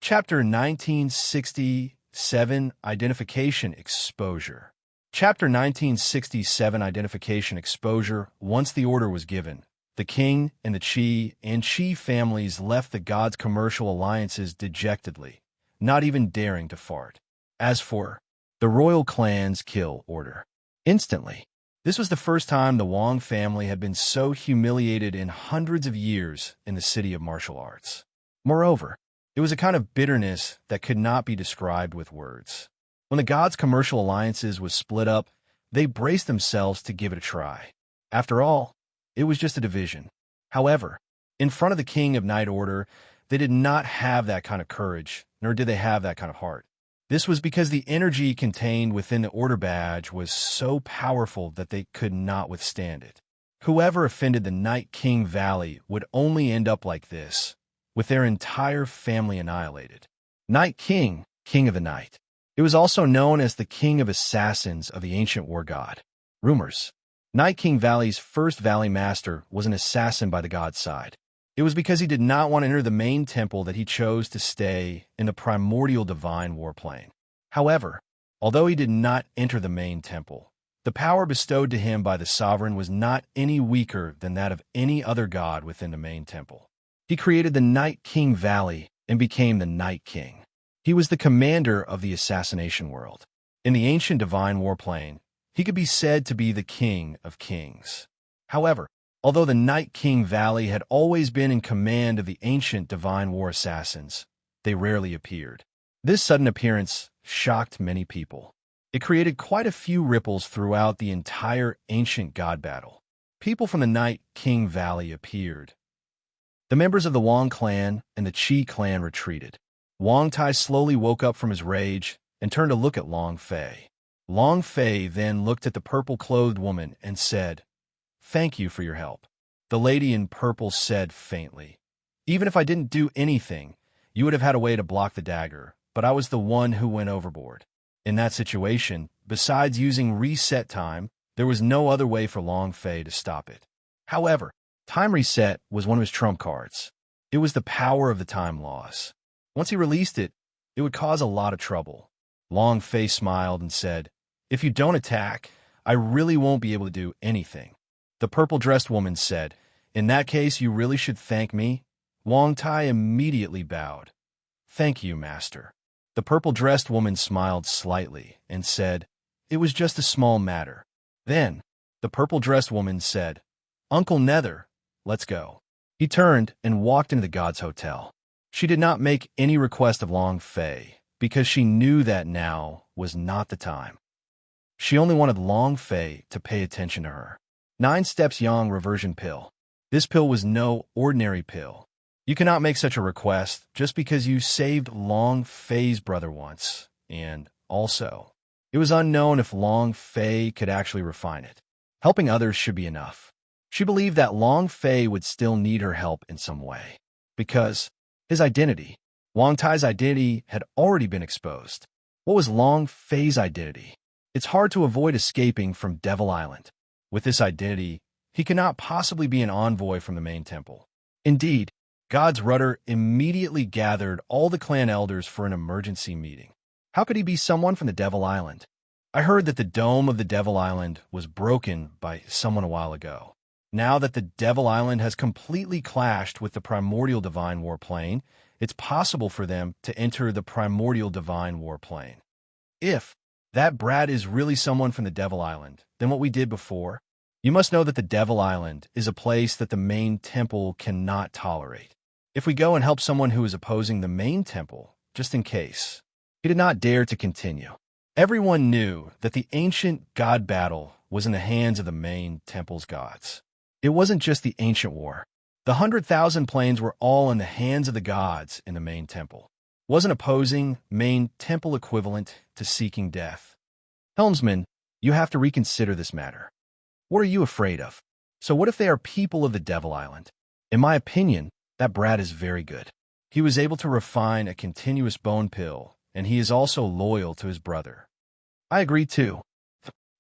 Chapter 1967 Identification Exposure. Chapter 1967 Identification Exposure. Once the order was given, the king and the Chi families left the gods' commercial alliances dejectedly, not even daring to fart. As for the royal clan's kill order, instantly. This was the first time the Wang family had been so humiliated in hundreds of years in the city of martial arts. Moreover, it was a kind of bitterness that could not be described with words. When the gods' commercial alliances was split up, they braced themselves to give it a try. After all, it was just a division. However, in front of the king of Night Order, they did not have that kind of courage, nor did they have that kind of heart. This was because the energy contained within the Order Badge was so powerful that they could not withstand it. Whoever offended the Night King Valley would only end up like this, with their entire family annihilated. Night King, King of the Night. It was also known as the King of Assassins of the ancient war god. Rumors. Night King Valley's first Valley Master was an assassin by the god's side. It was because he did not want to enter the main temple that he chose to stay in the primordial divine warplane. However, although he did not enter the main temple, the power bestowed to him by the sovereign was not any weaker than that of any other god within the main temple. He created the Night King Valley and became the Night King. He was the commander of the assassination world. In the ancient divine warplane, he could be said to be the king of kings. However, although the Night King Valley had always been in command of the ancient divine war assassins, they rarely appeared. This sudden appearance shocked many people. It created quite a few ripples throughout the entire ancient god battle. People from the Night King Valley appeared. The members of the Wang clan and the Qi clan retreated. Wang Tai slowly woke up from his rage and turned to look at Long Fei. Long Fei then looked at the purple-clothed woman and said, "Thank you for your help." The lady in purple said faintly, "Even if I didn't do anything, you would have had a way to block the dagger, but I was the one who went overboard." In that situation, besides using reset time, there was no other way for Long Fei to stop it. However, time reset was one of his trump cards. It was the power of the time loss. Once he released it, it would cause a lot of trouble. Long Fei smiled and said, "If you don't attack, I really won't be able to do anything." The purple-dressed woman said, "In that case, you really should thank me." Wang Tai immediately bowed. "Thank you, master." The purple-dressed woman smiled slightly and said, "It was just a small matter." Then, the purple-dressed woman said, "Uncle Nether, let's go." He turned and walked into the god's hotel. She did not make any request of Long Fei because she knew that now was not the time. She only wanted Long Fei to pay attention to her. 9 Steps Yang Reversion Pill. This pill was no ordinary pill. You cannot make such a request just because you saved Long Fei's brother once, and also, it was unknown if Long Fei could actually refine it. Helping others should be enough. She believed that Long Fei would still need her help in some way, because his identity, Wang Tai's identity, had already been exposed. What was Long Fei's identity? It's hard to avoid escaping from Devil Island. With this identity, he cannot possibly be an envoy from the main temple. Indeed, God's Rudder immediately gathered all the clan elders for an emergency meeting. How could he be someone from the Devil Island? I heard that the dome of the Devil Island was broken by someone a while ago. Now that the Devil Island has completely clashed with the primordial divine warplane, it's possible for them to enter the primordial divine warplane. If that brat is really someone from the Devil Island, then what we did before, you must know that the Devil Island is a place that the main temple cannot tolerate. If we go and help someone who is opposing the main temple, just in case. He did not dare to continue. Everyone knew that the ancient god battle was in the hands of the main temple's gods. It wasn't just the ancient war. The 100,000 planes were all in the hands of the gods in the main temple. Wasn't opposing main temple equivalent to seeking death? Helmsman, you have to reconsider this matter. What are you afraid of? So what if they are people of the Devil Island? In my opinion, that brat is very good. He was able to refine a continuous bone pill, and he is also loyal to his brother. I agree too.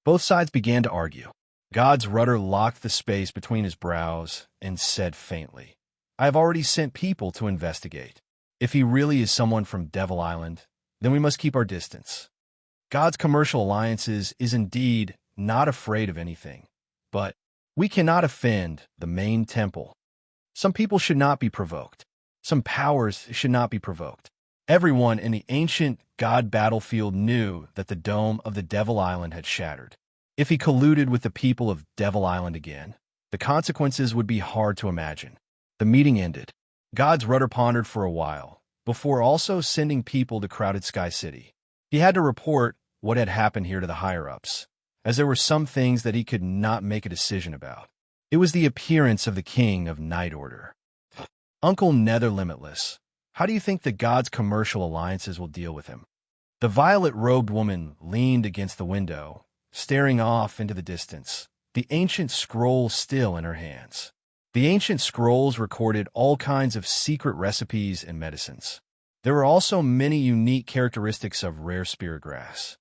Both sides began to argue. God's Rudder locked the space between his brows and said faintly, "I have already sent people to investigate." If he really is someone from Devil Island, then we must keep our distance. God's commercial alliances is indeed not afraid of anything, but we cannot offend the main temple. Some people should not be provoked. Some powers should not be provoked. Everyone in the ancient god battlefield knew that the dome of the Devil Island had shattered. If he colluded with the people of Devil Island again, the consequences would be hard to imagine. The meeting ended. God's rudder pondered for a while, before also sending people to crowded Sky City. He had to report what had happened here to the higher-ups, as there were some things that he could not make a decision about. It was the appearance of the king of Night Order. Uncle Nether Limitless, how do you think the god's commercial alliances will deal with him? The violet-robed woman leaned against the window, staring off into the distance, the ancient scroll still in her hands. The ancient scrolls recorded all kinds of secret recipes and medicines. There were also many unique characteristics of rare spirit grass.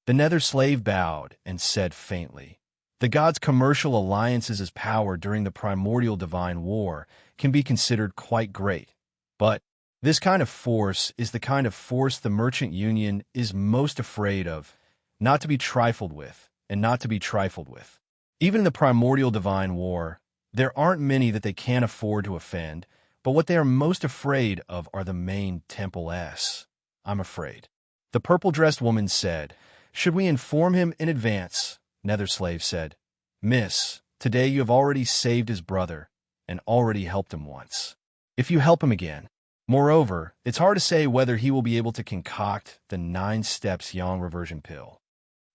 The Nether slave bowed and said faintly, "The god's commercial alliances' power during the primordial divine war can be considered quite great, but this kind of force is the kind of force the Merchant Union is most afraid of, not to be trifled with, and not to be trifled with. Even in the primordial divine war, there aren't many that they can't afford to offend, but what they are most afraid of are the main temple S. I'm afraid." The purple-dressed woman said, "Should we inform him in advance?" Nether slave said, "Miss, today you have already saved his brother, and already helped him once. If you help him again, moreover, it's hard to say whether he will be able to concoct the 9 steps yang reversion pill."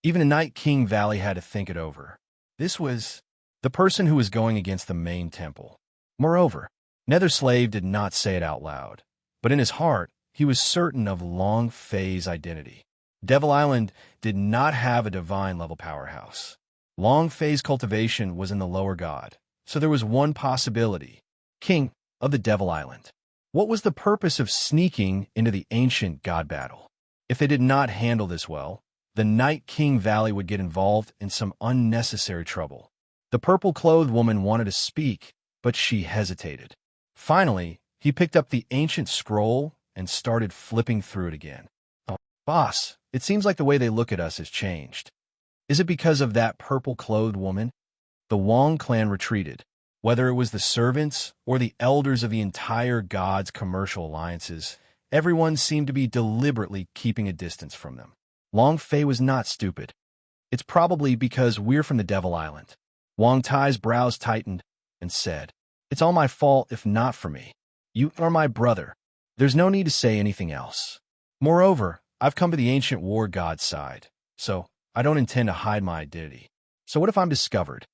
Even the Night King Valley had to think it over. This was the person who was going against the main temple. Moreover, Nether Slave did not say it out loud, but in his heart, he was certain of Long Fei's identity. Devil Island did not have a divine-level powerhouse. Long Fei's cultivation was in the lower god, so there was one possibility: king of the Devil Island. What was the purpose of sneaking into the ancient god battle? If they did not handle this well, the Night King Valley would get involved in some unnecessary trouble. The purple-clothed woman wanted to speak, but she hesitated. Finally, he picked up the ancient scroll and started flipping through it again. "Oh, boss, it seems like the way they look at us has changed. Is it because of that purple-clothed woman?" The Wong clan retreated. Whether it was the servants or the elders of the entire god's commercial alliances, everyone seemed to be deliberately keeping a distance from them. Long Fei was not stupid. "It's probably because we're from the Devil Island." Wang Tai's brows tightened and said, "It's all my fault if not for me. You are my brother. There's no need to say anything else. Moreover, I've come to the ancient war god's side, so I don't intend to hide my identity. So what if I'm discovered?"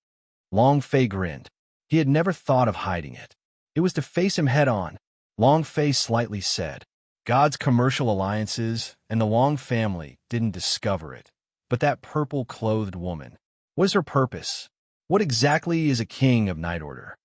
Long Fei grinned. He had never thought of hiding it. It was to face him head-on. Long Fei slightly said, "God's commercial alliances and the Long family didn't discover it, but that purple-clothed woman. What is her purpose? What exactly is a king of Night Order?"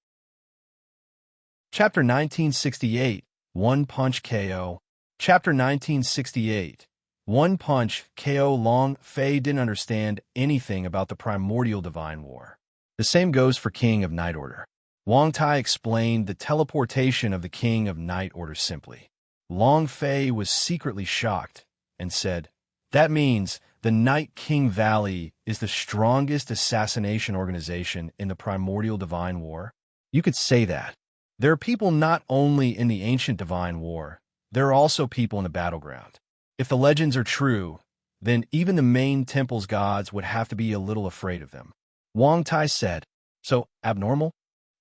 Chapter 1968, One Punch KO. Chapter 1968, One Punch KO. Long Fei didn't understand anything about the primordial divine war. The same goes for King of Night Order. Wang Tai explained the teleportation of the King of Night Order simply. Long Fei was secretly shocked and said, "That means the Night King Valley is the strongest assassination organization in the primordial divine war?" You could say that. There are people not only in the ancient divine war, there are also people in the battleground. If the legends are true, then even the main temple's gods would have to be a little afraid of them. Wang Tai said, "So, abnormal?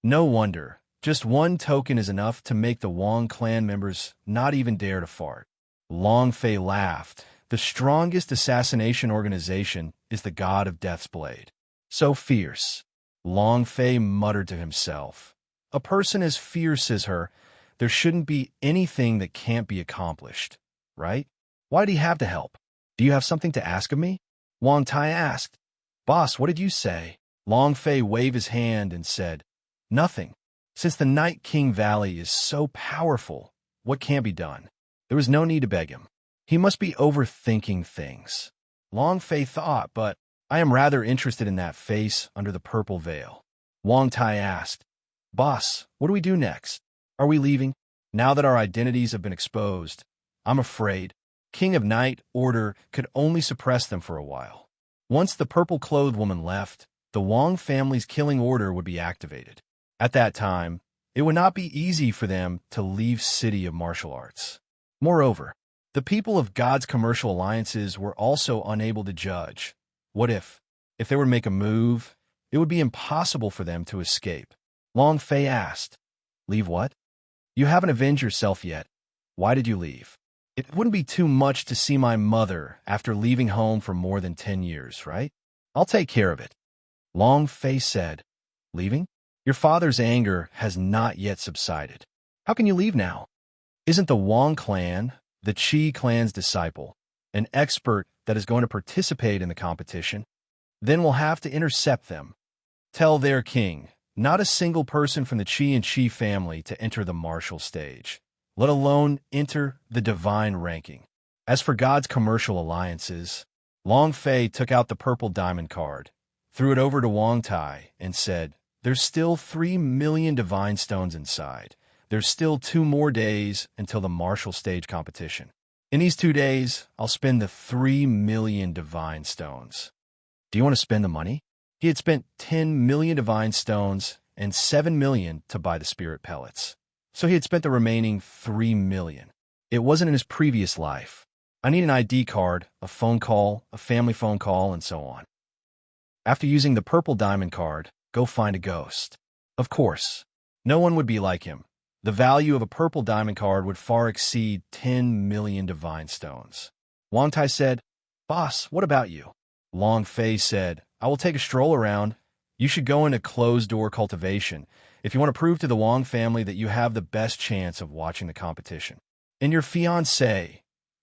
No wonder. Just one token is enough to make the Wang clan members not even dare to fart." Long Fei laughed. "The strongest assassination organization is the god of Death's Blade. So fierce." Long Fei muttered to himself, "A person as fierce as her, there shouldn't be anything that can't be accomplished, right? Why did he have to help? Do you have something to ask of me?" Wang Tai asked. "Boss, what did you say?" Long Fei waved his hand and said, "Nothing. Since the Night King Valley is so powerful, what can't be done?" There was no need to beg him. He must be overthinking things. Long Fei thought, but I am rather interested in that face under the purple veil. Wang Tai asked, "Boss, what do we do next? Are we leaving?" Now that our identities have been exposed, I'm afraid King of Night Order could only suppress them for a while. Once the purple-clothed woman left, the Wong family's killing order would be activated. At that time, it would not be easy for them to leave City of Martial Arts. Moreover, the people of God's commercial alliances were also unable to judge. What if they were to make a move, it would be impossible for them to escape? Long Fei asked. Leave what? You haven't avenged yourself yet. Why did you leave? It wouldn't be too much to see my mother after leaving home for more than 10 years, right? I'll take care of it. Long Fei said. Leaving? Your father's anger has not yet subsided. How can you leave now? Isn't the Wong clan, the Qi clan's disciple, an expert that is going to participate in the competition? Then we'll have to intercept them. Tell their king, not a single person from the Qi and Qi family to enter the martial stage, let alone enter the divine ranking. As for God's commercial alliances, Long Fei took out the purple diamond card, threw it over to Wang Tai, and said, There's still 3 million divine stones inside. There's still 2 more days until the martial stage competition. In these 2 days, I'll spend the 3 million divine stones. Do you want to spend the money? He had spent 10 million divine stones and 7 million to buy the spirit pellets. So he had spent the remaining 3 million. It wasn't in his previous life. I need an ID card, a phone call, a family phone call, and so on. After using the purple diamond card, go find a ghost. Of course, no one would be like him. The value of a purple diamond card would far exceed 10 million divine stones. Wang Tai said, Boss, what about you? Long Fei said, I will take a stroll around. You should go into closed-door cultivation if you want to prove to the Wong family that you have the best chance of watching the competition. And your fiancé?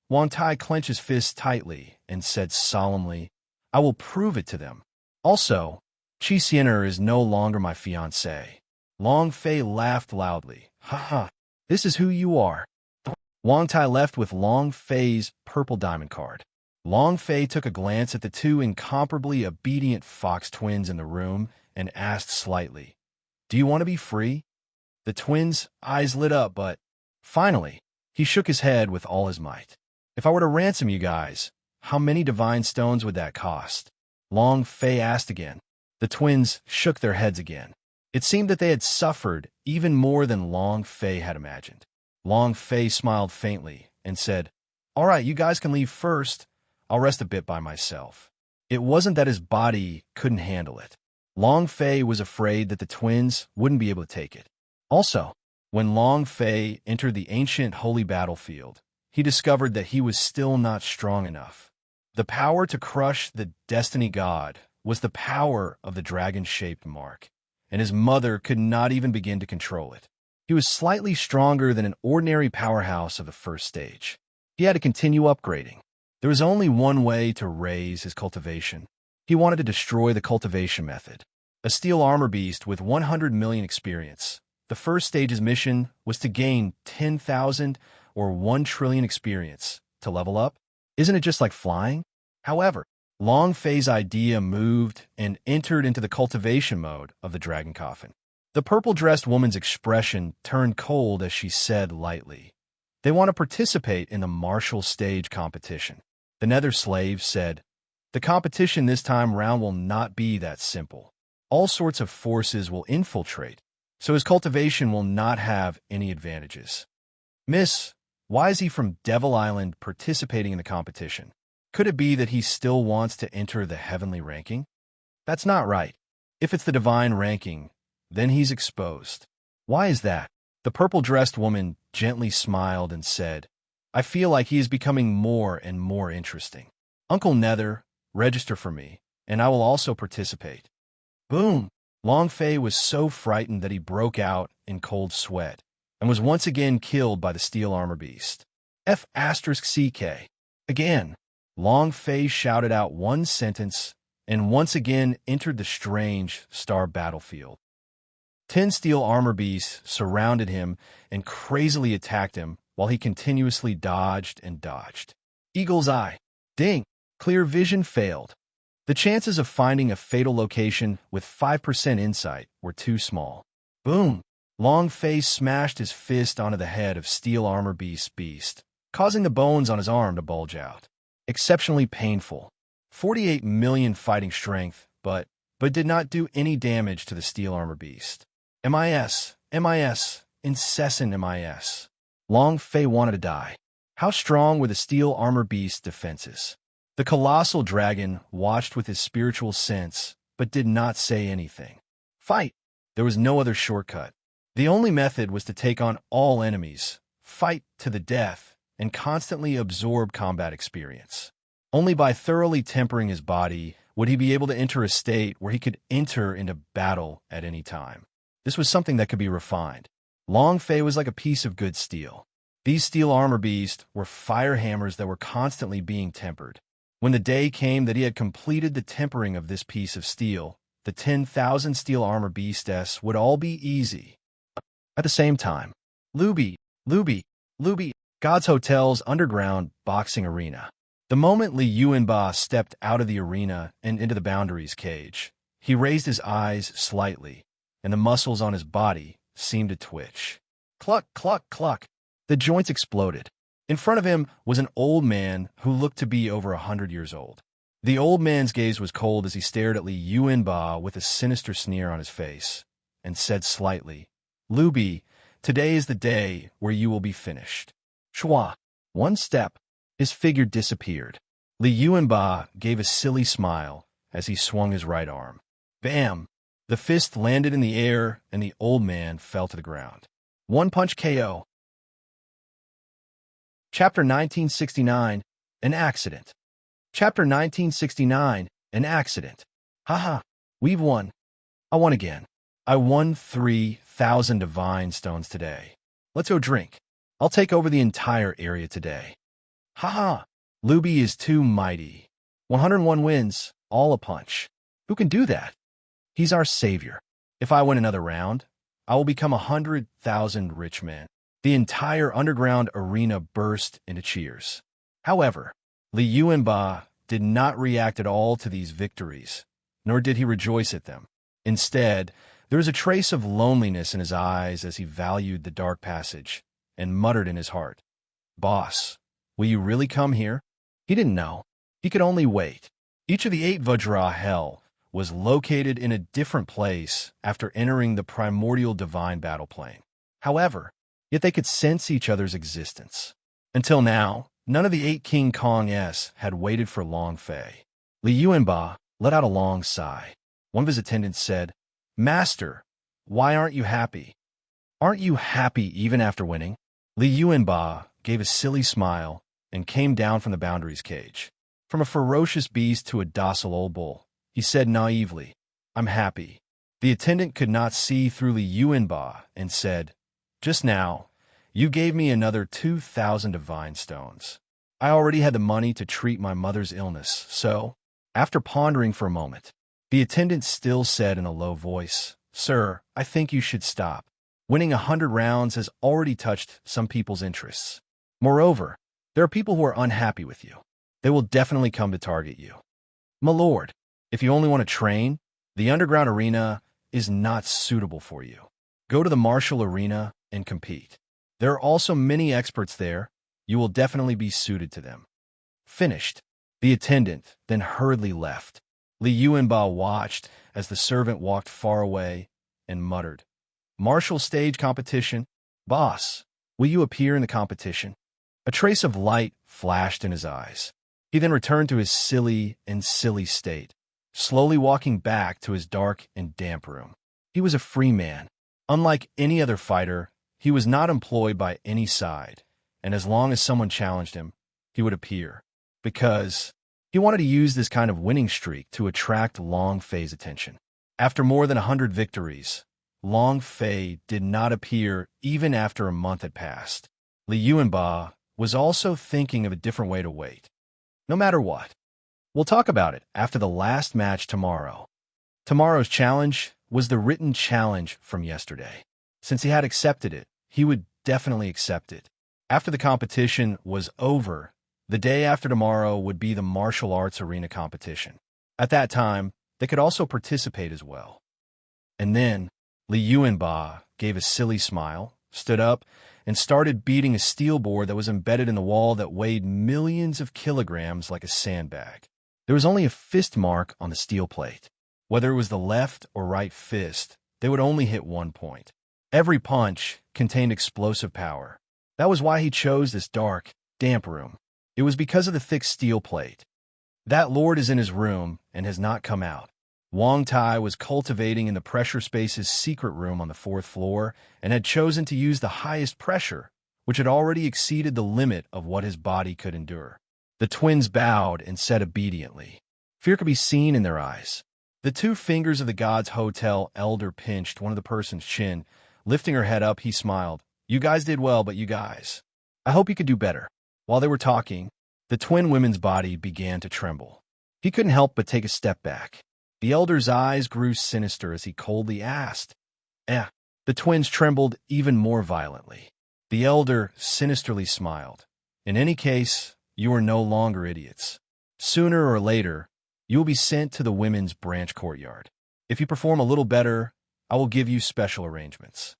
Wang Tai clenched his fists tightly and said solemnly, I will prove it to them. Also, Qi Xiener is no longer my fiancé. Long Fei laughed loudly. Ha ha, this is who you are. Wang Tai left with Long Fei's purple diamond card. Long Fei took a glance at the 2 incomparably obedient fox twins in the room and asked slightly, Do you want to be free? The twins' eyes lit up, but finally, he shook his head with all his might. If I were to ransom you guys, how many divine stones would that cost? Long Fei asked again. The twins shook their heads again. It seemed that they had suffered even more than Long Fei had imagined. Long Fei smiled faintly and said, All right, you guys can leave first. I'll rest a bit by myself. It wasn't that his body couldn't handle it. Long Fei was afraid that the twins wouldn't be able to take it. Also, when Long Fei entered the ancient holy battlefield, he discovered that he was still not strong enough. The power to crush the destiny god was the power of the dragon-shaped mark, and his mother could not even begin to control it. He was slightly stronger than an ordinary powerhouse of the first stage. He had to continue upgrading. There was only one way to raise his cultivation. He wanted to destroy the cultivation method. A steel armor beast with 100 million experience. The first stage's mission was to gain 10,000 or 1 trillion experience. To level up? Isn't it just like flying? However, Long Fei's idea moved and entered into the cultivation mode of the dragon coffin. The purple-dressed woman's expression turned cold as she said lightly, They want to participate in the martial stage competition. The nether slave said, The competition this time round will not be that simple. All sorts of forces will infiltrate, so his cultivation will not have any advantages. Miss, why is he from Devil Island participating in the competition? Could it be that he still wants to enter the heavenly ranking? That's not right. If it's the divine ranking, then he's exposed. Why is that? The purple-dressed woman gently smiled and said, I feel like he is becoming more and more interesting. Uncle Nether, register for me, and I will also participate. Boom! Long Fei was so frightened that he broke out in cold sweat and was once again killed by the steel armor beast. F***CK. Again, Long Fei shouted out one sentence and once again entered the strange star battlefield. 10 steel armor beasts surrounded him and crazily attacked him while he continuously dodged and dodged. Eagle's eye. Ding! Clear vision failed. The chances of finding a fatal location with 5% insight were too small. Boom! Long Fei smashed his fist onto the head of Steel Armor Beast, causing the bones on his arm to bulge out. Exceptionally painful. 48 million fighting strength, but did not do any damage to the Steel Armor Beast. MIS, incessant MIS. Long Fei wanted to die. How strong were the Steel Armor Beast's defenses? The colossal dragon watched with his spiritual sense, but did not say anything. Fight! There was no other shortcut. The only method was to take on all enemies, fight to the death, and constantly absorb combat experience. Only by thoroughly tempering his body would he be able to enter a state where he could enter into battle at any time. This was something that could be refined. Long Fei was like a piece of good steel. These Steel Armor Beasts were fire hammers that were constantly being tempered. When the day came that he had completed the tempering of this piece of steel, the 10,000 Steel Armor Beasts would all be easy. At the same time, Luby, God's Hotel's underground boxing arena. The moment Li Yuanba stepped out of the arena and into the boundaries cage, he raised his eyes slightly, and the muscles on his body seemed to twitch. Cluck, cluck, cluck. The joints exploded. In front of him was an old man who looked to be over 100 years old. The old man's gaze was cold as he stared at Li Yuanba with a sinister sneer on his face, and said slightly, "Luby, today is the day where you will be finished." Shua. One step, his figure disappeared. Li Yuanba gave a silly smile as he swung his right arm. Bam! The fist landed in the air, and the old man fell to the ground. One punch KO. Chapter 1969, An Accident. Chapter 1969, An Accident. Haha, we've won. I won again. I won 3,000 divine stones today. Let's go drink. I'll take over the entire area today. Haha, Luby is too mighty. 101 wins, all a punch. Who can do that? He's our savior. If I win another round, I will become 100,000 rich men. The entire underground arena burst into cheers. However, Li Yuanba did not react at all to these victories, nor did he rejoice at them. Instead, there was a trace of loneliness in his eyes as he valued the dark passage, and muttered in his heart, "Boss, will you really come here?" He didn't know. He could only wait. Each of the 8 Vajra Hell was located in a different place after entering the primordial divine battle plane. However, yet they could sense each other's existence. Until now, none of the 8 King Kong-s had waited for Long Fei. Li Yuanba let out a long sigh. One of his attendants said, "Master, why aren't you happy? Aren't you happy even after winning?" Li Yuanba gave a silly smile and came down from the boundaries cage. From a ferocious beast to a docile old bull, he said naively, "I'm happy." The attendant could not see through Li Yuanba and said, "Just now, you gave me another 2,000 divine stones. I already had the money to treat my mother's illness, so..." After pondering for a moment, the attendant still said in a low voice, "Sir, I think you should stop. Winning 100 rounds has already touched some people's interests. Moreover, there are people who are unhappy with you. They will definitely come to target you. My lord, if you only want to train, the underground arena is not suitable for you. Go to the martial arena and compete. There are also many experts there. You will definitely be suited to them." Finished. The attendant then hurriedly left. Li Yuanba watched as the servant walked far away and muttered, "Martial stage competition? Boss, will you appear in the competition?" A trace of light flashed in his eyes. He then returned to his silly state, slowly walking back to his dark and damp room. He was a free man. Unlike any other fighter, he was not employed by any side, and as long as someone challenged him, he would appear, because he wanted to use this kind of winning streak to attract Long Fei's attention. After more than 100 victories, Long Fei did not appear even after a month had passed. Li Yuanba was also thinking of a different way to wait. No matter what, we'll talk about it after the last match tomorrow. Tomorrow's challenge was the written challenge from yesterday. Since he had accepted it, he would definitely accept it. After the competition was over, the day after tomorrow would be the martial arts arena competition. At that time, they could also participate as well. And then, Li Yuanba gave a silly smile, stood up, and started beating a steel board that was embedded in the wall that weighed millions of kilograms like a sandbag. There was only a fist mark on the steel plate. Whether it was the left or right fist, they would only hit 1 point. Every punch contained explosive power. That was why he chose this dark, damp room. It was because of the thick steel plate. That lord is in his room and has not come out. Wang Tai was cultivating in the pressure space's secret room on the 4th floor and had chosen to use the highest pressure, which had already exceeded the limit of what his body could endure. The twins bowed and said obediently. Fear could be seen in their eyes. The 2 fingers of the God's Hotel elder pinched one of the person's chin. Lifting her head up, he smiled. You guys did well, but you guys, I hope you could do better. While they were talking, the twin women's body began to tremble. He couldn't help but take a step back. The elder's eyes grew sinister as he coldly asked, The twins trembled even more violently. The elder sinisterly smiled. In any case, you are no longer idiots. Sooner or later, you will be sent to the women's branch courtyard. If you perform a little better, I will give you special arrangements.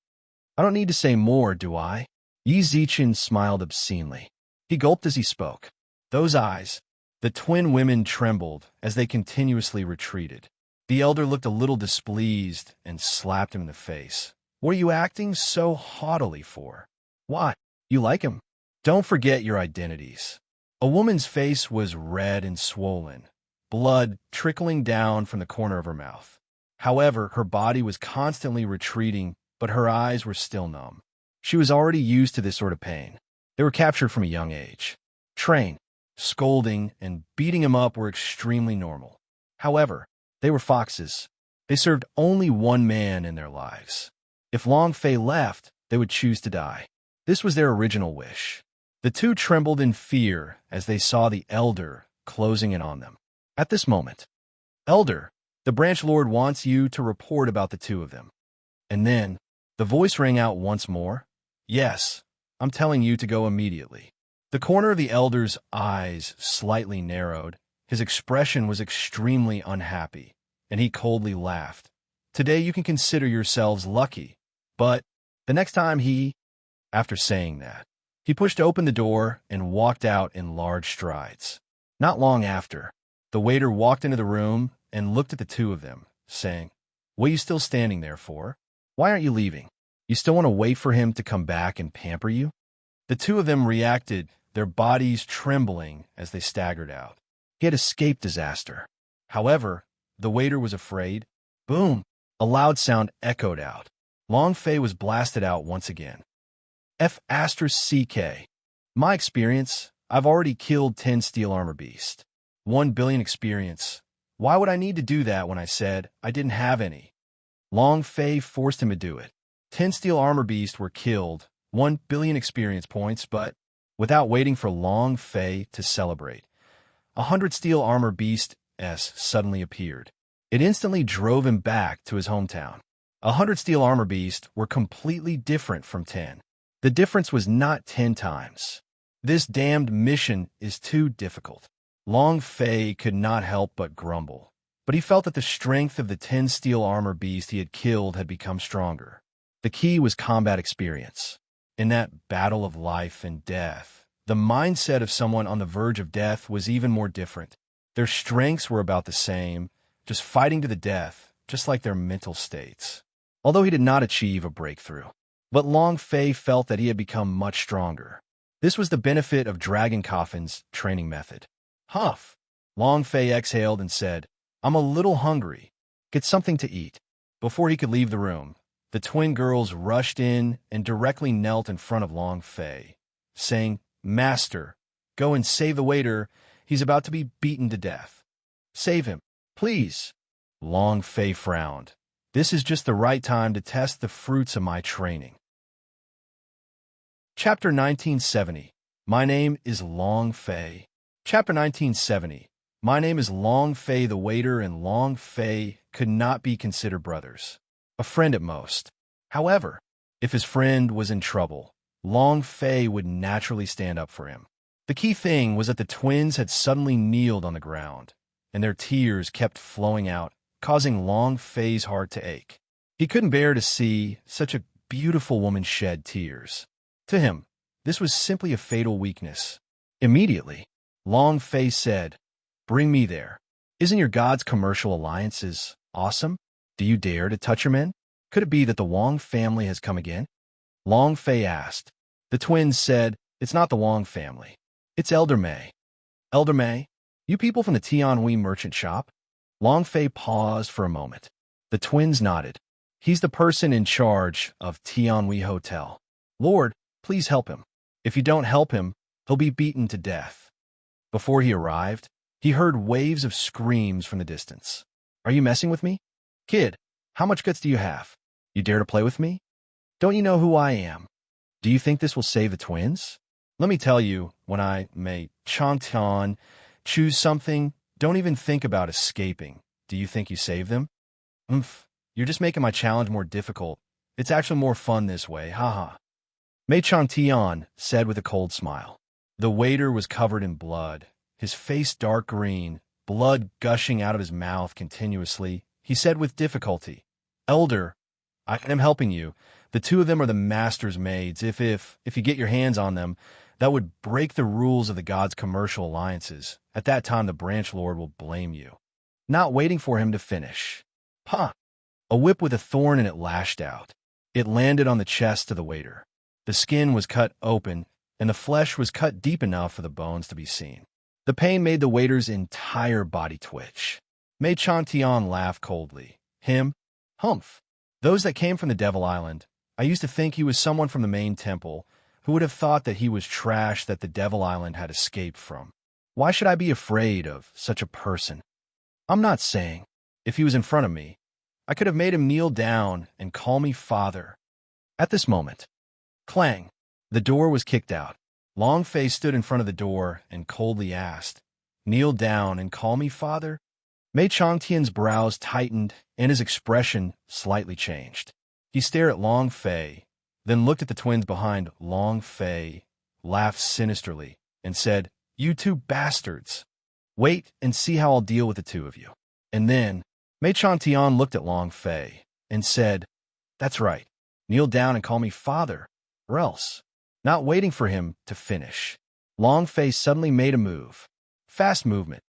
I don't need to say more, do I? Yi Zichen smiled obscenely. He gulped as he spoke. Those eyes, the twin women trembled as they continuously retreated. The elder looked a little displeased and slapped him in the face. What are you acting so haughtily for? Why? You like him? Don't forget your identities. A woman's face was red and swollen, blood trickling down from the corner of her mouth. However, her body was constantly retreating, but her eyes were still numb. She was already used to this sort of pain. They were captured from a young age. Train, scolding, and beating him up were extremely normal. However, they were foxes. They served only one man in their lives. If Long Fei left, they would choose to die. This was their original wish. The 2 trembled in fear as they saw the elder closing in on them. At this moment, Elder, the branch lord wants you to report about the 2 of them. And then, the voice rang out once more. Yes, I'm telling you to go immediately. The corner of the elder's eyes slightly narrowed. His expression was extremely unhappy, and he coldly laughed. Today you can consider yourselves lucky, but the next time After saying that, he pushed open the door and walked out in large strides. Not long after, the waiter walked into the room and looked at the 2 of them, saying, What are you still standing there for? Why aren't you leaving? You still want to wait for him to come back and pamper you? The 2 of them reacted, their bodies trembling as they staggered out. He had escaped disaster. However, the waiter was afraid. Boom! A loud sound echoed out. Long Fei was blasted out once again. F***CK. My experience, I've already killed 10 steel armor beasts. 1 billion experience. Why would I need to do that when I said I didn't have any? Long Fei forced him to do it. 10 steel armor beasts were killed, 1 billion experience points, but without waiting for Long Fei to celebrate, 100 steel armor beasts suddenly appeared. It instantly drove him back to his hometown. 100 steel armor beasts were completely different from 10. The difference was not 10 times. This damned mission is too difficult. Long Fei could not help but grumble, but he felt that the strength of the 10 steel armor beasts he had killed had become stronger. The key was combat experience. In that battle of life and death, the mindset of someone on the verge of death was even more different. Their strengths were about the same, just fighting to the death, just like their mental states. Although he did not achieve a breakthrough. But Long Fei felt that he had become much stronger. This was the benefit of Dragon Coffin's training method. Huff! Long Fei exhaled and said, I'm a little hungry. Get something to eat. Before he could leave the room, the twin girls rushed in and directly knelt in front of Long Fei, saying, Master, go and save the waiter. He's about to be beaten to death. Save him, please. Long Fei frowned. This is just the right time to test the fruits of my training. Chapter 1970. My name is Long Fei. Chapter 1970. My name is Long Fei the waiter, and Long Fei could not be considered brothers. A friend at most. However, if his friend was in trouble, Long Fei would naturally stand up for him. The key thing was that the twins had suddenly kneeled on the ground, and their tears kept flowing out, causing Long Fei's heart to ache. He couldn't bear to see such a beautiful woman shed tears. To him, this was simply a fatal weakness. Immediately, Long Fei said, "Bring me there. Isn't your god's commercial alliances awesome? Do you dare to touch your men? Could it be that the Wang family has come again?" Long Fei asked. The twins said, "It's not the Wang family. It's Elder Mei." "Elder Mei? You people from the Tianhui merchant shop?" Long Fei paused for a moment. The twins nodded. "He's the person in charge of Tianhui Hotel. Lord, please help him. If you don't help him, he'll be beaten to death." Before he arrived, he heard waves of screams from the distance. "Are you messing with me? Kid, how much guts do you have? You dare to play with me? Don't you know who I am? Do you think this will save the twins? Let me tell you, when I may Chantian choose something, don't even think about escaping. Do you think you save them? You're just making my challenge more difficult. It's actually more fun this way, haha." Mei Chantian said with a cold smile. The waiter was covered in blood, his face dark green, blood gushing out of his mouth continuously. He said with difficulty, "Elder, I am helping you. The two of them are the master's maids. If you get your hands on them, that would break the rules of the god's commercial alliances. At that time, the branch lord will blame you." Not waiting for him to finish. "Huh!" A whip with a thorn in it lashed out. It landed on the chest of the waiter. The skin was cut open, and the flesh was cut deep enough for the bones to be seen. The pain made the waiter's entire body twitch. Mei Chantian laughed coldly. "Him? Humph! Those that came from the Devil Island. I used to think he was someone from the main temple. Who would have thought that he was trash that the Devil Island had escaped from? Why should I be afraid of such a person? I'm not saying, if he was in front of me, I could have made him kneel down and call me father." At this moment, clang, the door was kicked out. Long Fei stood in front of the door and coldly asked, "Kneel down and call me father?" Mei Changtian's brows tightened and his expression slightly changed. He stared at Long Fei, then looked at the twins behind Long Fei, laughed sinisterly, and said, "You two bastards! Wait and see how I'll deal with the two of you." And then Mei Chantian looked at Long Fei and said, "That's right. Kneel down and call me father, or else." Not waiting for him to finish, Long Fei suddenly made a move. Fast movement.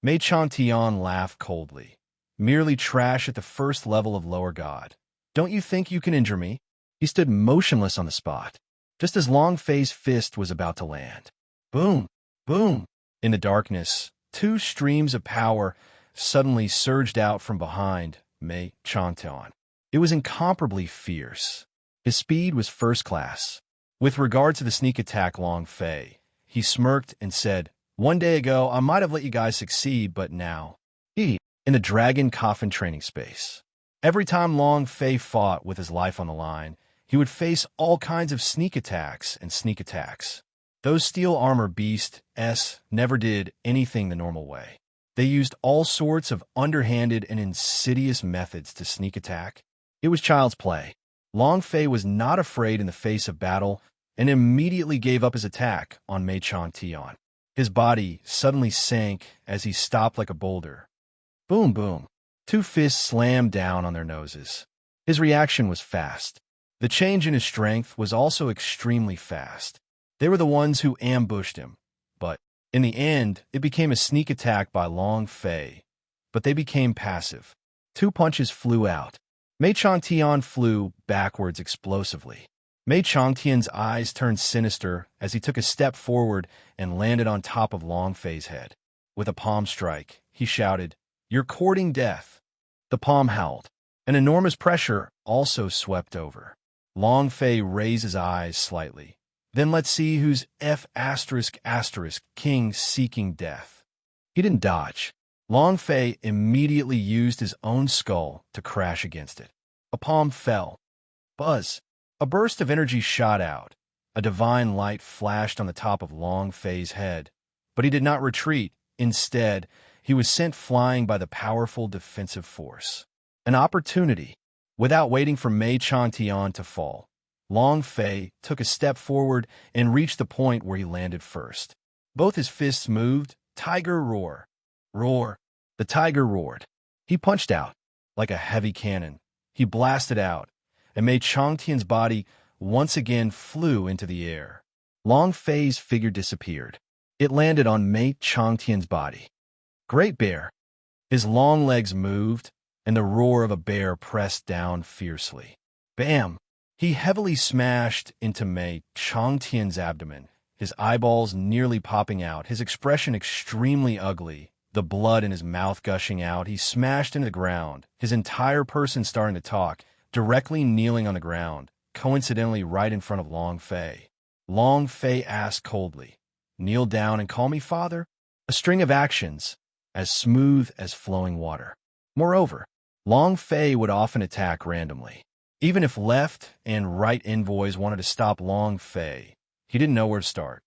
Mei Chantian laughed coldly. "Merely trash at the first level of lower god. Don't you think you can injure me?" He stood motionless on the spot, just as Long Fei's fist was about to land. Boom! Boom! In the darkness, two streams of power suddenly surged out from behind Mei Chantian. It was incomparably fierce. His speed was first class. With regard to the sneak attack Long Fei, he smirked and said, "One day ago, I might have let you guys succeed, but now..." In the dragon coffin training space. Every time Long Fei fought with his life on the line, he would face all kinds of sneak attacks and sneak attacks. Those steel armor beasts never did anything the normal way. They used all sorts of underhanded and insidious methods to sneak attack. It was child's play. Long Fei was not afraid in the face of battle and immediately gave up his attack on Mei Chantian. His body suddenly sank as he stopped like a boulder. Boom, boom. Two fists slammed down on their noses. His reaction was fast. The change in his strength was also extremely fast. They were the ones who ambushed him, but in the end, it became a sneak attack by Long Fei. But they became passive. Two punches flew out. Mei Chantian flew backwards explosively. Mei Changtian's eyes turned sinister as he took a step forward and landed on top of Long Fei's head. With a palm strike, he shouted, "You're courting death." The palm howled. An enormous pressure also swept over. Long Fei raised his eyes slightly. "Then let's see who's king seeking death." He didn't dodge. Long Fei immediately used his own skull to crash against it. A palm fell. Buzz! A burst of energy shot out. A divine light flashed on the top of Long Fei's head. But he did not retreat. Instead, he was sent flying by the powerful defensive force. An opportunity. Without waiting for Mei Chantian to fall, Long Fei took a step forward and reached the point where he landed first. Both his fists moved. Tiger roar. Roar. The tiger roared. He punched out. Like a heavy cannon, He blasted out, and Mei Changtian's body once again flew into the air. Long Fei's figure disappeared. It landed on Mei Changtian's body. Great Bear. His long legs moved, and the roar of a bear pressed down fiercely. Bam! He heavily smashed into Mei Changtian's abdomen, his eyeballs nearly popping out, his expression extremely ugly, the blood in his mouth gushing out. He smashed into the ground, his entire person starting to talk, directly kneeling on the ground, coincidentally right in front of Long Fei. Long Fei asked coldly, "Kneel down and call me father?" A string of actions, as smooth as flowing water. Moreover, Long Fei would often attack randomly. Even if left and right envoys wanted to stop Long Fei, he didn't know where to start.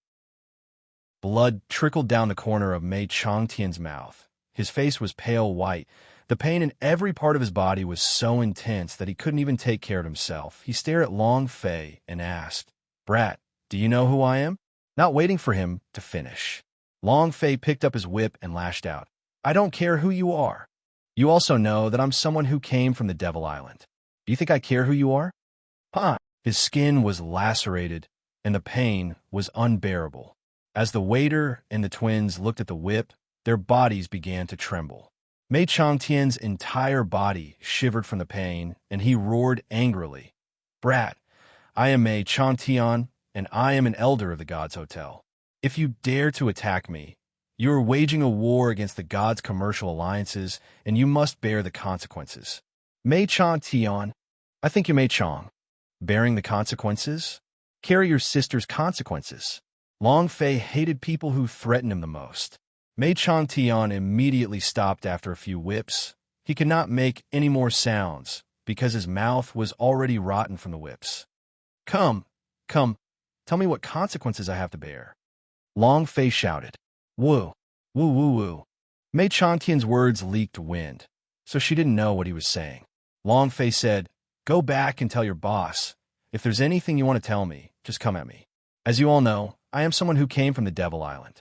Blood trickled down the corner of Mei Changtian's mouth. His face was pale white. The pain in every part of his body was so intense that he couldn't even take care of himself. He stared at Long Fei and asked, "Brat, do you know who I am?" Not waiting for him to finish, Long Fei picked up his whip and lashed out. "I don't care who you are. You also know that I'm someone who came from the Devil Island. Do you think I care who you are?" Huh. His skin was lacerated, and the pain was unbearable. As the waiter and the twins looked at the whip, their bodies began to tremble. Mei Changtian's entire body shivered from the pain, and he roared angrily, "Brat, I am Mei Changtian, and I am an elder of the Gods Hotel. If you dare to attack me, you are waging a war against the Gods' commercial alliances, and you must bear the consequences." Mei Changtian, I think you Mei Chang. Bearing the consequences? Carry your sister's consequences. Long Fei hated people who threatened him the most. Mei Changtian immediately stopped after a few whips. He could not make any more sounds, because his mouth was already rotten from the whips. Come, tell me what consequences I have to bear." Long Fei shouted. "Woo, woo, woo, woo." Mei Changtian's words leaked wind, so she didn't know what he was saying. Long Fei said, "Go back and tell your boss. If there's anything you want to tell me, just come at me. As you all know, I am someone who came from the Devil Island.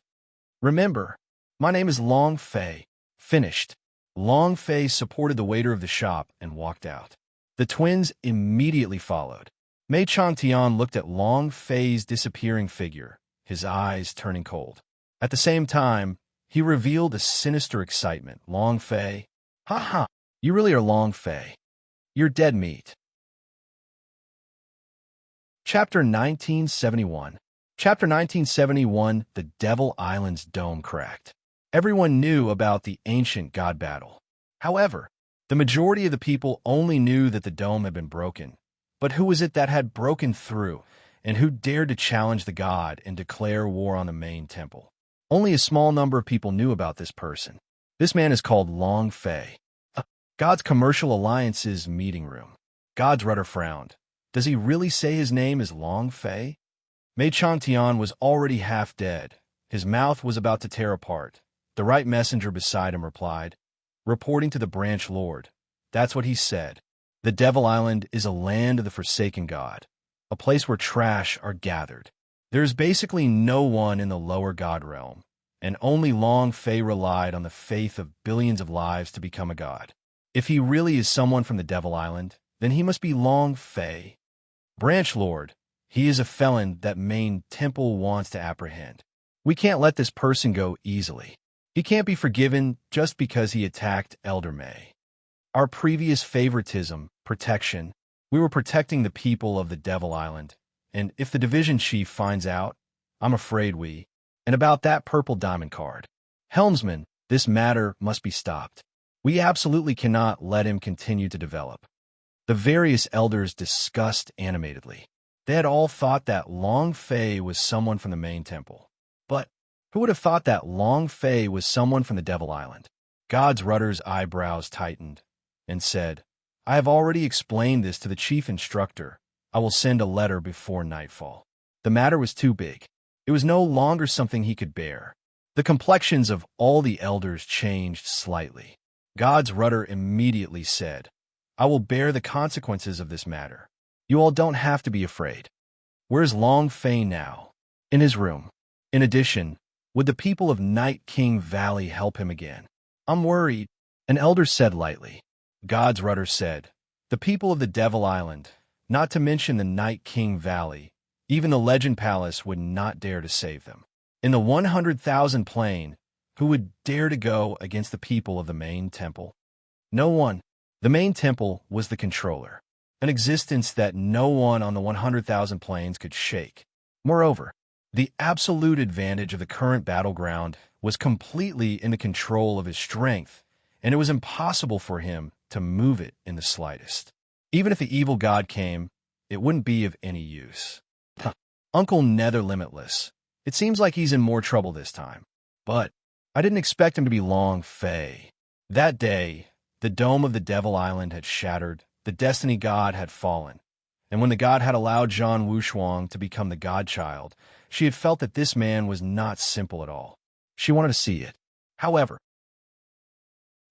Remember, my name is Long Fei." Finished. Long Fei supported the waiter of the shop and walked out. The twins immediately followed. Mei Changtian looked at Long Fei's disappearing figure, his eyes turning cold. At the same time, he revealed a sinister excitement. "Long Fei? Ha ha! You really are Long Fei. You're dead meat." Chapter 1971. Chapter 1971, The Devil Island's Dome Cracked. Everyone knew about the ancient god battle. However, the majority of the people only knew that the dome had been broken. But who was it that had broken through, and who dared to challenge the god and declare war on the main temple? Only a small number of people knew about this person. This man is called Long Fei. God's commercial alliance's meeting room. God's rudder frowned. Does he really say his name is Long Fei? Mei Changtian was already half dead. His mouth was about to tear apart. The right messenger beside him replied, "Reporting to the branch lord." That's what he said. The Devil Island is a land of the forsaken god, a place where trash are gathered. There is basically no one in the lower god realm, and only Long Fei relied on the faith of billions of lives to become a god. If he really is someone from the Devil Island, then he must be Long Fei. Branch Lord, he is a felon that main temple wants to apprehend. We can't let this person go easily. He can't be forgiven just because he attacked Elder Mei. Our previous favoritism, protection, we were protecting the people of the Devil Island, and if the division chief finds out, I'm afraid we... And about that purple diamond card. Helmsman, this matter must be stopped. We absolutely cannot let him continue to develop. The various elders discussed animatedly. They had all thought that Long Fei was someone from the main temple. But who would have thought that Long Fei was someone from the Devil Island? God's rudder's eyebrows tightened and said, "I have already explained this to the chief instructor. I will send a letter before nightfall." The matter was too big. It was no longer something he could bear. The complexions of all the elders changed slightly. God's rudder immediately said, "I will bear the consequences of this matter. You all don't have to be afraid." Where's Long Fei now? In his room. In addition, would the people of Night King Valley help him again? I'm worried, an elder said lightly. God's rudder said, The people of the Devil Island, not to mention the Night King Valley, even the Legend Palace would not dare to save them. In the 100,000 plane, who would dare to go against the people of the main temple? No one. The main temple was the controller, an existence that no one on the 100,000 planes could shake. Moreover, the absolute advantage of the current battleground was completely in the control of his strength, and it was impossible for him to move it in the slightest. Even if the evil god came, it wouldn't be of any use. Uncle Nether Limitless. It seems like he's in more trouble this time. But I didn't expect him to be Long Fei. That day, the dome of the Devil Island had shattered, the destiny god had fallen, and when the god had allowed Zhan Wushuang to become the godchild, she had felt that this man was not simple at all. She wanted to see it. However,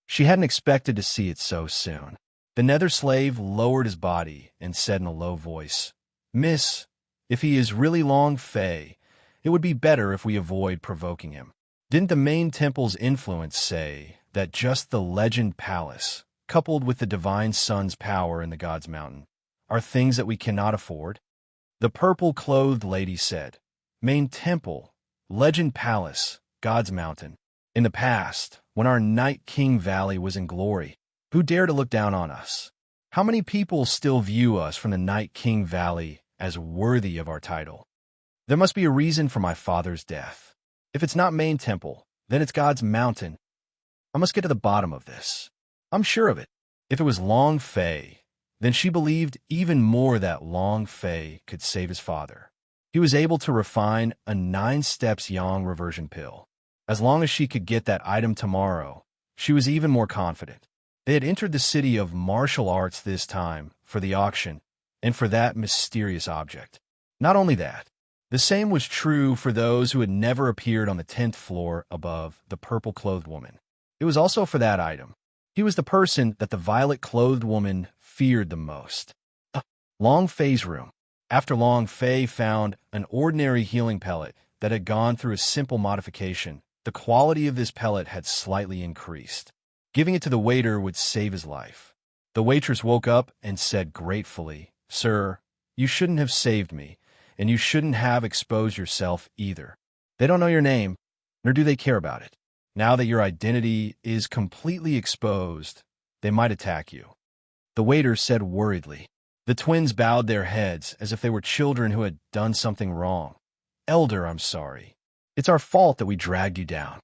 she hadn't expected to see it so soon. The nether slave lowered his body and said in a low voice, "Miss, if he is really Long Fei, it would be better if we avoid provoking him." Didn't the main temple's influence say that just the Legend Palace, coupled with the Divine Sun's power in the God's Mountain, are things that we cannot afford? The purple-clothed lady said, "Main temple, Legend Palace, God's Mountain. In the past, when our Night King Valley was in glory, who dared to look down on us? How many people still view us from the Night King Valley as worthy of our title? There must be a reason for my father's death. If it's not main temple, then it's God's Mountain. I must get to the bottom of this. I'm sure of it. If it was Long Fei, then she believed even more that Long Fei could save his father. He was able to refine a 9-steps yang reversion pill. As long as she could get that item tomorrow, she was even more confident. They had entered the city of martial arts this time for the auction and for that mysterious object. Not only that, the same was true for those who had never appeared on the 10th floor above the purple-clothed woman. It was also for that item. He was the person that the violet-clothed woman feared the most. Long Fei's room. After Long Fei found an ordinary healing pellet that had gone through a simple modification, the quality of this pellet had slightly increased. Giving it to the waiter would save his life. The waitress woke up and said gratefully, "Sir, you shouldn't have saved me, and you shouldn't have exposed yourself either. They don't know your name, nor do they care about it. Now that your identity is completely exposed, they might attack you." The waiter said worriedly. The twins bowed their heads as if they were children who had done something wrong. "Elder, I'm sorry. It's our fault that we dragged you down.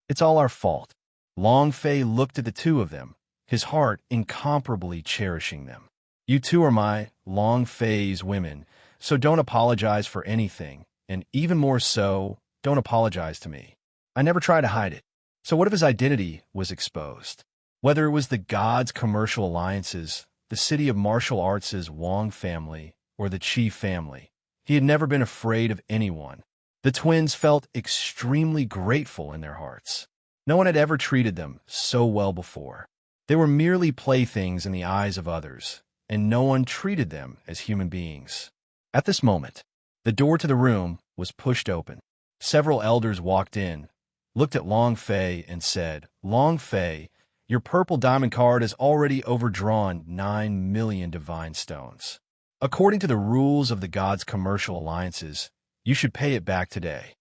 It's all our fault." Long Fei looked at the two of them, his heart incomparably cherishing them. "You two are my, Long Fei's women, so don't apologize for anything, and even more so, don't apologize to me. I never try to hide it." So what if his identity was exposed? Whether it was the gods' commercial alliances, the city of martial arts' Wang family, or the Qi family, he had never been afraid of anyone. The twins felt extremely grateful in their hearts. No one had ever treated them so well before. They were merely playthings in the eyes of others, and no one treated them as human beings. At this moment, the door to the room was pushed open. Several elders walked in, looked at Long Fei, and said, "Long Fei, your purple diamond card has already overdrawn 9 million divine stones. According to the rules of the gods' commercial alliances, you should pay it back today."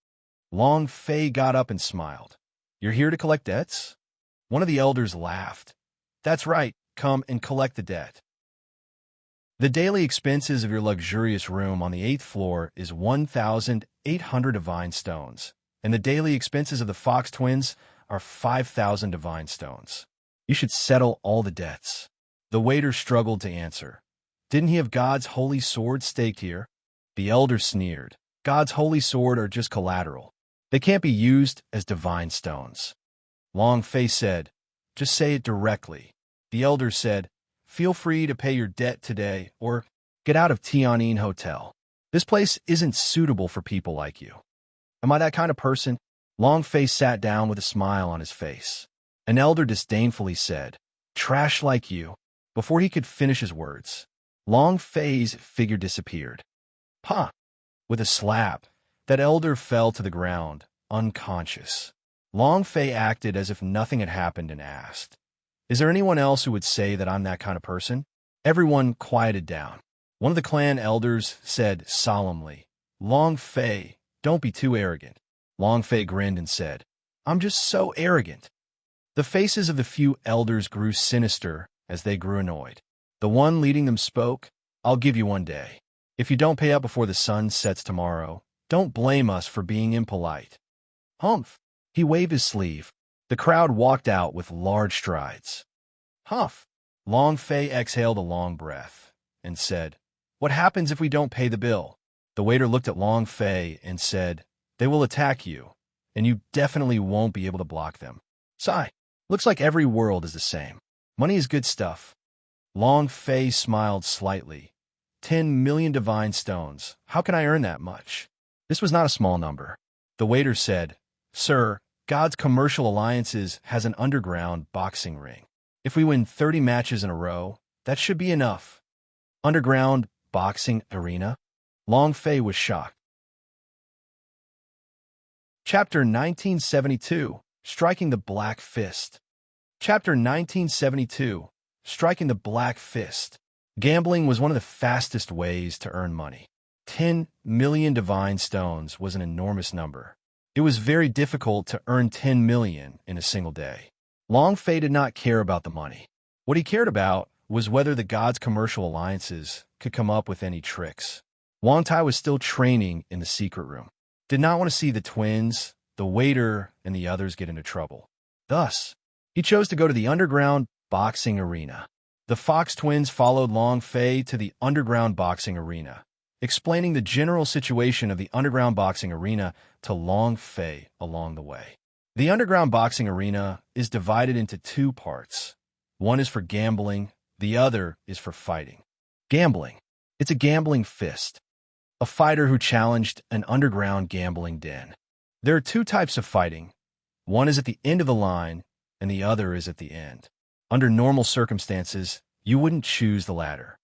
Long Fei got up and smiled. "You're here to collect debts?" One of the elders laughed. "That's right, come and collect the debt. The daily expenses of your luxurious room on the 8th floor is 1,800 divine stones, and the daily expenses of the Fox twins are 5,000 divine stones. You should settle all the debts." The waiter struggled to answer. Didn't he have God's holy sword staked here? The elder sneered. God's holy sword are just collateral. They can't be used as divine stones. Long Fei said, "Just say it directly." The elder said, "Feel free to pay your debt today or get out of Tianyin Hotel. This place isn't suitable for people like you." "Am I that kind of person?" Long Fei sat down with a smile on his face. An elder disdainfully said, "Trash like you." Before he could finish his words, Long Fei's figure disappeared. "Huh!" With a slap, that elder fell to the ground, unconscious. Long Fei acted as if nothing had happened and asked, "Is there anyone else who would say that I'm that kind of person?" Everyone quieted down. One of the clan elders said solemnly, "Long Fei, don't be too arrogant." Long Fei grinned and said, "I'm just so arrogant." The faces of the few elders grew sinister as they grew annoyed. The one leading them spoke, "I'll give you 1 day. If you don't pay up before the sun sets tomorrow, don't blame us for being impolite." Humph! He waved his sleeve. The crowd walked out with large strides. Humph! Long Fei exhaled a long breath and said, "What happens if we don't pay the bill?" The waiter looked at Long Fei and said, "They will attack you, and you definitely won't be able to block them." Sigh. Looks like every world is the same. Money is good stuff. Long Fei smiled slightly. 10 million divine stones. How can I earn that much? This was not a small number. The waiter said, "Sir, God's Commercial Alliances has an underground boxing ring. If we win 30 matches in a row, that should be enough." Underground boxing arena? Long Fei was shocked. Chapter 1972, Striking the Black Fist. Chapter 1972, Striking the Black Fist. Gambling was one of the fastest ways to earn money. 10 million divine stones was an enormous number. It was very difficult to earn 10 million in a single day. Long Fei did not care about the money. What he cared about was whether the gods' commercial alliances could come up with any tricks. Wang Tai was still training in the secret room. Did not want to see the twins, the waiter, and the others get into trouble. Thus, he chose to go to the underground boxing arena. The Fox twins followed Long Fei to the underground boxing arena, explaining the general situation of the underground boxing arena to Long Fei along the way. The underground boxing arena is divided into 2 parts. One is for gambling, the other is for fighting. Gambling. It's a gambling fist. A fighter who challenged an underground gambling den. There are 2 types of fighting. One is at the end of the line, and the other is at the end. Under normal circumstances, you wouldn't choose the latter.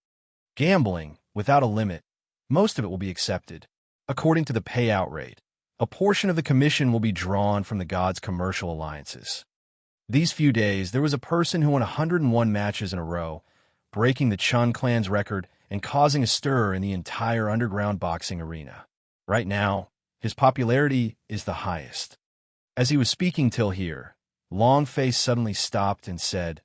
Gambling, without a limit, most of it will be accepted. According to the payout rate, a portion of the commission will be drawn from the gods' commercial alliances. These few days, there was a person who won 101 matches in a row, breaking the Chun clan's record and causing a stir in the entire underground boxing arena. Right now, his popularity is the highest. As he was speaking till here, Long Fei suddenly stopped and said,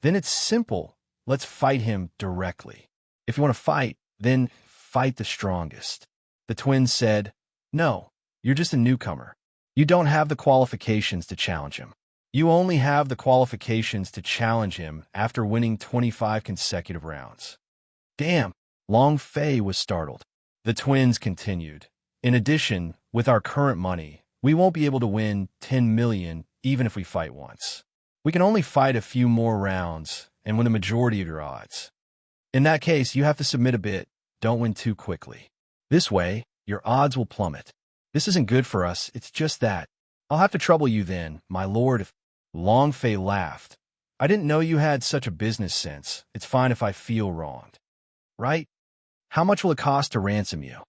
"Then it's simple. Let's fight him directly. If you want to fight, then fight the strongest." The twins said, "No, you're just a newcomer. You don't have the qualifications to challenge him. You only have the qualifications to challenge him after winning 25 consecutive rounds." Damn, Long Fei was startled. The twins continued, "In addition, with our current money, we won't be able to win 10 million even if we fight once. We can only fight a few more rounds and win the majority of your odds. In that case, you have to submit a bit. Don't win too quickly. This way, your odds will plummet. This isn't good for us, it's just that. I'll have to trouble you then, my lord, if—" Long Fei laughed. "I didn't know you had such a business sense. It's fine if I feel wronged. Right? How much will it cost to ransom you?"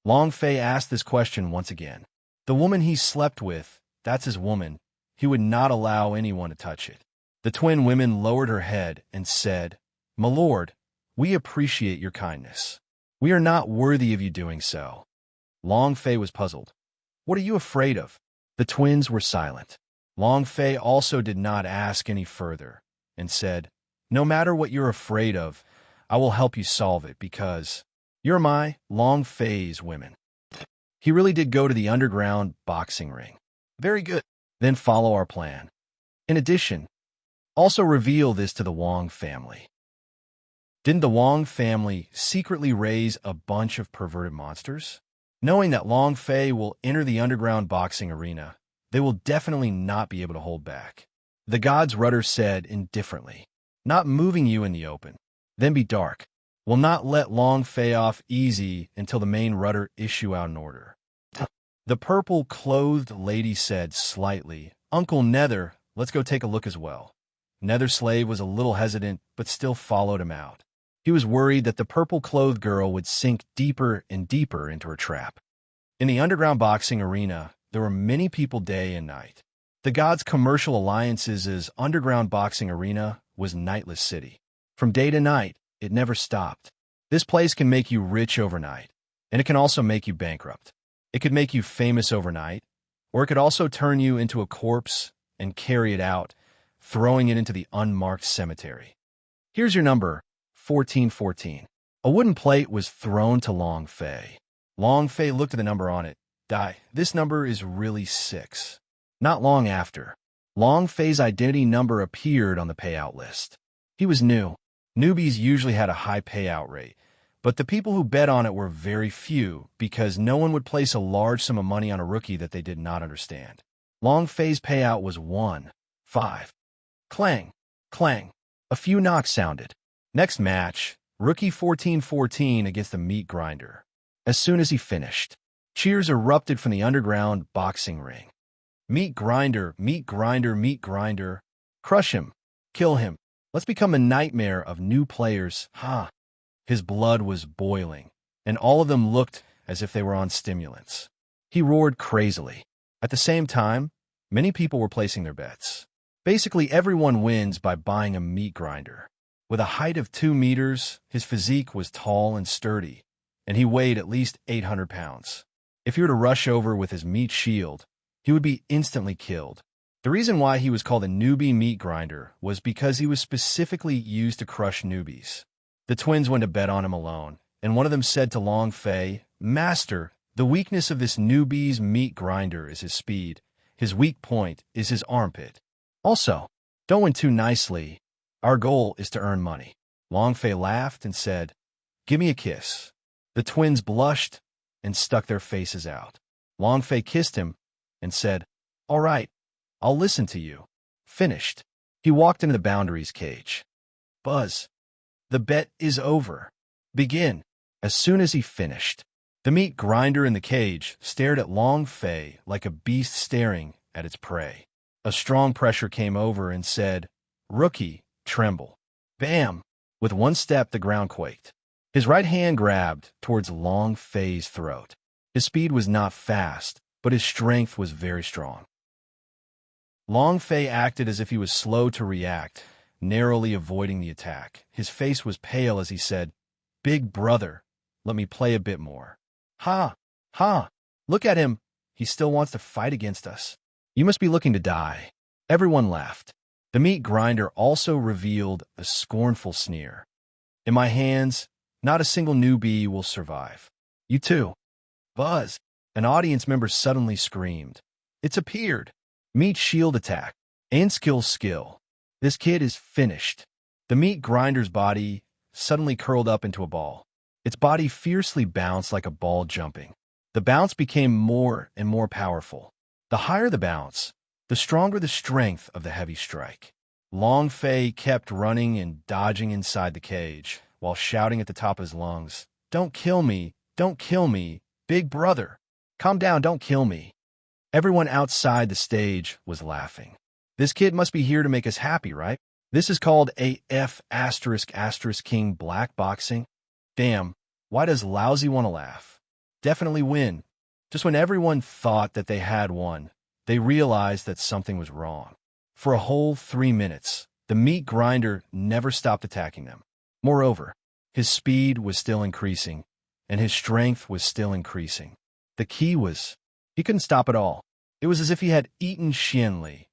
Long Fei asked this question once again. The woman he slept with, that's his woman. He would not allow anyone to touch it. The twin women lowered her head and said, "My lord, we appreciate your kindness. We are not worthy of you doing so." Long Fei was puzzled. "What are you afraid of?" The twins were silent. Long Fei also did not ask any further and said, "No matter what you're afraid of, I will help you solve it because you're my Long Fei's women." He really did go to the underground boxing ring. Very good. Then follow our plan. In addition, also reveal this to the Wang family. Didn't the Wang family secretly raise a bunch of perverted monsters? Knowing that Long Fei will enter the underground boxing arena, they will definitely not be able to hold back. The god's rudder said indifferently, "Not moving you in the open. Then be dark. Will not let Long Fei off easy until the main rudder issue out an order." The purple-clothed lady said slightly, "Uncle Nether, let's go take a look as well." Nether's slave was a little hesitant, but still followed him out. He was worried that the purple-clothed girl would sink deeper and deeper into her trap. In the underground boxing arena, there were many people day and night. The gods' commercial alliances' underground boxing arena was Nightless City. From day to night, It never stopped. This place can make you rich overnight, and it can also make you bankrupt. It could make you famous overnight, or it could also turn you into a corpse and carry it out, throwing it into the unmarked cemetery. Here's your number, 1414. A wooden plate was thrown to Long Fei. Long Fei looked at the number on it. This number is really 6. Not long after, Long Fei's identity number appeared on the payout list. He was new. Newbies usually had a high payout rate, but the people who bet on it were very few because no one would place a large sum of money on a rookie that they did not understand. Long Fei's payout was 1, 5. Clang, clang. A few knocks sounded. Next match, rookie 1414 against the meat grinder. As soon as he finished, cheers erupted from the underground boxing ring. Meat grinder, meat grinder, meat grinder. Crush him. Kill him. Let's become a nightmare of new players, huh? His blood was boiling, and all of them looked as if they were on stimulants. He roared crazily. At the same time, many people were placing their bets. Basically, everyone wins by buying a meat grinder. With a height of 2 meters, his physique was tall and sturdy, and he weighed at least 800 pounds. If he were to rush over with his meat shield, he would be instantly killed. The reason why he was called a newbie meat grinder was because he was specifically used to crush newbies. The twins went to bet on him alone, and one of them said to Long Fei, "Master, the weakness of this newbie's meat grinder is his speed. His weak point is his armpit. Also, don't win too nicely. Our goal is to earn money." Long Fei laughed and said, "Give me a kiss." The twins blushed and stuck their faces out. Long Fei kissed him and said, "All right, I'll listen to you." Finished. He walked into the boundaries cage. Buzz. The bet is over. Begin. As soon as he finished, the meat grinder in the cage stared at Long Fei like a beast staring at its prey. A strong pressure came over and said, "Rookie, tremble." Bam! With one step, the ground quaked. His right hand grabbed towards Long Fei's throat. His speed was not fast, but his strength was very strong. Long Fei acted as if he was slow to react, narrowly avoiding the attack. His face was pale as he said, "Big brother, let me play a bit more." "Ha! Ha! Look at him. He still wants to fight against us. You must be looking to die." Everyone laughed. The meat grinder also revealed a scornful sneer. "In my hands, not a single newbie will survive. You too." Buzz! An audience member suddenly screamed. "It's appeared. Meat shield attack. And skill. This kid is finished." The meat grinder's body suddenly curled up into a ball. Its body fiercely bounced like a ball jumping. The bounce became more and more powerful. The higher the bounce, the stronger the strength of the heavy strike. Long Fei kept running and dodging inside the cage, while shouting at the top of his lungs, "Don't kill me! Don't kill me! Big brother! Calm down, don't kill me!" Everyone outside the stage was laughing. "This kid must be here to make us happy, right? This is called AF *** King Black Boxing. Damn, why does Lousy want to laugh? Definitely win." Just when everyone thought that they had won, they realized that something was wrong. For a whole 3 minutes, the meat grinder never stopped attacking them. Moreover, his speed was still increasing, and his strength was still increasing. The key was, he couldn't stop at all. It was as if he had eaten Xianli.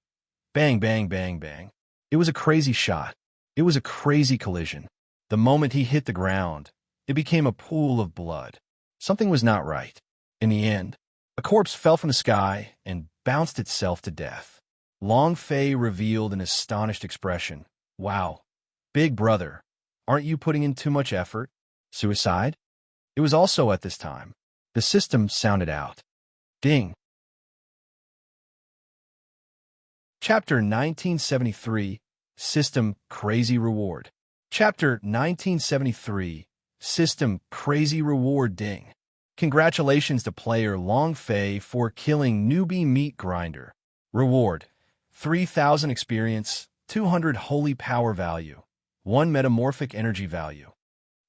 Bang, bang, bang, bang. It was a crazy shot. It was a crazy collision. The moment he hit the ground, it became a pool of blood. Something was not right. In the end, a corpse fell from the sky and bounced itself to death. Long Fei revealed an astonished expression. "Wow, big brother, aren't you putting in too much effort? Suicide?" It was also at this time. The system sounded out. Ding. Chapter 1973, System Crazy Reward. Chapter 1973, System Crazy Reward. Ding. Congratulations to player Long Fei for killing newbie meat grinder. Reward: 3,000 experience, 200 holy power value, 1 metamorphic energy value.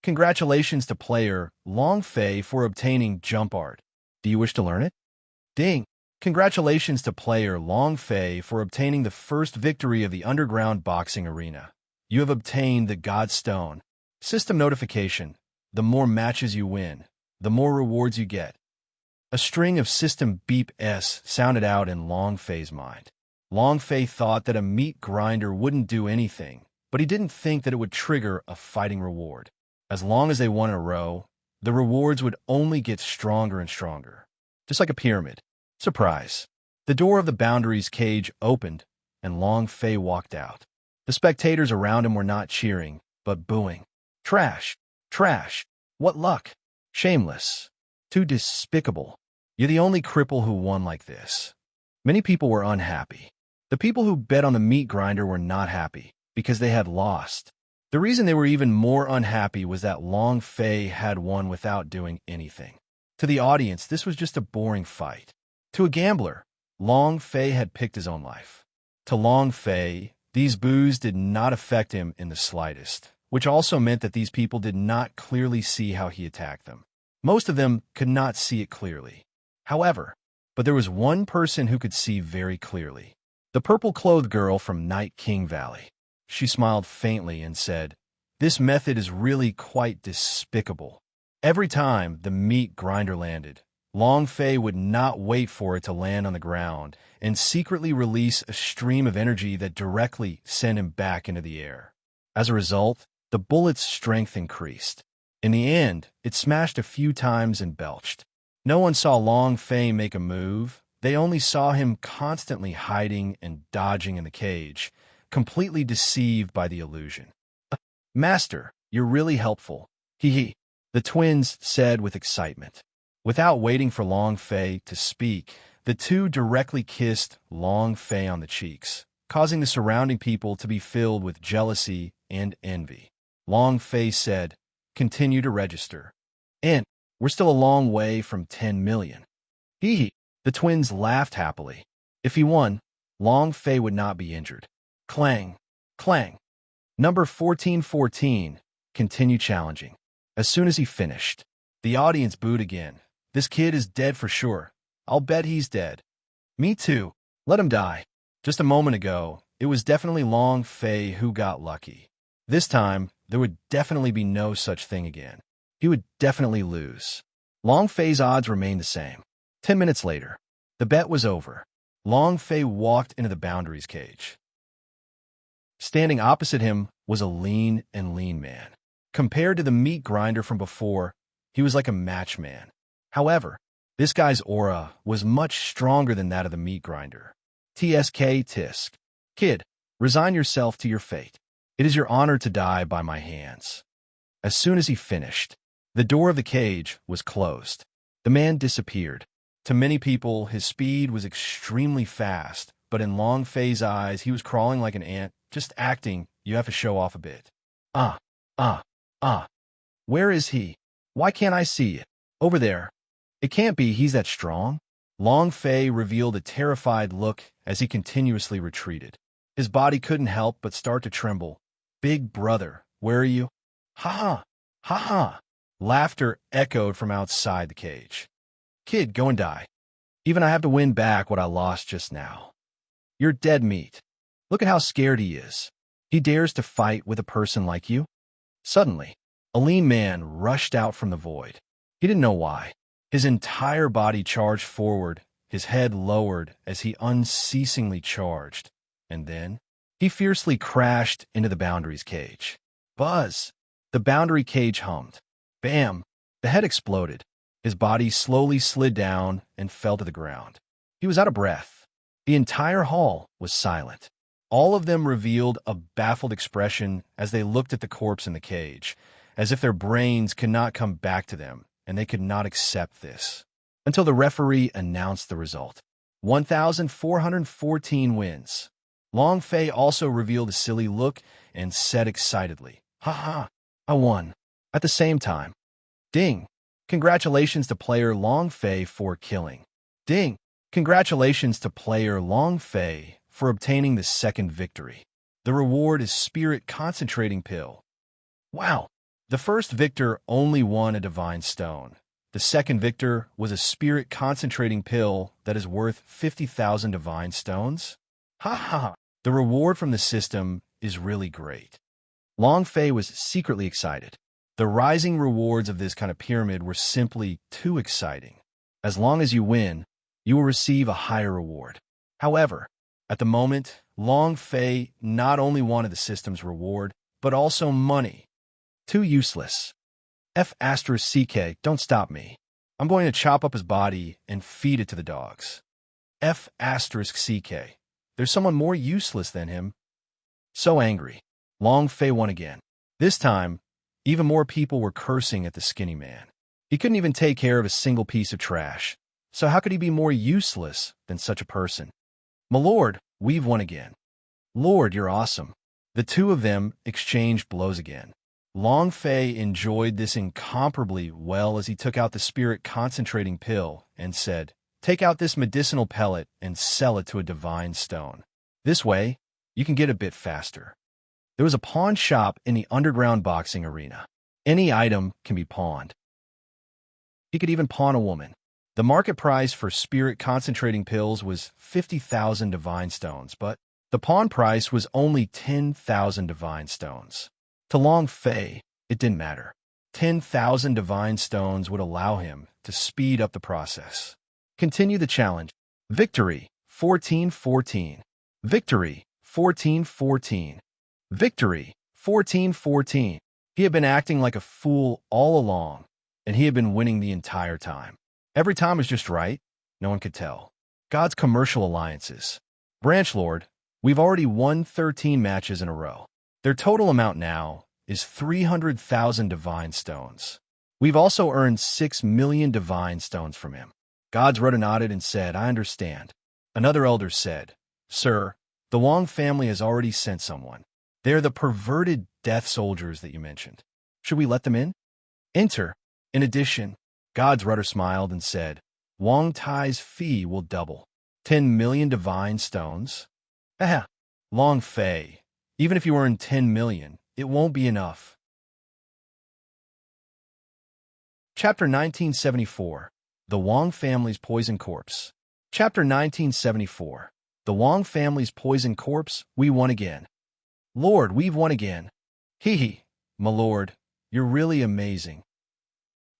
Congratulations to player Long Fei for obtaining jump art. Do you wish to learn it? Ding. Congratulations to player Long Fei for obtaining the first victory of the underground boxing arena. You have obtained the God Stone. System notification. The more matches you win, the more rewards you get. A string of system beep-s sounded out in Long Fei's mind. Long Fei thought that a meat grinder wouldn't do anything, but he didn't think that it would trigger a fighting reward. As long as they won in a row, the rewards would only get stronger and stronger. Just like a pyramid. Surprise. The door of the Boundaries cage opened, and Long Fei walked out. The spectators around him were not cheering, but booing. Trash. Trash. What luck. Shameless. Too despicable. You're the only cripple who won like this. Many people were unhappy. The people who bet on the meat grinder were not happy, because they had lost. The reason they were even more unhappy was that Long Fei had won without doing anything. To the audience, this was just a boring fight. To a gambler, Long Fei had picked his own life. To Long Fei, these boos did not affect him in the slightest, which also meant that these people did not clearly see how he attacked them. Most of them could not see it clearly. However, but there was one person who could see very clearly. The purple-clothed girl from Night King Valley. She smiled faintly and said, "This method is really quite despicable." Every time the meat grinder landed, Long Fei would not wait for it to land on the ground and secretly release a stream of energy that directly sent him back into the air. As a result, the bullet's strength increased. In the end, it smashed a few times and belched. No one saw Long Fei make a move. They only saw him constantly hiding and dodging in the cage, completely deceived by the illusion. "Master, you're really helpful." Hee. The twins said with excitement. Without waiting for Long Fei to speak, the two directly kissed Long Fei on the cheeks, causing the surrounding people to be filled with jealousy and envy. Long Fei said, "Continue to register. And we're still a long way from 10 million. Hee. The twins laughed happily. If he won, Long Fei would not be injured. Clang. Clang. Number 1414. Continue challenging. As soon as he finished, the audience booed again. "This kid is dead for sure. I'll bet he's dead." "Me too. Let him die." Just a moment ago, it was definitely Long Fei who got lucky. This time, there would definitely be no such thing again. He would definitely lose. Long Fei's odds remained the same. 10 minutes later, the bet was over. Long Fei walked into the Boundaries cage. Standing opposite him was a lean man. Compared to the meat grinder from before, he was like a match man. However, this guy's aura was much stronger than that of the meat grinder. "Tsk tisk. Kid, resign yourself to your fate. It is your honor to die by my hands." As soon as he finished, the door of the cage was closed. The man disappeared. To many people, his speed was extremely fast, but in Long Fei's eyes, he was crawling like an ant, just acting. You have to show off a bit. Where is he? Why can't I see it? Over there. It can't be he's that strong. Long Fei revealed a terrified look as he continuously retreated. His body couldn't help but start to tremble. "Big brother, where are you?" Ha ha. Laughter echoed from outside the cage. "Kid, go and die. Even I have to win back what I lost just now. You're dead meat. Look at how scared he is. He dares to fight with a person like you?" Suddenly, a lean man rushed out from the void. He didn't know why. His entire body charged forward, his head lowered as he unceasingly charged. And then, he fiercely crashed into the Boundaries cage. Buzz! The Boundary cage hummed. Bam! The head exploded. His body slowly slid down and fell to the ground. He was out of breath. The entire hall was silent. All of them revealed a baffled expression as they looked at the corpse in the cage, as if their brains could not come back to them, and they could not accept this. Until the referee announced the result. 1,414 wins. Long Fei also revealed a silly look and said excitedly, "Ha, I won." At the same time, ding! Congratulations to player Long Fei for killing. Ding! Congratulations to player Long Fei for obtaining the second victory. The reward is Spirit Concentrating Pill. Wow! The first victor only won a Divine Stone. The second victor was a Spirit Concentrating Pill that is worth 50,000 Divine Stones. Ha ha! The reward from the system is really great. Long Fei was secretly excited. The rising rewards of this kind of pyramid were simply too exciting. As long as you win, you will receive a higher reward. However, at the moment, Long Fei not only wanted the system's reward, but also money. Too useless. F*CK, don't stop me. I'm going to chop up his body and feed it to the dogs. F*CK. There's someone more useless than him. So angry. Long Fei won again. This time, even more people were cursing at the skinny man. He couldn't even take care of a single piece of trash. So how could he be more useless than such a person? My lord, we've won again. Lord, you're awesome. The two of them exchanged blows again. Long Fei enjoyed this incomparably well as he took out the spirit concentrating pill and said, "Take out this medicinal pellet and sell it to a divine stone. This way, you can get a bit faster." There was a pawn shop in the underground boxing arena. Any item can be pawned. He could even pawn a woman. The market price for spirit concentrating pills was 50,000 divine stones, but the pawn price was only 10,000 divine stones. To Long Fei, it didn't matter. 10,000 divine stones would allow him to speed up the process. Continue the challenge. Victory, 1414. Victory, 1414. Victory, 1414. He had been acting like a fool all along, and he had been winning the entire time. Every time was just right. No one could tell. God's commercial alliances. Branch Lord, we've already won 13 matches in a row. Their total amount now is 300,000 divine stones. We've also earned 6 million divine stones from him. God's rudder nodded and said, "I understand." Another elder said, "Sir, the Wong family has already sent someone. They're the perverted death soldiers that you mentioned. Should we let them in?" "Enter." In addition, God's rudder smiled and said, "Wong Tai's fee will double. 10 million divine stones." Haha. Long Fei, even if you earn 10 million, it won't be enough. Chapter 1974. The Wong Family's Poison Corpse. Chapter 1974. The Wong Family's Poison Corpse, we won again. Lord, we've won again. Hee hee, my lord, you're really amazing.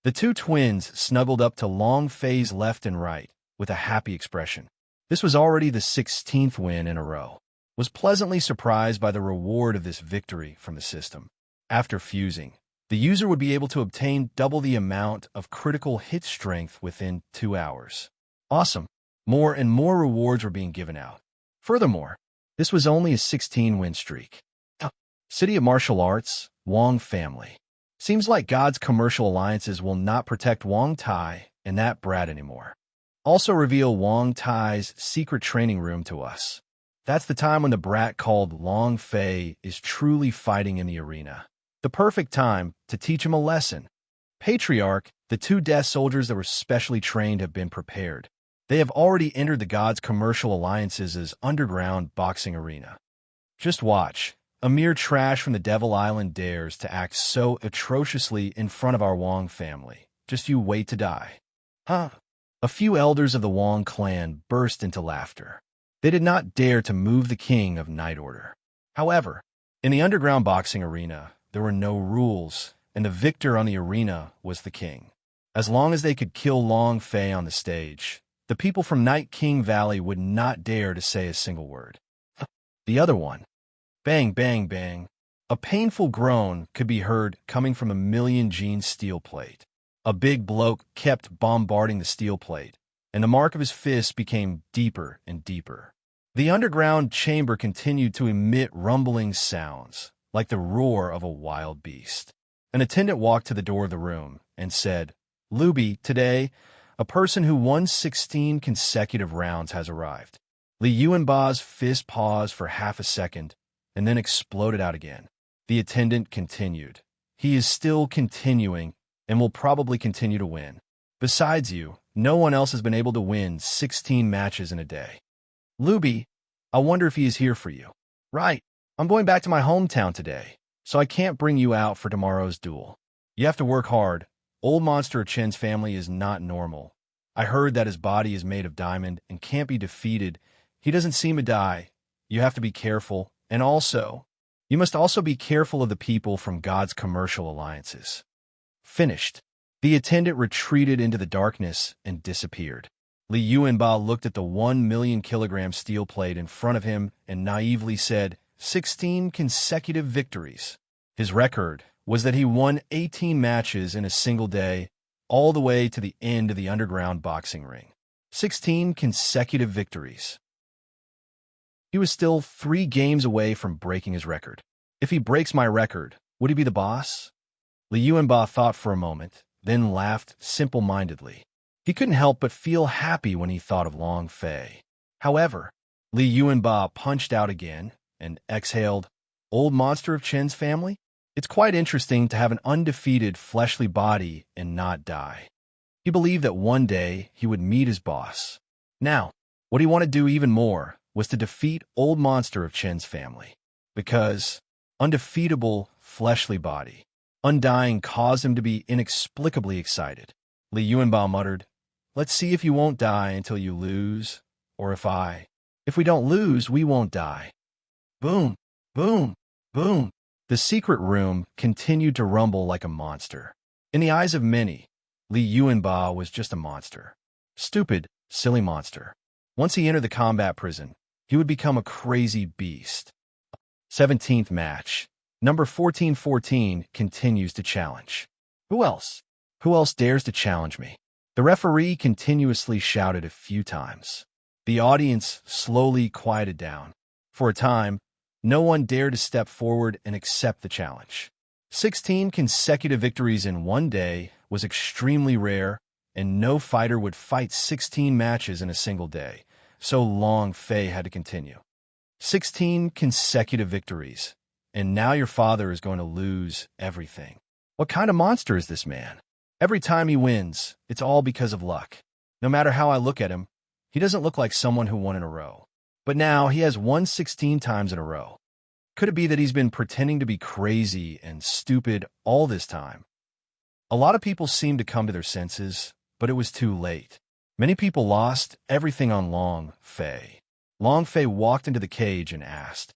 The two twins snuggled up to Long Fei's left and right with a happy expression. This was already the 16th win in a row. Was pleasantly surprised by the reward of this victory from the system. After fusing, the user would be able to obtain double the amount of critical hit strength within 2 hours. Awesome. More and more rewards were being given out. Furthermore, this was only a 16-win streak. City of Martial Arts, Wong Family. Seems like God's commercial alliances will not protect Wong Tai and that brat anymore. Also reveal Wong Tai's secret training room to us. That's the time when the brat called Long Fei is truly fighting in the arena. The perfect time to teach him a lesson. Patriarch, the two death soldiers that were specially trained have been prepared. They have already entered the God's commercial alliances' underground boxing arena. Just watch. A mere trash from the Devil Island dares to act so atrociously in front of our Wong family. Just you wait to die. Huh? A few elders of the Wong clan burst into laughter. They did not dare to move the king of Night Order. However, in the underground boxing arena, there were no rules, and the victor on the arena was the king. As long as they could kill Long Fei on the stage, the people from Night King Valley would not dare to say a single word. The other one. Bang, bang, bang. A painful groan could be heard coming from a million gene steel plate. A big bloke kept bombarding the steel plate, and the mark of his fist became deeper and deeper. The underground chamber continued to emit rumbling sounds, like the roar of a wild beast. An attendant walked to the door of the room and said, "Luby, today, a person who won 16 consecutive rounds has arrived." Li Yuanba's fist paused for half a second, and then exploded out again. The attendant continued. "He is still continuing, and will probably continue to win. Besides you, no one else has been able to win 16 matches in a day. Luby, I wonder if he is here for you." "Right. I'm going back to my hometown today, so I can't bring you out for tomorrow's duel. You have to work hard. Old Monster Chen's family is not normal. I heard that his body is made of diamond and can't be defeated. He doesn't seem to die. You have to be careful. And also, You must also be careful of the people from God's commercial alliances. Finished. The attendant retreated into the darkness and disappeared. Li Yuanba looked at the 1 million-kilogram steel plate in front of him and naively said, 16 consecutive victories. His record was that he won 18 matches in a single day, all the way to the end of the underground boxing ring. 16 consecutive victories. He was still 3 games away from breaking his record. If he breaks my record, would he be the boss? Li Yuanba thought for a moment, then laughed simple-mindedly. He couldn't help but feel happy when he thought of Long Fei. However, Li Yuanba punched out again and exhaled, "Old monster of Chen's family? It's quite interesting to have an undefeated fleshly body and not die." He believed that one day he would meet his boss. Now, what he wanted to do even more was to defeat old monster of Chen's family. Because undefeatable fleshly body, undying, caused him to be inexplicably excited. Li Yuanba muttered, "Let's see if you won't die until you lose, or if we don't lose, we won't die." Boom, boom, boom. The secret room continued to rumble like a monster. In the eyes of many, Li Yuanba was just a monster. Stupid, silly monster. Once he entered the combat prison, he would become a crazy beast. 17th match. Number 1414 continues to challenge. Who else? Who else dares to challenge me? The referee continuously shouted a few times. The audience slowly quieted down. For a time, no one dared to step forward and accept the challenge. 16 consecutive victories in one day was extremely rare, and no fighter would fight 16 matches in a single day, so Long Fei had to continue. 16 consecutive victories, and now your father is going to lose everything. What kind of monster is this man? Every time he wins, it's all because of luck. No matter how I look at him, he doesn't look like someone who won in a row. But now he has won 16 times in a row. Could it be that he's been pretending to be crazy and stupid all this time? A lot of people seemed to come to their senses, but it was too late. Many people lost everything on Long Fei. Long Fei walked into the cage and asked,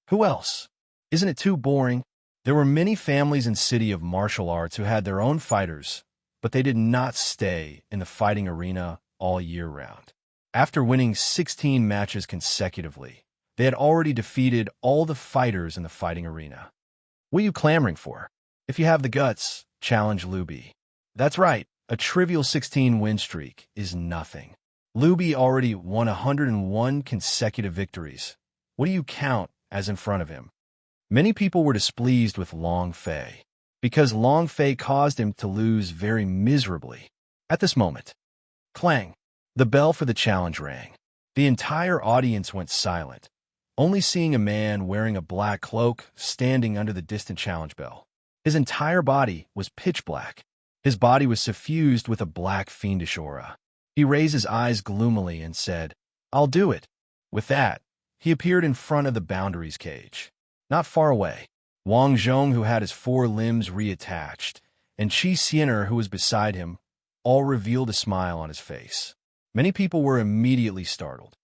"Who else? Isn't it too boring?" There were many families in City of Martial Arts who had their own fighters, but they did not stay in the fighting arena all year round. After winning 16 matches consecutively, they had already defeated all the fighters in the fighting arena. What are you clamoring for? If you have the guts, challenge Luby. That's right, a trivial 16-win streak is nothing. Luby already won 101 consecutive victories. What do you count as in front of him? Many people were displeased with Long Fei, because Long Fei caused him to lose very miserably. At this moment, clang, the bell for the challenge rang. The entire audience went silent, only seeing a man wearing a black cloak standing under the distant challenge bell. His entire body was pitch black. His body was suffused with a black fiendish aura. He raised his eyes gloomily and said, "I'll do it." With that, he appeared in front of the boundaries cage. Not far away, Wang Zhong, who had his 4 limbs reattached, and Qi Xiener, who was beside him, all revealed a smile on his face. Many people were immediately startled.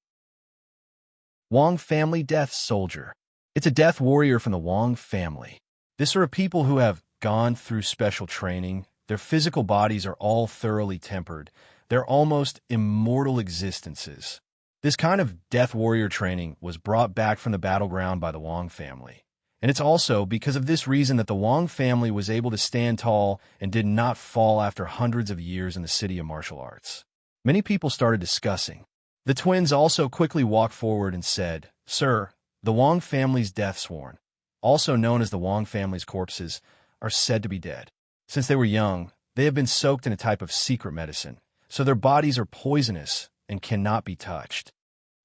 Wang family death soldier. It's a death warrior from the Wang family. These are people who have gone through special training. Their physical bodies are all thoroughly tempered. They're almost immortal existences. This kind of death warrior training was brought back from the battleground by the Wang family. And it's also because of this reason that the Wang family was able to stand tall and did not fall after hundreds of years in the City of Martial Arts. Many people started discussing. The twins also quickly walked forward and said, "Sir, the Wang family's death sworn, also known as the Wang family's corpses, are said to be dead. Since they were young, they have been soaked in a type of secret medicine, so their bodies are poisonous and cannot be touched."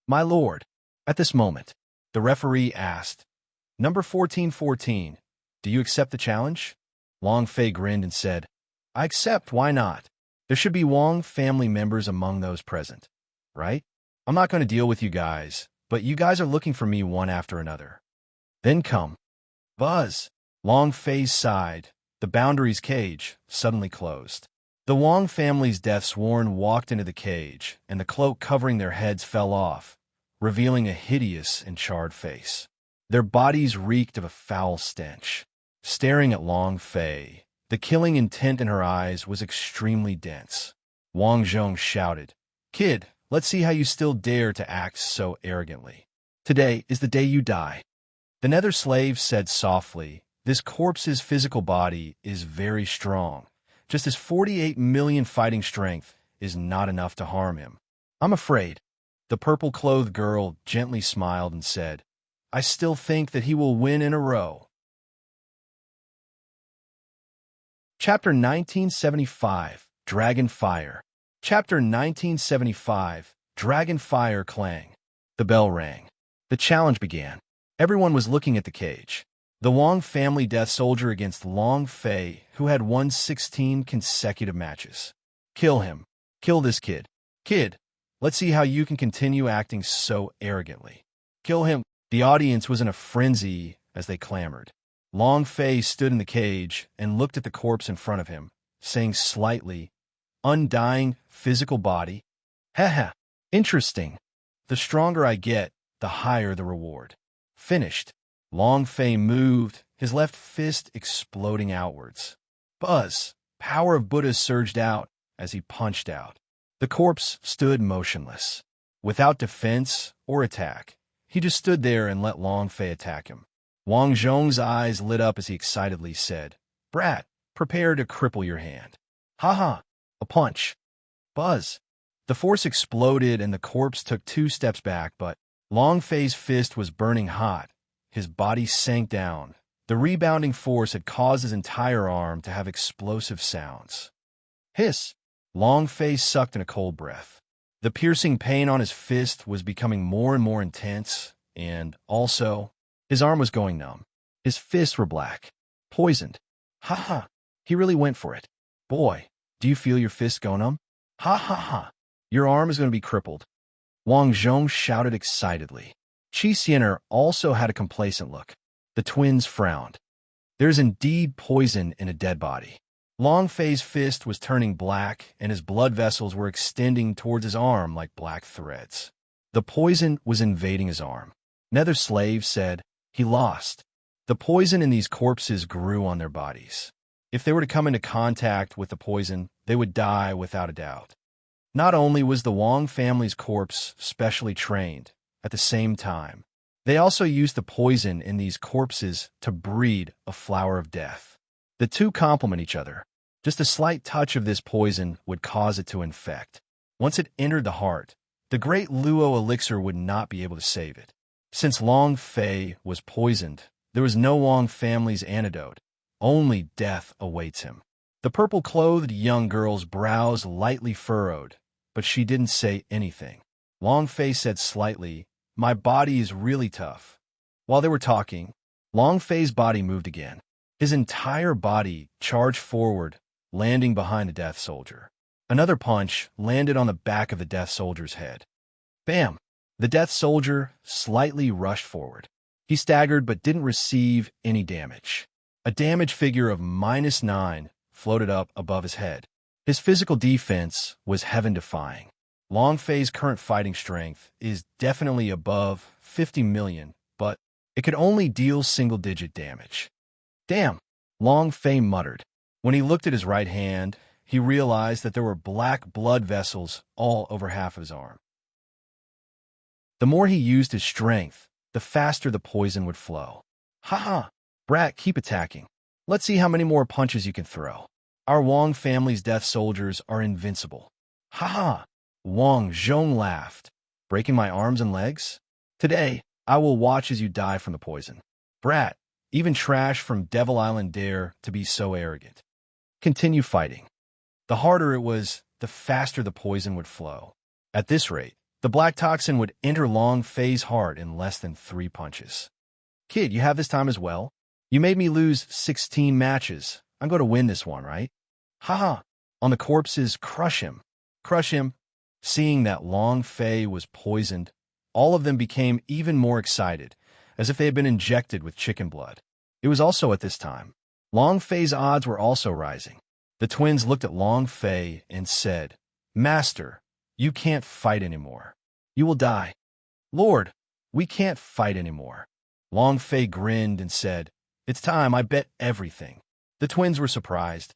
"My lord," at this moment, the referee asked, "Number 1414, do you accept the challenge?" Long Fei grinned and said, "I accept, why not? There should be Wang family members among those present, right? I'm not going to deal with you guys, but you guys are looking for me one after another. Then come." Buzz. Long Fei sighed. The boundaries cage suddenly closed. The Wang family's death sworn walked into the cage, and the cloak covering their heads fell off, revealing a hideous and charred face. Their bodies reeked of a foul stench. Staring at Long Fei, the killing intent in her eyes was extremely dense. Wang Zhong shouted, "Kid, let's see how you still dare to act so arrogantly. Today is the day you die." The nether slave said softly, "This corpse's physical body is very strong, just as 48 million fighting strength is not enough to harm him. I'm afraid." The purple-clothed girl gently smiled and said, "I still think that he will win in a row." Chapter 1975, Dragon Fire. Chapter 1975, Dragon Fire Clang. The bell rang. The challenge began. Everyone was looking at the cage. The Wang family death soldier against Long Fei, who had won 16 consecutive matches. Kill him. Kill this kid. Kid, let's see how you can continue acting so arrogantly. Kill him. The audience was in a frenzy as they clamored. Long Fei stood in the cage and looked at the corpse in front of him, saying slightly, "Undying physical body? Haha, interesting. The stronger I get, the higher the reward." Finished. Long Fei moved, his left fist exploding outwards. Buzz, power of Buddha surged out as he punched out. The corpse stood motionless. Without defense or attack, he just stood there and let Long Fei attack him. Wang Zhong's eyes lit up as he excitedly said, "Brat, prepare to cripple your hand." "Ha-ha!" A punch. Buzz. The force exploded and the corpse took 2 steps back, but Long Fei's fist was burning hot. His body sank down. The rebounding force had caused his entire arm to have explosive sounds. Hiss! Long Fei sucked in a cold breath. The piercing pain on his fist was becoming more and more intense, and also, his arm was going numb. His fists were black. Poisoned. Ha-ha! He really went for it. Boy, do you feel your fist go numb? Ha-ha-ha! Your arm is going to be crippled. Wang Zhong shouted excitedly. Qi Xianer also had a complacent look. The twins frowned. There's indeed poison in a dead body. Long Fei's fist was turning black, and his blood vessels were extending towards his arm like black threads. The poison was invading his arm. Nether slave said, "He lost." The poison in these corpses grew on their bodies. If they were to come into contact with the poison, they would die without a doubt. Not only was the Wang family's corpse specially trained, at the same time, they also used the poison in these corpses to breed a flower of death. The two complement each other. Just a slight touch of this poison would cause it to infect. Once it entered the heart, the great Luo elixir would not be able to save it. Since Long Fei was poisoned, there was no Wang family's antidote. Only death awaits him. The purple-clothed young girl's brows lightly furrowed, but she didn't say anything. Long Fei said slightly, "My body is really tough." While they were talking, Long Fei's body moved again. His entire body charged forward, landing behind the death soldier. Another punch landed on the back of the death soldier's head. Bam! The death soldier slightly rushed forward. He staggered but didn't receive any damage. A damage figure of -9 floated up above his head. His physical defense was heaven-defying. Long Fei's current fighting strength is definitely above 50 million, but it could only deal single-digit damage. Damn, Long Fei muttered. When he looked at his right hand, he realized that there were black blood vessels all over half of his arm. The more he used his strength, the faster the poison would flow. "Ha-ha! Brat, keep attacking. Let's see how many more punches you can throw. Our Wang family's death soldiers are invincible." "Ha-ha!" Wang Zhong laughed. "Breaking my arms and legs? Today, I will watch as you die from the poison. Brat, even trash from Devil Island dare to be so arrogant." Continue fighting. The harder it was, the faster the poison would flow. At this rate, the black toxin would enter Long Fei's heart in less than 3 punches. "Kid, you have this time as well? You made me lose 16 matches. I'm going to win this one, right? Ha-ha! On the corpses, crush him. Crush him." Seeing that Long Fei was poisoned, all of them became even more excited, as if they had been injected with chicken blood. It was also at this time. Long Fei's odds were also rising. The twins looked at Long Fei and said, "Master, you can't fight anymore. You will die." "Lord, we can't fight anymore." Long Fei grinned and said, "It's time, I bet everything." The twins were surprised.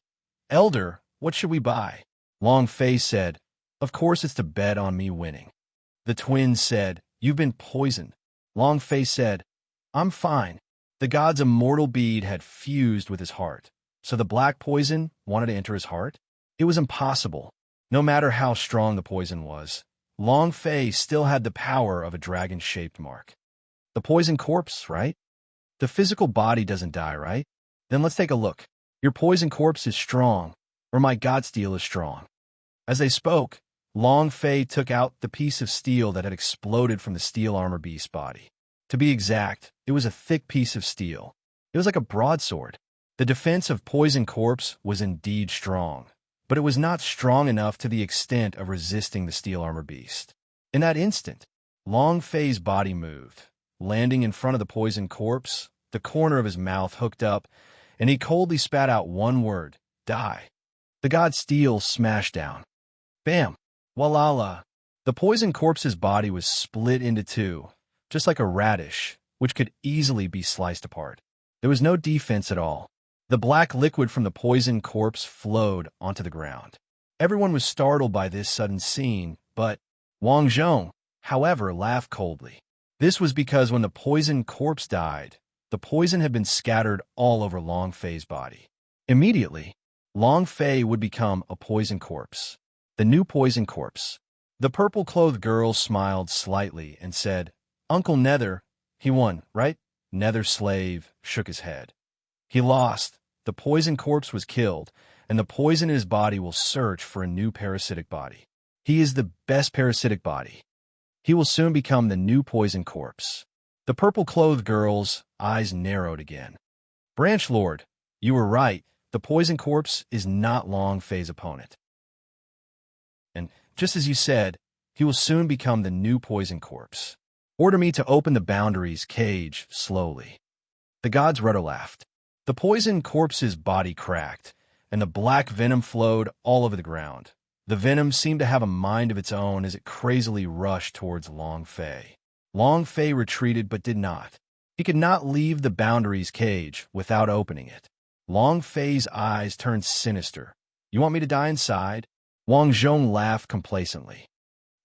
"Elder, what should we buy?" Long Fei said, "Of course it's to bet on me winning." The twins said, "You've been poisoned." Long Fei said, "I'm fine." The god's immortal bead had fused with his heart, so the black poison wanted to enter his heart? It was impossible. No matter how strong the poison was, Long Fei still had the power of a dragon-shaped mark. The poison corpse, right? The physical body doesn't die, right? Then let's take a look. Your poison corpse is strong, or my god steel is strong. As they spoke, Long Fei took out the piece of steel that had exploded from the steel armor beast's body. To be exact, it was a thick piece of steel. It was like a broadsword. The defense of Poison Corpse was indeed strong, but it was not strong enough to the extent of resisting the steel armor beast. In that instant, Long Fei's body moved, landing in front of the Poison Corpse, the corner of his mouth hooked up, and he coldly spat out one word, "Die." The god steel smashed down. Bam! Walala! The Poison Corpse's body was split into two, just like a radish, which could easily be sliced apart. There was no defense at all. The black liquid from the Poison Corpse flowed onto the ground. Everyone was startled by this sudden scene, but Wang Zhong, however, laughed coldly. This was because when the Poison Corpse died, the poison had been scattered all over Long Fei's body. Immediately, Long Fei would become a Poison Corpse. The new Poison Corpse. The purple-clothed girl smiled slightly and said, "Uncle Nether, he won, right?" Nether Slave shook his head. "He lost. The Poison Corpse was killed, and the poison in his body will search for a new parasitic body. He is the best parasitic body. He will soon become the new Poison Corpse." The purple-clothed girl's eyes narrowed again. "Branch Lord, you were right. The Poison Corpse is not Long Fei's opponent. And just as you said, he will soon become the new Poison Corpse. Order me to open the boundaries cage slowly." The god's rudder laughed. The Poison Corpse's body cracked, and the black venom flowed all over the ground. The venom seemed to have a mind of its own as it crazily rushed towards Long Fei. Long Fei retreated but did not. He could not leave the boundaries cage without opening it. Long Fei's eyes turned sinister. "You want me to die inside?" Wang Zhong laughed complacently.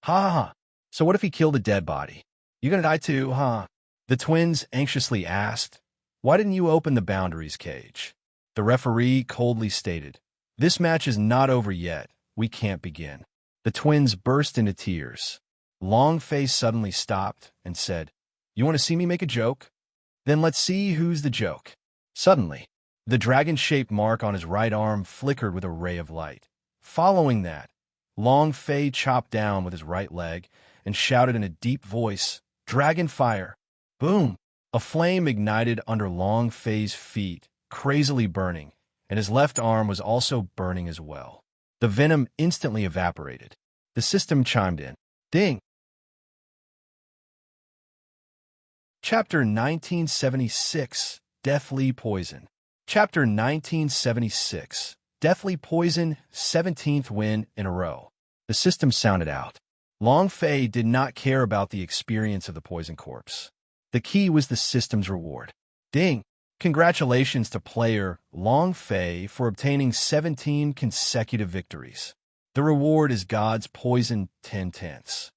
"Ha ha ha. So what if he killed a dead body? You gonna die too, huh?" The twins anxiously asked. "Why didn't you open the boundaries cage?" The referee coldly stated, "This match is not over yet. We can't begin." The twins burst into tears. Long Fei suddenly stopped and said, "You want to see me make a joke? Then let's see who's the joke." Suddenly, the dragon-shaped mark on his right arm flickered with a ray of light. Following that, Long Fei chopped down with his right leg and shouted in a deep voice, "Dragon fire!" Boom! A flame ignited under Long Fei's feet, crazily burning, and his left arm was also burning as well. The venom instantly evaporated. The system chimed in. Ding! Chapter 1976, Deathly Poison. Chapter 1976, Deathly Poison, 17th win in a row. The system sounded out. Long Fei did not care about the experience of the Poison Corpse. The key was the system's reward. Ding! Congratulations to player Long Fei for obtaining 17 consecutive victories. The reward is God's Poison 10/10.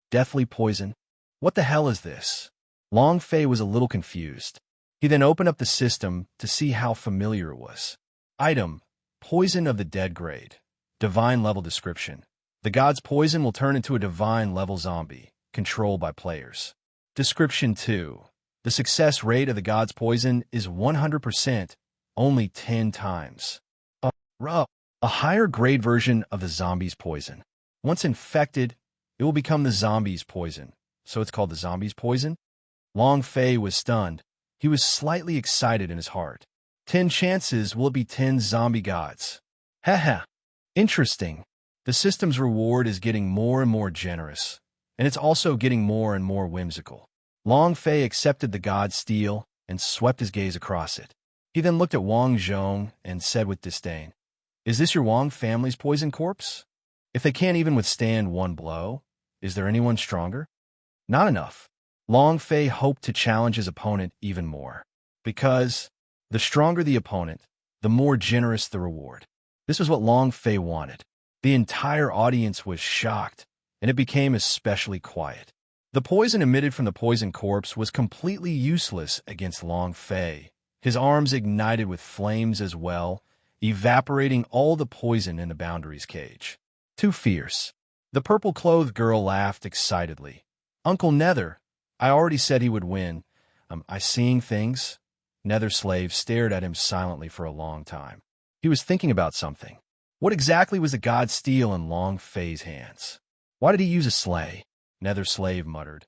Deathly Poison? What the hell is this? Long Fei was a little confused. He then opened up the system to see how familiar it was. Item: Poison of the Dead grade. Divine level description. The god's poison will turn into a divine level zombie, controlled by players. Description 2. The success rate of the god's poison is 100%, only 10 times. A higher grade version of the zombie's poison. Once infected, it will become the zombie's poison, so it's called the zombie's poison? Long Fei was stunned. He was slightly excited in his heart. 10 chances will it be 10 zombie gods. Haha. Interesting. The system's reward is getting more and more generous, and it's also getting more and more whimsical. Long Fei accepted the god's steel and swept his gaze across it. He then looked at Wang Zhong and said with disdain, "Is this your Wang family's Poison Corpse? If they can't even withstand one blow, is there anyone stronger?" "Not enough." Long Fei hoped to challenge his opponent even more, because the stronger the opponent, the more generous the reward. This was what Long Fei wanted. The entire audience was shocked, and it became especially quiet. The poison emitted from the poison corpse was completely useless against Long Fei. His arms ignited with flames as well, evaporating all the poison in the boundaries cage. Too fierce. The purple-clothed girl laughed excitedly. Uncle Nether, I already said he would win. I seeing things? Nether Slave stared at him silently for a long time. He was thinking about something. What exactly was the god steel in Long Fei's hands? Why did he use a sleigh? Nether Slave muttered.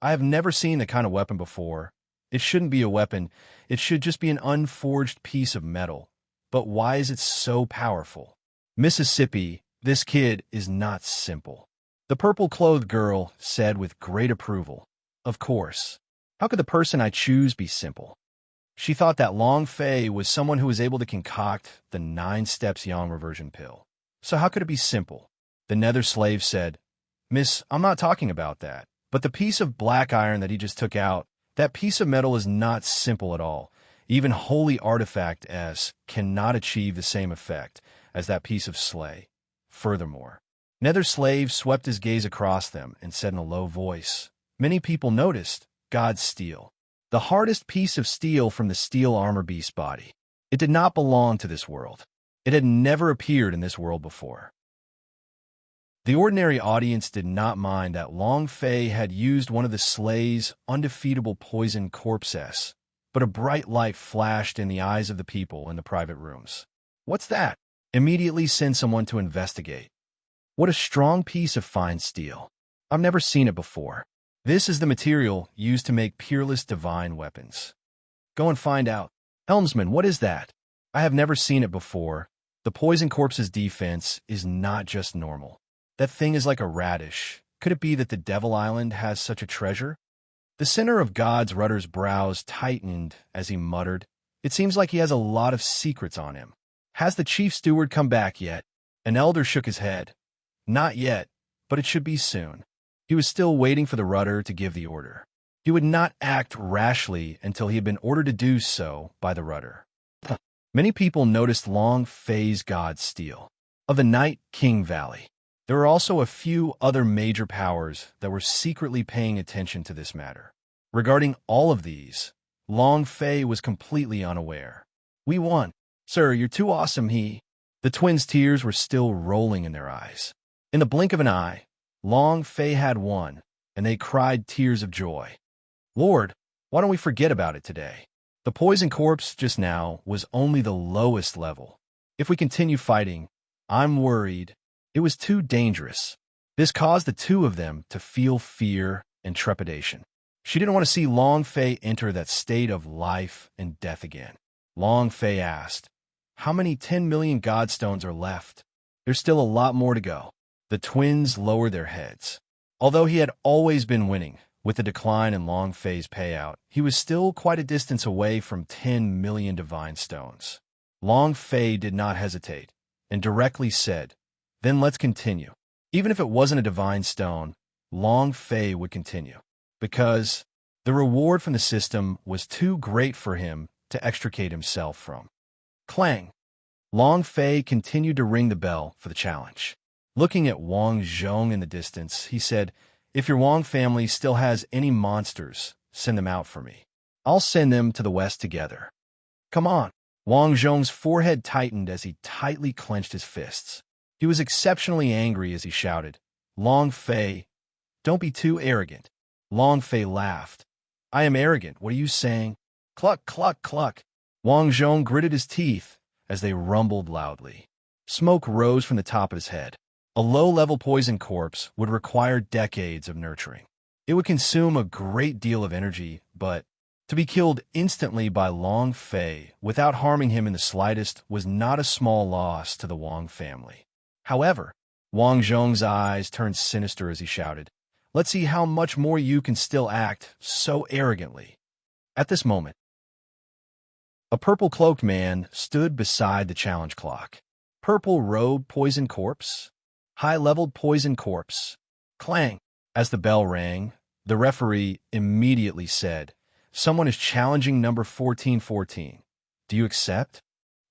I have never seen the kind of weapon before. It shouldn't be a weapon. It should just be an unforged piece of metal. But why is it so powerful? Mississippi, this kid is not simple. The purple-clothed girl said with great approval. Of course. How could the person I choose be simple? She thought that Long Fei was someone who was able to concoct the 9 steps yang reversion pill. So how could it be simple? The Nether Slave said, Miss, I'm not talking about that. But the piece of black iron that he just took out, that piece of metal is not simple at all. Even holy artifact S cannot achieve the same effect as that piece of sleigh. Furthermore, Nether Slave swept his gaze across them and said in a low voice, Many people noticed God's steel, the hardest piece of steel from the steel armor beast body. It did not belong to this world. It had never appeared in this world before. The ordinary audience did not mind that Long Fei had used one of the sleigh's undefeatable poison corpses, but a bright light flashed in the eyes of the people in the private rooms. What's that? Immediately send someone to investigate. What a strong piece of fine steel. I've never seen it before. This is the material used to make peerless divine weapons. Go and find out. Helmsman, what is that? I have never seen it before. The poison corpse's defense is not just normal. That thing is like a radish. Could it be that the Devil Island has such a treasure? The center of God's rudder's brows tightened as he muttered, It seems like he has a lot of secrets on him. Has the chief steward come back yet? An elder shook his head. Not yet, but it should be soon. He was still waiting for the rudder to give the order. He would not act rashly until he had been ordered to do so by the rudder. Many people noticed Long Fei's god steel of the Night King Valley. There were also a few other major powers that were secretly paying attention to this matter. Regarding all of these, Long Fei was completely unaware. We won. Sir, you're too awesome, The twins' tears were still rolling in their eyes. In the blink of an eye, Long Fei had won, and they cried tears of joy. Lord, why don't we forget about it today? The poison corpse just now was only the lowest level. If we continue fighting, I'm worried. It was too dangerous. This caused the two of them to feel fear and trepidation. She didn't want to see Long Fei enter that state of life and death again. Long Fei asked, How many 10 million godstones are left? There's still a lot more to go. The twins lowered their heads. Although he had always been winning, with the decline in Long Fei's payout, he was still quite a distance away from 10 million divine stones. Long Fei did not hesitate, and directly said, Then let's continue. Even if it wasn't a divine stone, Long Fei would continue, because the reward from the system was too great for him to extricate himself from. Clang! Long Fei continued to ring the bell for the challenge. Looking at Wang Zhong in the distance, he said, If your Wang family still has any monsters, send them out for me. I'll send them to the west together. Come on. Wang Zhong's forehead tightened as he tightly clenched his fists. He was exceptionally angry as he shouted, Long Fei, don't be too arrogant. Long Fei laughed. I am arrogant, what are you saying? Cluck, cluck, cluck. Wang Zhong gritted his teeth as they rumbled loudly. Smoke rose from the top of his head. A low-level poison corpse would require decades of nurturing. It would consume a great deal of energy, but to be killed instantly by Long Fei without harming him in the slightest was not a small loss to the Wang family. However, Wang Zhong's eyes turned sinister as he shouted, Let's see how much more you can still act so arrogantly. At this moment, a purple-cloaked man stood beside the challenge clock. Purple-robed poison corpse? High-leveled poison corpse. Clang! As the bell rang, The referee immediately said, "Someone is challenging number 1414. Do you accept?"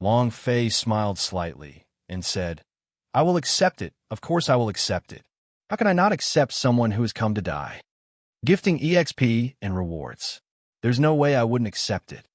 Long Fei smiled slightly and said, "I will accept it. Of course I will accept it. How can I not accept someone who has come to die? Gifting EXP and rewards. There's no way I wouldn't accept it."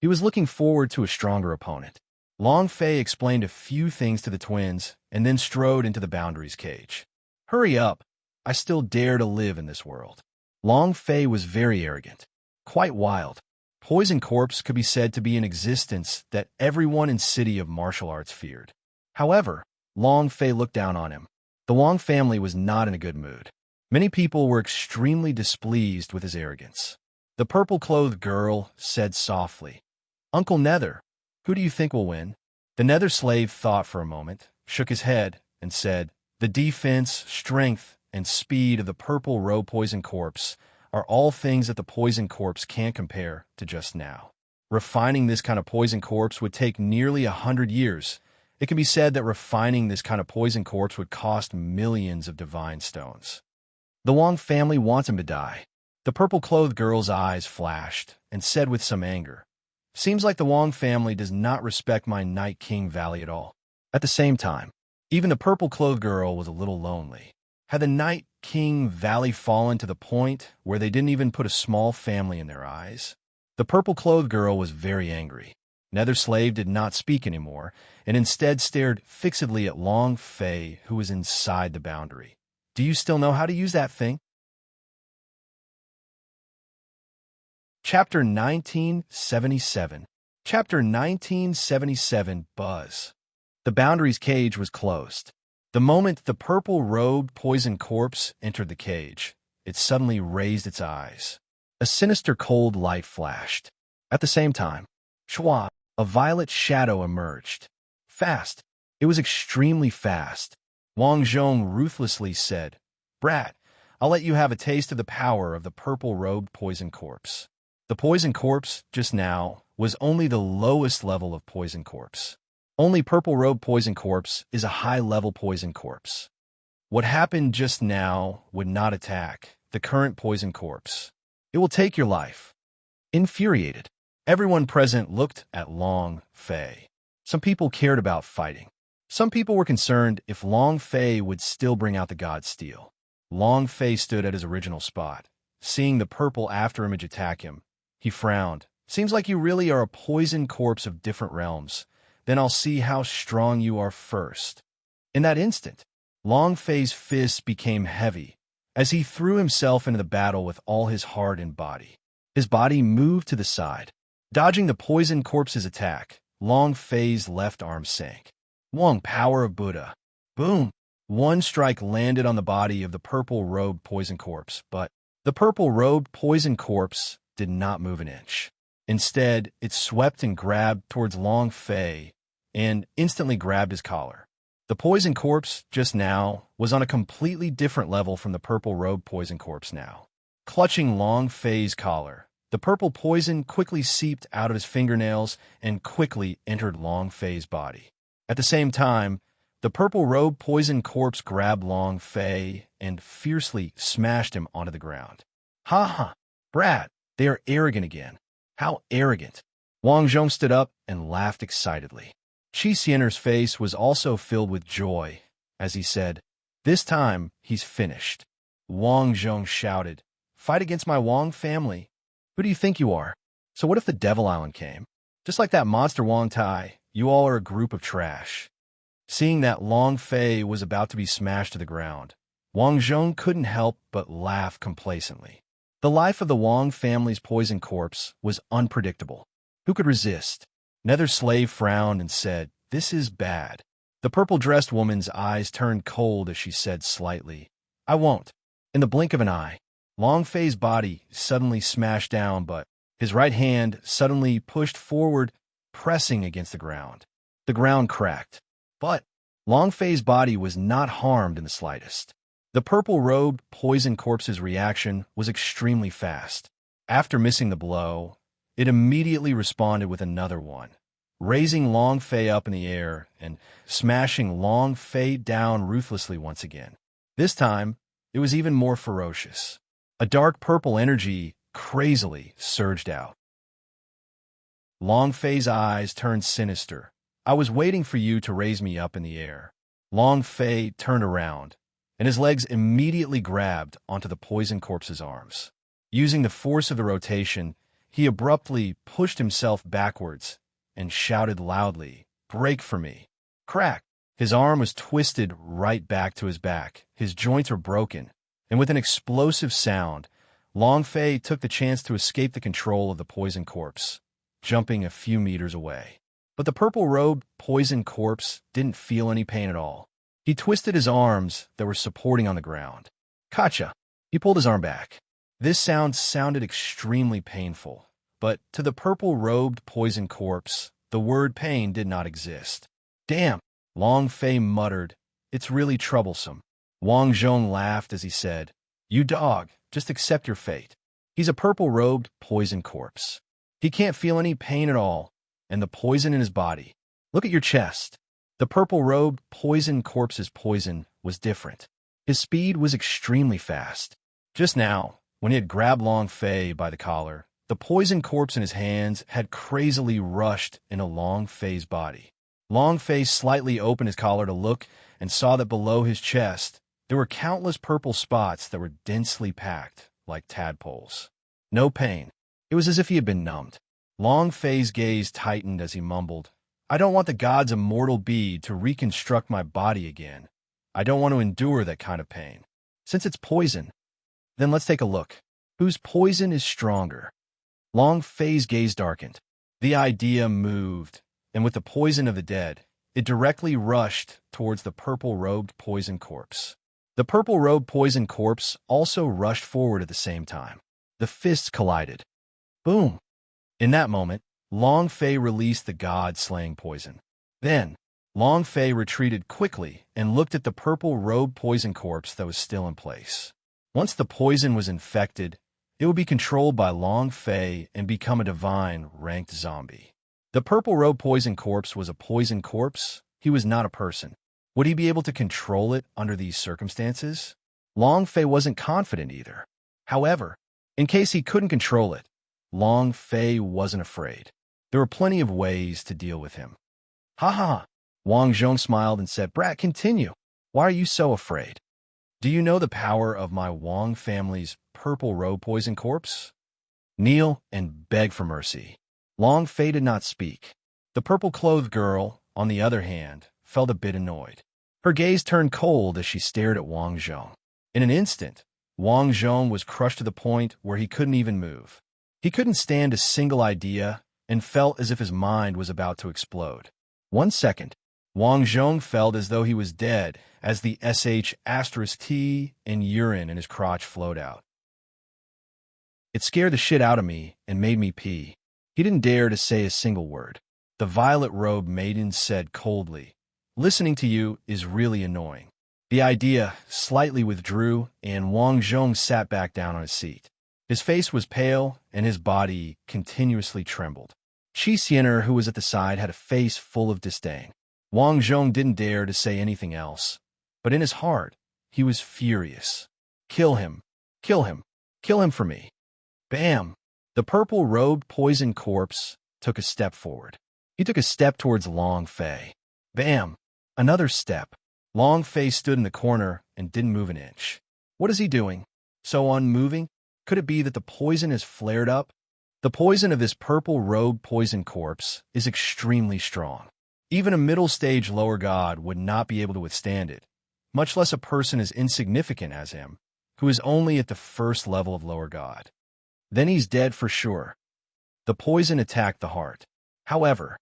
He was looking forward to a stronger opponent. Long Fei explained a few things to the twins and then strode into the boundaries cage. "Hurry up. I still dare to live in this world." Long Fei was very arrogant, quite wild. Poison Corpse could be said to be an existence that everyone in City of Martial Arts feared. However, Long Fei looked down on him. The Wong family was not in a good mood. Many people were extremely displeased with his arrogance. The purple-clothed girl said softly, "Uncle Nether, who do you think will win?" The Nether slave thought for a moment, shook his head, and said, "The defense, strength, and speed of the purple row Poison Corpse are all things that the Poison Corpse can't compare to just now. Refining this kind of Poison Corpse would take nearly 100 years. It can be said that refining this kind of Poison Corpse would cost millions of divine stones. The Wong family wants him to die." The purple-clothed girl's eyes flashed and said with some anger, "Seems like the Wong family does not respect my Night King Valley at all." At the same time, even the purple-clothed girl was a little lonely. Had the Night King Valley fallen to the point where they didn't even put a small family in their eyes? The purple-clothed girl was very angry. Nether Slave did not speak anymore, and instead stared fixedly at Long Fei, who was inside the boundary. "Do you still know how to use that thing?" Chapter 1977. Chapter 1977, Buzz. The boundaries cage was closed. The moment the purple-robed Poison Corpse entered the cage, it suddenly raised its eyes. A sinister cold light flashed. At the same time, Chua, a violet shadow emerged. Fast. It was extremely fast. Wang Zhong ruthlessly said, "Brat, I'll let you have a taste of the power of the purple-robed Poison Corpse." The Poison Corpse, just now, was only the lowest level of Poison Corpse. Only purple-robed Poison Corpse is a high-level Poison Corpse. What happened just now would not attack the current Poison Corpse. It will take your life. Infuriated, everyone present looked at Long Fei. Some people cared about fighting. Some people were concerned if Long Fei would still bring out the God Steel. Long Fei stood at his original spot. Seeing the purple after image attack him, he frowned. "Seems like you really are a Poison Corpse of different realms. Then I'll see how strong you are first." In that instant, Long Fei's fists became heavy as he threw himself into the battle with all his heart and body. His body moved to the side. Dodging the Poison Corpse's attack, Long Fei's left arm sank. Wong Power of Buddha. Boom! One strike landed on the body of the purple-robed Poison Corpse, but the purple-robed Poison Corpse did not move an inch. Instead, it swept and grabbed towards Long Fei and instantly grabbed his collar. The Poison Corpse, just now, was on a completely different level from the purple-robed Poison Corpse now. Clutching Long Fei's collar, the purple poison quickly seeped out of his fingernails and quickly entered Long Fei's body. At the same time, the purple-robed Poison Corpse grabbed Long Fei and fiercely smashed him onto the ground. "Ha ha! Brat, they are arrogant again. How arrogant!" Wang Zhong stood up and laughed excitedly. Qi Xianer's face was also filled with joy as he said, "This time, he's finished." Wang Zhong shouted, "Fight against my Wang family. Who do you think you are? So what if the Devil Island came? Just like that monster Wang Tai, you all are a group of trash." Seeing that Long Fei was about to be smashed to the ground, Wang Zhong couldn't help but laugh complacently. The life of the Wang family's Poison Corpse was unpredictable. Who could resist? Nether Slave frowned and said, "This is bad." The purple-dressed woman's eyes turned cold as she said slightly, "I won't." In the blink of an eye, Long Fei's body suddenly smashed down, but his right hand suddenly pushed forward, pressing against the ground. The ground cracked, but Long Fei's body was not harmed in the slightest. The purple-robed Poison Corpse's reaction was extremely fast. After missing the blow, it immediately responded with another one, raising Long Fei up in the air and smashing Long Fei down ruthlessly once again. This time, it was even more ferocious. A dark purple energy crazily surged out. Long Fei's eyes turned sinister. I was waiting for you to raise me up in the air. Long Fei turned around, and his legs immediately grabbed onto the poison corpse's arms. Using the force of the rotation, he abruptly pushed himself backwards and shouted loudly, "Break for me!" Crack! His arm was twisted right back to his back. His joints were broken, and with an explosive sound, Long Fei took the chance to escape the control of the poison corpse, jumping a few meters away. But the purple-robed poison corpse didn't feel any pain at all. He twisted his arms that were supporting on the ground. Gotcha! He pulled his arm back. This sounded extremely painful, but to the purple-robed poison corpse, the word pain did not exist. Damn! Long Fei muttered, "It's really troublesome." Wang Zhong laughed as he said, "You dog, just accept your fate. He's a purple-robed poison corpse. He can't feel any pain at all, and the poison in his body. Look at your chest." The purple-robed poison corpse's poison was different. His speed was extremely fast. Just now, when he had grabbed Long Fei by the collar, the poison corpse in his hands had crazily rushed into Long Fei's body. Long Fei slightly opened his collar to look and saw that below his chest, there were countless purple spots that were densely packed, like tadpoles. No pain. It was as if he had been numbed. Long Fei's gaze tightened as he mumbled, "I don't want the god's immortal bead to reconstruct my body again. I don't want to endure that kind of pain. Since it's poison, then let's take a look. Whose poison is stronger?" Long Fei's gaze darkened. The idea moved, and with the poison of the dead, it directly rushed towards the purple-robed poison corpse. The purple-robed poison corpse also rushed forward at the same time. The fists collided. Boom! In that moment, Long Fei released the god-slaying poison. Then, Long Fei retreated quickly and looked at the purple-robed poison corpse that was still in place. Once the poison was infected, it would be controlled by Long Fei and become a divine ranked zombie. The purple-robed poison corpse was a poison corpse. He was not a person. Would he be able to control it under these circumstances? Long Fei wasn't confident either. However, in case he couldn't control it, Long Fei wasn't afraid. There were plenty of ways to deal with him. "Ha ha!" Wang Zhong smiled and said, "Brat, continue. Why are you so afraid? Do you know the power of my Wang family's purple-robed poison corpse? Kneel and beg for mercy." Long Fei did not speak. The purple-clothed girl, on the other hand, felt a bit annoyed. Her gaze turned cold as she stared at Wang Zhong. In an instant, Wang Zhong was crushed to the point where he couldn't even move. He couldn't stand a single idea and felt as if his mind was about to explode. 1 second, Wang Zhong felt as though he was dead as the *T and urine in his crotch flowed out. It scared the shit out of me and made me pee. He didn't dare to say a single word. The violet-robed maiden said coldly, "Listening to you is really annoying." The idea slightly withdrew, and Wang Zhong sat back down on his seat. His face was pale, and his body continuously trembled. Qi Xianer, who was at the side, had a face full of disdain. Wang Zhong didn't dare to say anything else, but in his heart, he was furious. "Kill him! Kill him! Kill him for me!" Bam! The purple-robed poison corpse took a step forward. He took a step towards Long Fei. Bam! Another step. Long Fei stood in the corner and didn't move an inch. What is he doing? So unmoving? Could it be that the poison has flared up? The poison of this purple-robed poison corpse is extremely strong. Even a middle-stage lower god would not be able to withstand it, much less a person as insignificant as him, who is only at the first level of lower god. Then he's dead for sure. The poison attacked the heart. However,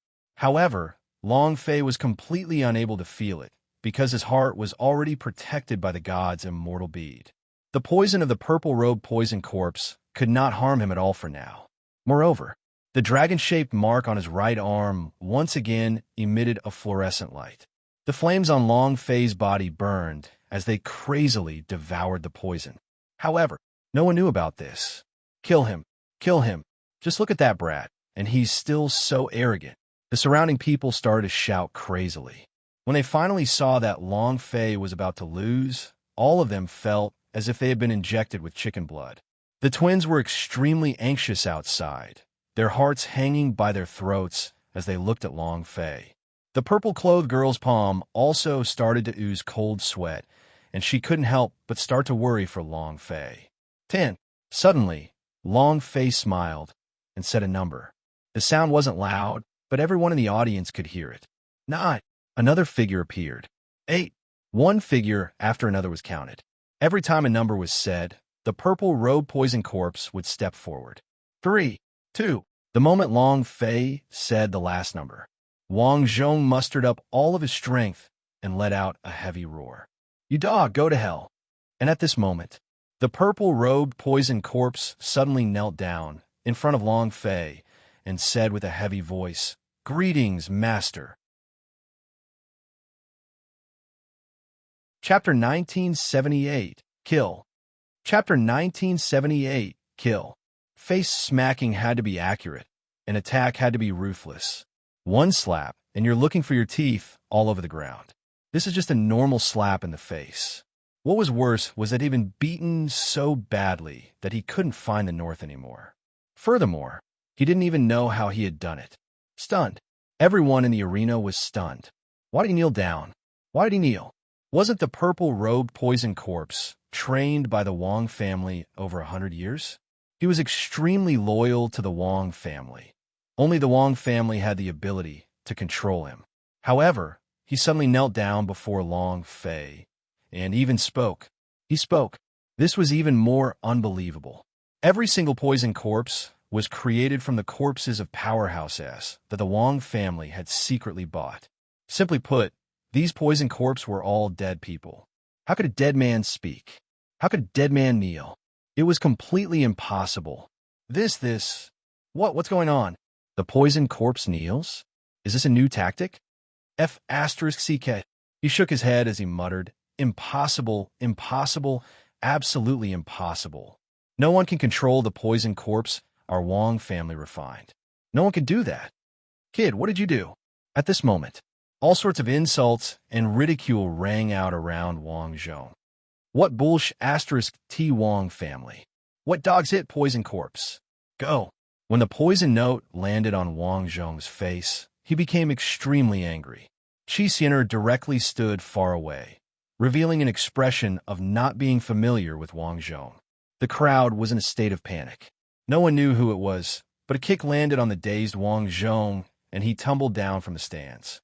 Long Fei was completely unable to feel it, because his heart was already protected by the god's immortal bead. The poison of the purple-robed poison corpse could not harm him at all for now. Moreover, the dragon-shaped mark on his right arm once again emitted a fluorescent light. The flames on Long Fei's body burned as they crazily devoured the poison. However, no one knew about this. "Kill him! Kill him! Just look at that brat, and he's still so arrogant." The surrounding people started to shout crazily. When they finally saw that Long Fei was about to lose, all of them felt as if they had been injected with chicken blood. The twins were extremely anxious outside, their hearts hanging by their throats as they looked at Long Fei. The purple-clothed girl's palm also started to ooze cold sweat, and she couldn't help but start to worry for Long Fei. 10. Suddenly, Long Fei smiled and said a number. The sound wasn't loud, but everyone in the audience could hear it. 9. Another figure appeared. 8. One figure after another was counted. Every time a number was said, the purple-robed poison corpse would step forward. 3. 2. The moment Long Fei said the last number, Wang Zhong mustered up all of his strength and let out a heavy roar. "You dog, go to hell!" And at this moment, the purple-robed poison corpse suddenly knelt down in front of Long Fei and said with a heavy voice, "Greetings, Master." Chapter 1978, Kill. Chapter 1978, Kill. Face smacking had to be accurate. An attack had to be ruthless. One slap, and you're looking for your teeth all over the ground. This is just a normal slap in the face. What was worse was that he'd been beaten so badly that he couldn't find the north anymore. Furthermore, he didn't even know how he had done it. Stunned. Everyone in the arena was stunned. Why did he kneel down? Why did he kneel? Wasn't the purple-robed poison corpse trained by the Wang family over 100 years? He was extremely loyal to the Wang family. Only the Wang family had the ability to control him. However, he suddenly knelt down before Long Fei and even spoke. He spoke. This was even more unbelievable. Every single poison corpse was created from the corpses of powerhouses that the Wang family had secretly bought. Simply put, these poison corpses were all dead people. How could a dead man speak? How could a dead man kneel? It was completely impossible. What's going on? The poison corpse kneels? Is this a new tactic? F***ck. He shook his head as he muttered, "Impossible, impossible, absolutely impossible. No one can control the poison corpse our Wang family refined. No one can do that. Kid, what did you do?" At this moment, all sorts of insults and ridicule rang out around Wang Zhong. What **T Wang family? What dogs hit poison corpse? Go. When the poison note landed on Wang Zhong's face, he became extremely angry. Qi Xian'er directly stood far away, revealing an expression of not being familiar with Wang Zhong. The crowd was in a state of panic. No one knew who it was, but a kick landed on the dazed Wang Zhong, and he tumbled down from the stands.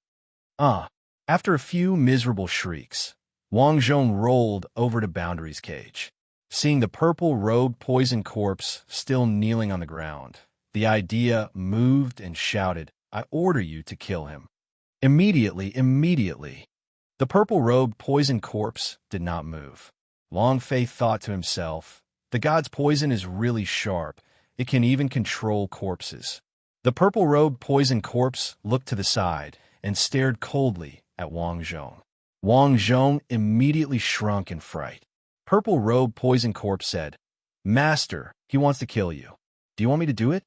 After a few miserable shrieks, Wang Zhong rolled over to Boundary's cage. Seeing the purple-robed poison corpse still kneeling on the ground, the idea moved and shouted, "I order you to kill him." Immediately. The purple-robed poison corpse did not move. Long Fei thought to himself, the god's poison is really sharp. It can even control corpses. The purple-robed poison corpse looked to the side and stared coldly at Wang Zhong. Wang Zhong immediately shrunk in fright. Purple-robed poison corpse said, "Master, he wants to kill you. Do you want me to do it?"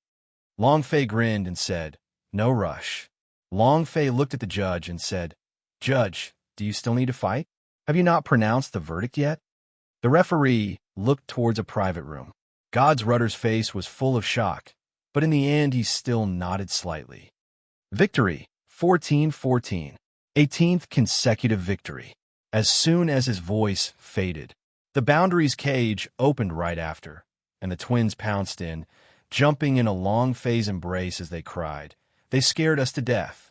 Long Fei grinned and said, "No rush." Long Fei looked at the judge and said, "Judge, do you still need to fight? Have you not pronounced the verdict yet?" The referee looked towards a private room. God's Rudder's face was full of shock, but in the end he still nodded slightly. Victory, 14-14. 18th consecutive victory. As soon as his voice faded, the Boundary's cage opened right after, and the twins pounced in, jumping in a Long Fei's embrace as they cried, "They scared us to death."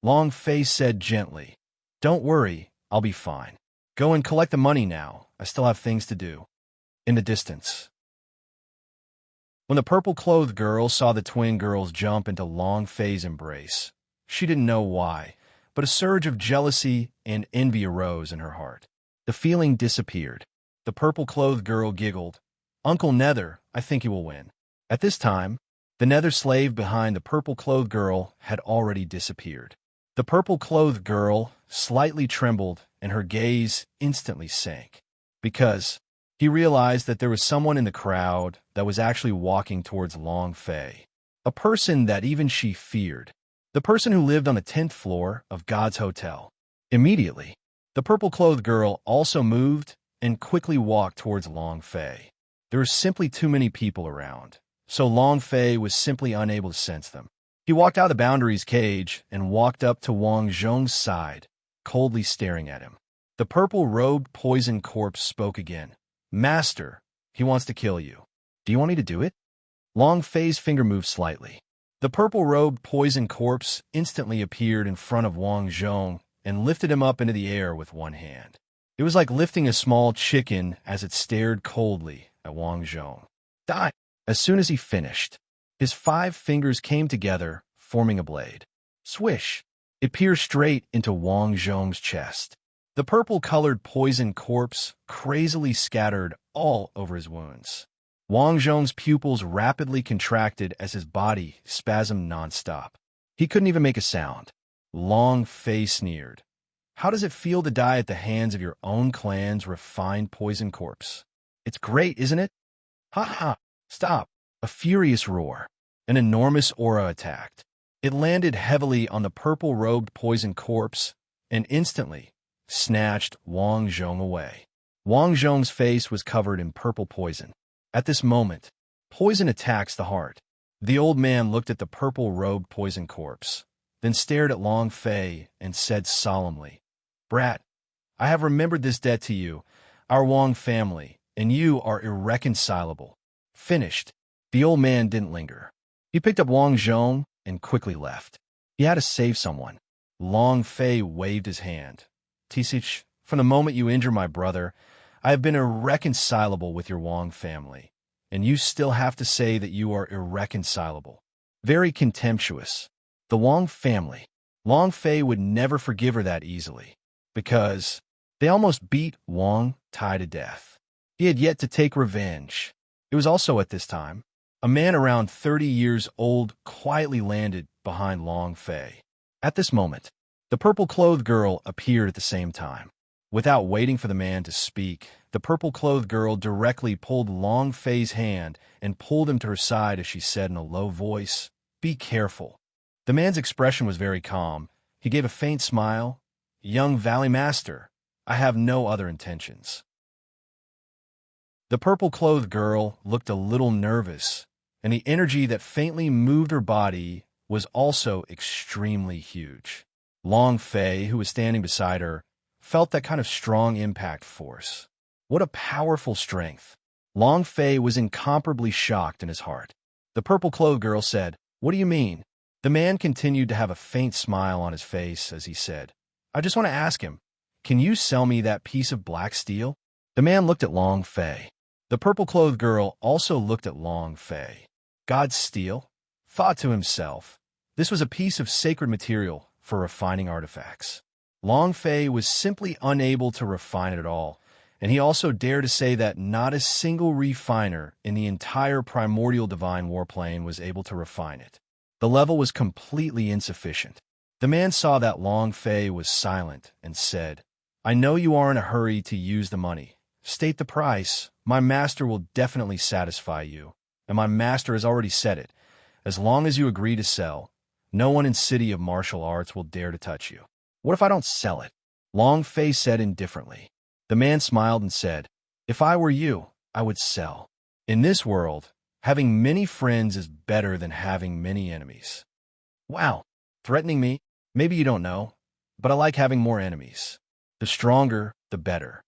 Long Fei said gently, "Don't worry, I'll be fine. Go and collect the money now. I still have things to do." In the distance, when the purple-clothed girl saw the twin girls jump into Long Fei's embrace, she didn't know why, but a surge of jealousy and envy arose in her heart. The feeling disappeared. The purple-clothed girl giggled, "Uncle Nether, I think you will win." At this time, the nether slave behind the purple-clothed girl had already disappeared. The purple-clothed girl slightly trembled and her gaze instantly sank, because he realized that there was someone in the crowd that was actually walking towards Long Fei, a person that even she feared, the person who lived on the 10th floor of God's Hotel. Immediately, the purple-clothed girl also moved and quickly walked towards Long Fei. There were simply too many people around, so Long Fei was simply unable to sense them. He walked out of the boundaries cage and walked up to Wang Zhong's side, coldly staring at him. The purple-robed poison corpse spoke again. Master, he wants to kill you. Do you want me to do it? Long Fei's finger moved slightly. The purple-robed poison corpse instantly appeared in front of Wang Zhong and lifted him up into the air with one hand. It was like lifting a small chicken as it stared coldly at Wang Zhong. Die! As soon as he finished, his 5 fingers came together, forming a blade. Swish! It pierced straight into Wang Zhong's chest. The purple-colored poison corpse crazily scattered all over his wounds. Wang Zhong's pupils rapidly contracted as his body spasmed nonstop. He couldn't even make a sound. Long Fei sneered. How does it feel to die at the hands of your own clan's refined poison corpse? It's great, isn't it? Ha ha! Stop! A furious roar. An enormous aura attacked. It landed heavily on the purple-robed poison corpse and instantly snatched Wang Zhong away. Wang Zhong's face was covered in purple poison. At this moment, poison attacks the heart. The old man looked at the purple-robed poison corpse, then stared at Long Fei and said solemnly, Brat, I have remembered this debt to you, our Wang family, and you are irreconcilable. Finished. The old man didn't linger. He picked up Wang Zhong and quickly left. He had to save someone. Long Fei waved his hand. Tisich, from the moment you injured my brother, I have been irreconcilable with your Wang family, and you still have to say that you are irreconcilable. Very contemptuous. The Wang family. Long Fei would never forgive her that easily, because they almost beat Wang Tai to death. He had yet to take revenge. It was also at this time, a man around 30 years old quietly landed behind Long Fei. At this moment, the purple-clothed girl appeared at the same time. Without waiting for the man to speak, the purple-clothed girl directly pulled Long Fei's hand and pulled him to her side as she said in a low voice, Be careful. The man's expression was very calm. He gave a faint smile. Young Valley Master, I have no other intentions. The purple-clothed girl looked a little nervous, and the energy that faintly moved her body was also extremely huge. Long Fei, who was standing beside her, felt that kind of strong impact force. What a powerful strength. Long Fei was incomparably shocked in his heart. The purple-clothed girl said, What do you mean? The man continued to have a faint smile on his face as he said, I just want to ask him, can you sell me that piece of black steel? The man looked at Long Fei. The purple-clothed girl also looked at Long Fei. God's steel? Thought to himself, this was a piece of sacred material for refining artifacts. Long Fei was simply unable to refine it at all, and he also dared to say that not a single refiner in the entire primordial divine warplane was able to refine it. The level was completely insufficient. The man saw that Long Fei was silent and said, I know you are in a hurry to use the money. State the price. My master will definitely satisfy you, and my master has already said it. As long as you agree to sell, no one in City of Martial Arts will dare to touch you. What if I don't sell it? Long Fei said indifferently. The man smiled and said, If I were you, I would sell. In this world, having many friends is better than having many enemies. Wow, threatening me? Maybe you don't know, but I like having more enemies. The stronger, the better.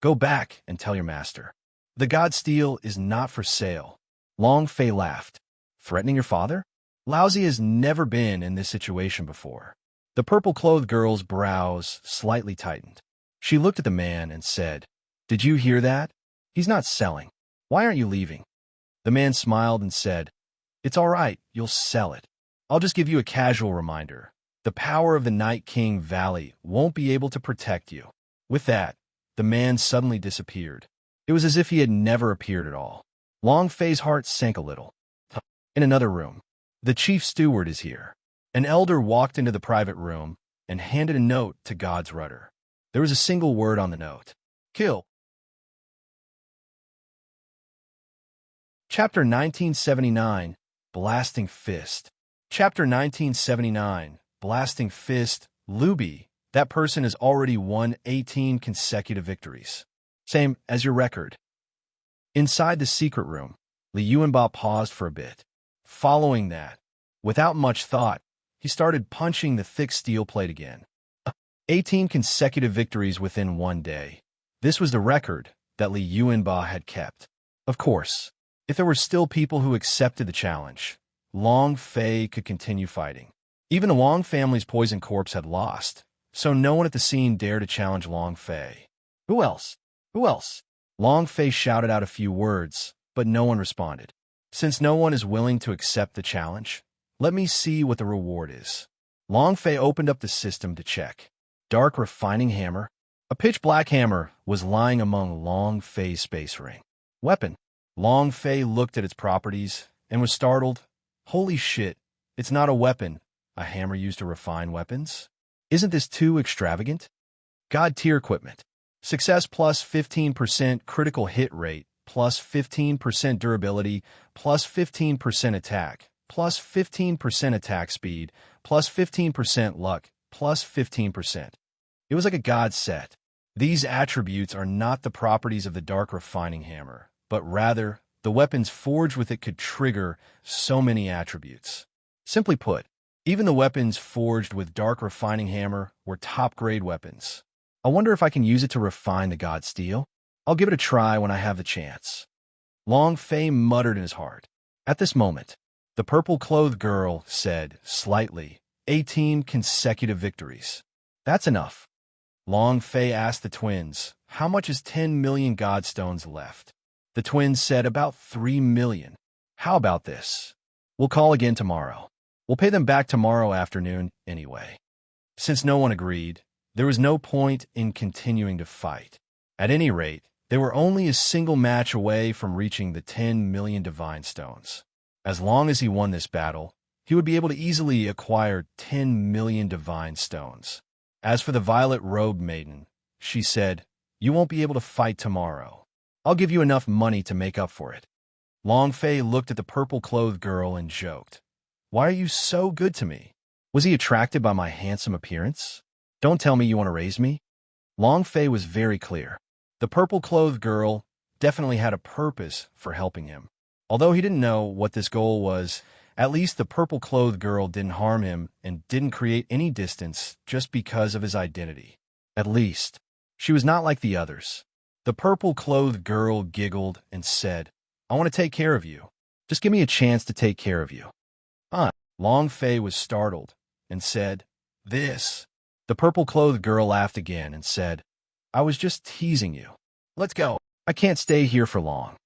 Go back and tell your master. The God Steel is not for sale. Long Fei laughed. Threatening your father? Laozi has never been in this situation before. The purple-clothed girl's brows slightly tightened. She looked at the man and said, Did you hear that? He's not selling. Why aren't you leaving? The man smiled and said, It's all right, you'll sell it. I'll just give you a casual reminder. The power of the Night King Valley won't be able to protect you. With that, the man suddenly disappeared. It was as if he had never appeared at all. Long Fei's heart sank a little. In another room, the chief steward is here. An elder walked into the private room and handed a note to God's rudder. There was a single word on the note. Kill. Chapter 1979, Blasting Fist. Chapter 1979, Blasting Fist, Luby. That person has already won 18 consecutive victories. Same as your record. Inside the secret room, Li Yuanba paused for a bit. Following that, without much thought, he started punching the thick steel plate again. 18 consecutive victories within one day. This was the record that Li Yuanba had kept. Of course, if there were still people who accepted the challenge, Long Fei could continue fighting. Even the Wang family's poison corpse had lost, so no one at the scene dared to challenge Long Fei. Who else? Who else? Long Fei shouted out a few words, but no one responded. Since no one is willing to accept the challenge, let me see what the reward is. Long Fei opened up the system to check. Dark refining hammer. A pitch-black hammer was lying among Long Fei's space ring. Weapon. Long Fei looked at its properties and was startled. Holy shit, it's not a weapon. A hammer used to refine weapons? Isn't this too extravagant? God tier equipment. Success plus 15% critical hit rate, plus 15% durability, plus 15% attack, plus 15% attack speed, plus 15% luck, plus 15%. It was like a god set. These attributes are not the properties of the dark refining hammer, but rather, the weapons forged with it could trigger so many attributes. Simply put, even the weapons forged with dark refining hammer were top-grade weapons. I wonder if I can use it to refine the god steel? I'll give it a try when I have the chance. Long Fei muttered in his heart. At this moment, the purple-clothed girl said, slightly, 18 consecutive victories. That's enough. Long Fei asked the twins, how much is 10 million godstones left? The twins said about 3 million. How about this? We'll call again tomorrow. We'll pay them back tomorrow afternoon anyway. Since no one agreed, there was no point in continuing to fight. At any rate, they were only a single match away from reaching the 10 million divine stones. As long as he won this battle, he would be able to easily acquire 10 million divine stones. As for the violet-robed maiden, she said, you won't be able to fight tomorrow. I'll give you enough money to make up for it. Long Fei looked at the purple-clothed girl and joked, why are you so good to me? Was he attracted by my handsome appearance? Don't tell me you want to raise me? Long Fei was very clear. The purple-clothed girl definitely had a purpose for helping him. Although he didn't know what this goal was, at least the purple-clothed girl didn't harm him and didn't create any distance just because of his identity. At least, she was not like the others. The purple-clothed girl giggled and said, I want to take care of you. Just give me a chance to take care of you. Long Fei was startled and said, this. The purple-clothed girl laughed again and said, I was just teasing you. Let's go. I can't stay here for long.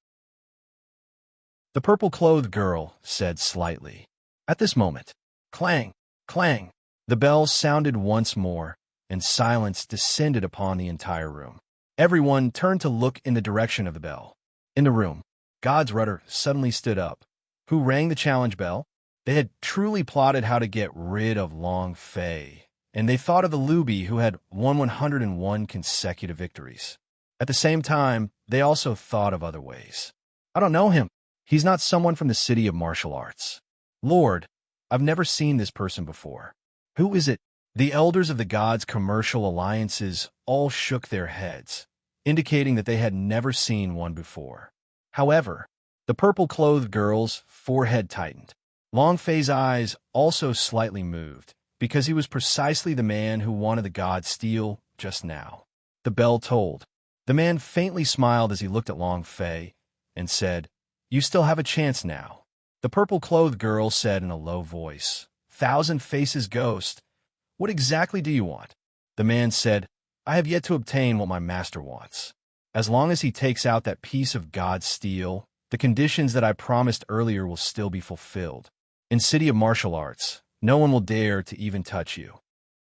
The purple-clothed girl said slightly. At this moment, clang, clang, the bells sounded once more, and silence descended upon the entire room. Everyone turned to look in the direction of the bell. In the room, God's rudder suddenly stood up. Who rang the challenge bell? They had truly plotted how to get rid of Long Fei, and they thought of the Luby who had won 101 consecutive victories. At the same time, they also thought of other ways. I don't know him. He's not someone from the city of martial arts. Lord, I've never seen this person before. Who is it? The elders of the gods' commercial alliances all shook their heads, indicating that they had never seen one before. However, the purple-clothed girl's forehead tightened. Long Fei's eyes also slightly moved, because he was precisely the man who wanted the god steel just now. The bell tolled. The man faintly smiled as he looked at Long Fei and said, You still have a chance now. The purple-clothed girl said in a low voice, 1,000 Faces Ghost, what exactly do you want? The man said, I have yet to obtain what my master wants. As long as he takes out that piece of god steel, the conditions that I promised earlier will still be fulfilled. In City of Martial Arts, no one will dare to even touch you.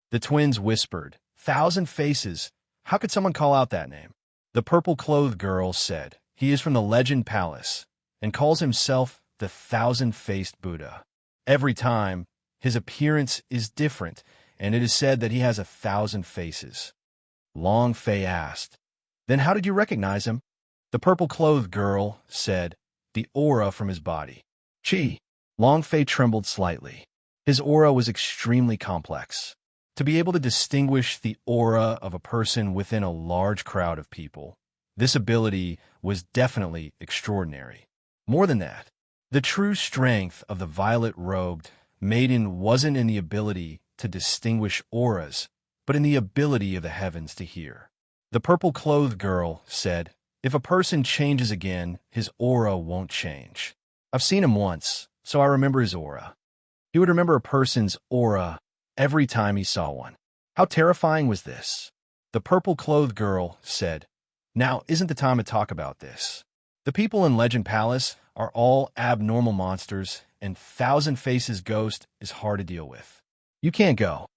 The twins whispered, 1,000 Faces, how could someone call out that name? The purple-clothed girl said, he is from the Legend Palace, and calls himself the 1,000-Faced Buddha. Every time, his appearance is different, and it is said that he has 1,000 faces. Long Fei asked, Then how did you recognize him? The purple-clothed girl said, The aura from his body. Chi. Long Fei trembled slightly. His aura was extremely complex. To be able to distinguish the aura of a person within a large crowd of people This ability was definitely extraordinary. More than that, the true strength of the violet-robed maiden wasn't in the ability to distinguish auras, but in the ability of the heavens to hear. The purple-clothed girl said, "If a person changes again, his aura won't change. I've seen him once, so I remember his aura." He would remember a person's aura every time he saw one. How terrifying was this? The purple-clothed girl said, "Now isn't the time to talk about this. The people in Legend Palace are all abnormal monsters, and Thousand Faces Ghost is hard to deal with. You can't go."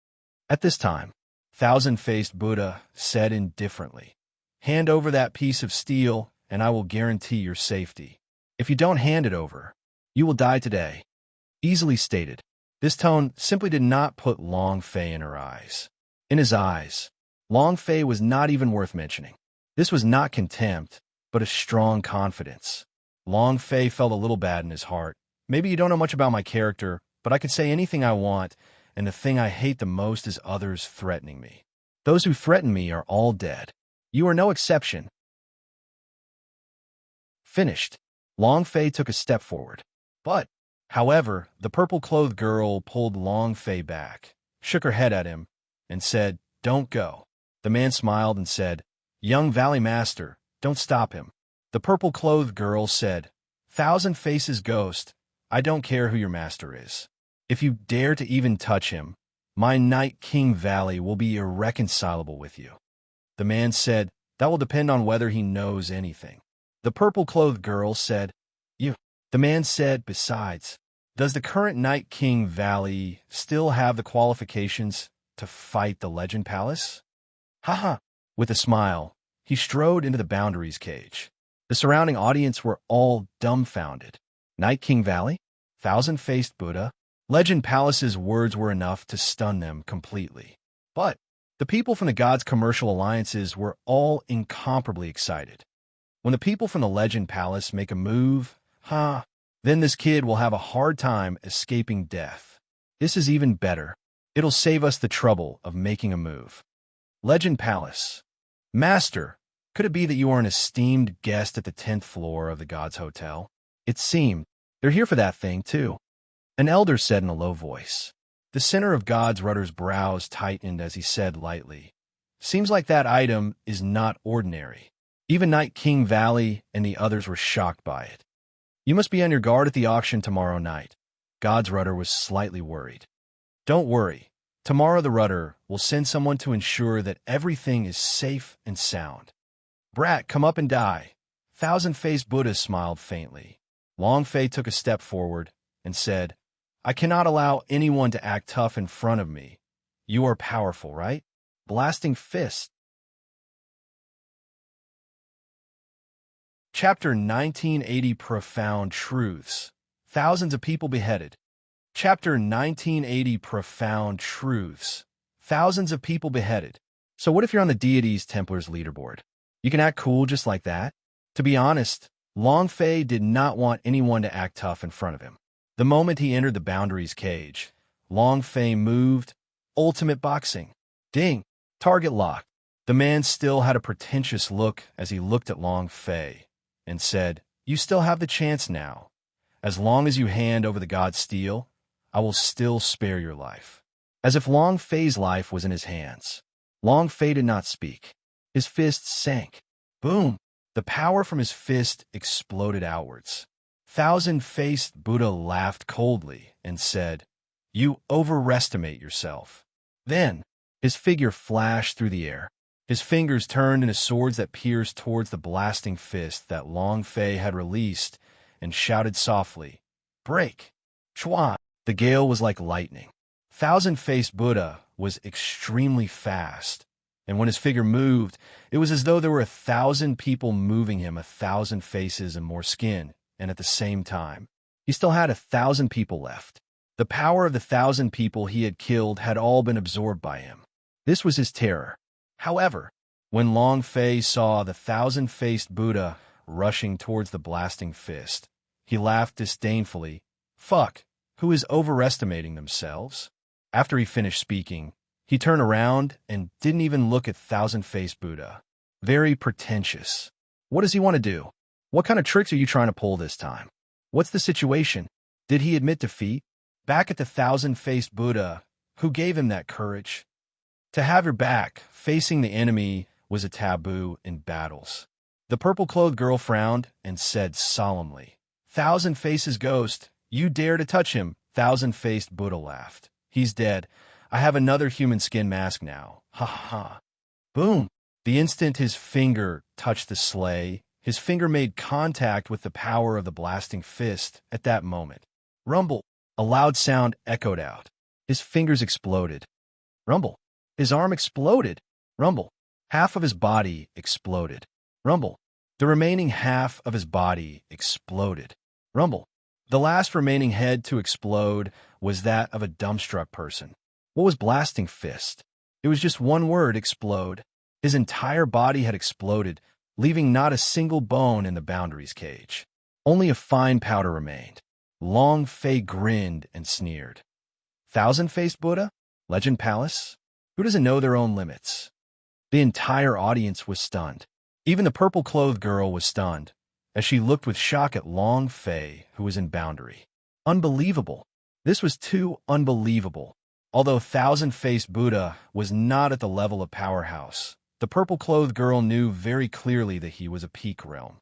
At this time, Thousand-Faced Buddha said indifferently, "Hand over that piece of steel, and I will guarantee your safety. If you don't hand it over, you will die today." Easily stated. This tone simply did not put Long Fei in her eyes. In his eyes, Long Fei was not even worth mentioning. This was not contempt, but a strong confidence. Long Fei felt a little bad in his heart. Maybe you don't know much about my character, but I could say anything I want, and the thing I hate the most is others threatening me. Those who threaten me are all dead. You are no exception. Finished. Long Fei took a step forward. However, the purple-clothed girl pulled Long Fei back, shook her head at him, and said, "Don't go." The man smiled and said, "Young Valley Master, don't stop him." The purple-clothed girl said, "Thousand Faces Ghost, I don't care who your master is. If you dare to even touch him, my Night King Valley will be irreconcilable with you." The man said, "That will depend on whether he knows anything." The purple-clothed girl said, "You." The man said, "Besides, does the current Night King Valley still have the qualifications to fight the Legend Palace?" Haha. With a smile, he strode into the Boundaries cage. The surrounding audience were all dumbfounded. Night King Valley? Thousand-Faced Buddha? Legend Palace's words were enough to stun them completely. But the people from the Gods' commercial alliances were all incomparably excited. When the people from the Legend Palace make a move, then this kid will have a hard time escaping death. This is even better. It'll save us the trouble of making a move. Legend Palace. Master, could it be that you are an esteemed guest at the 10th floor of the Gods Hotel? It seemed they're here for that thing, too. An elder said in a low voice. The center of God's rudder's brows tightened as he said lightly, "Seems like that item is not ordinary." Even Night King Valley and the others were shocked by it. "You must be on your guard at the auction tomorrow night." God's rudder was slightly worried. "Don't worry. Tomorrow the rudder will send someone to ensure that everything is safe and sound." "Brat, come up and die." Thousand-Faced Buddha smiled faintly. Long Fei took a step forward and said, "I cannot allow anyone to act tough in front of me. You are powerful, right?" Blasting Fist. Chapter 1980 Profound Truths. Thousands of people beheaded. Chapter 1980 Profound Truths. Thousands of people beheaded. So what if you're on the Deities Templars leaderboard? You can act cool just like that? To be honest, Long Fei did not want anyone to act tough in front of him. The moment he entered the Boundaries cage, Long Fei moved. Ultimate boxing. Ding. Target locked. The man still had a pretentious look as he looked at Long Fei and said, "You still have the chance now. As long as you hand over the God Steel, I will still spare your life." As if Long Fei's life was in his hands. Long Fei did not speak. His fists sank. Boom! The power from his fist exploded outwards. Thousand-Faced Buddha laughed coldly and said, "You overestimate yourself." Then, his figure flashed through the air. His fingers turned into swords that pierced towards the blasting fist that Long Fei had released and shouted softly, "Break!" Chua! The gale was like lightning. Thousand-Faced Buddha was extremely fast, and when his figure moved, it was as though there were 1,000 people moving him 1,000 faces and more skin, and at the same time. He still had 1,000 people left. The power of the 1,000 people he had killed had all been absorbed by him. This was his terror. However, when Long Fei saw the Thousand-Faced Buddha rushing towards the blasting fist, he laughed disdainfully. Fuck, who is overestimating themselves? After he finished speaking, he turned around and didn't even look at Thousand-Faced Buddha. Very pretentious. What does he want to do? What kind of tricks are you trying to pull this time? What's the situation? Did he admit defeat? Back at the thousand-faced Buddha, who gave him that courage? To have your back facing the enemy was a taboo in battles. The purple-clothed girl frowned and said solemnly, "Thousand Faces Ghost, you dare to touch him?" Thousand-faced Buddha laughed. "He's dead. I have another human skin mask now. Ha ha." Boom! The instant his finger touched the sleigh, his finger made contact with the power of the blasting fist at that moment. Rumble! A loud sound echoed out. His fingers exploded. Rumble! His arm exploded. Rumble! Half of his body exploded. Rumble! The remaining half of his body exploded. Rumble! The last remaining head to explode was that of a dumbstruck person. What was blasting fist? It was just one word: explode. His entire body had exploded, leaving not a single bone in the boundaries cage. Only a fine powder remained. Long Fei grinned and sneered. Thousand-faced Buddha? Legend Palace? Who doesn't know their own limits? The entire audience was stunned. Even the purple-clothed girl was stunned, as she looked with shock at Long Fei, who was in boundary. Unbelievable. This was too unbelievable. Although Thousand-faced Buddha was not at the level of powerhouse, the purple-clothed girl knew very clearly that he was a peak realm.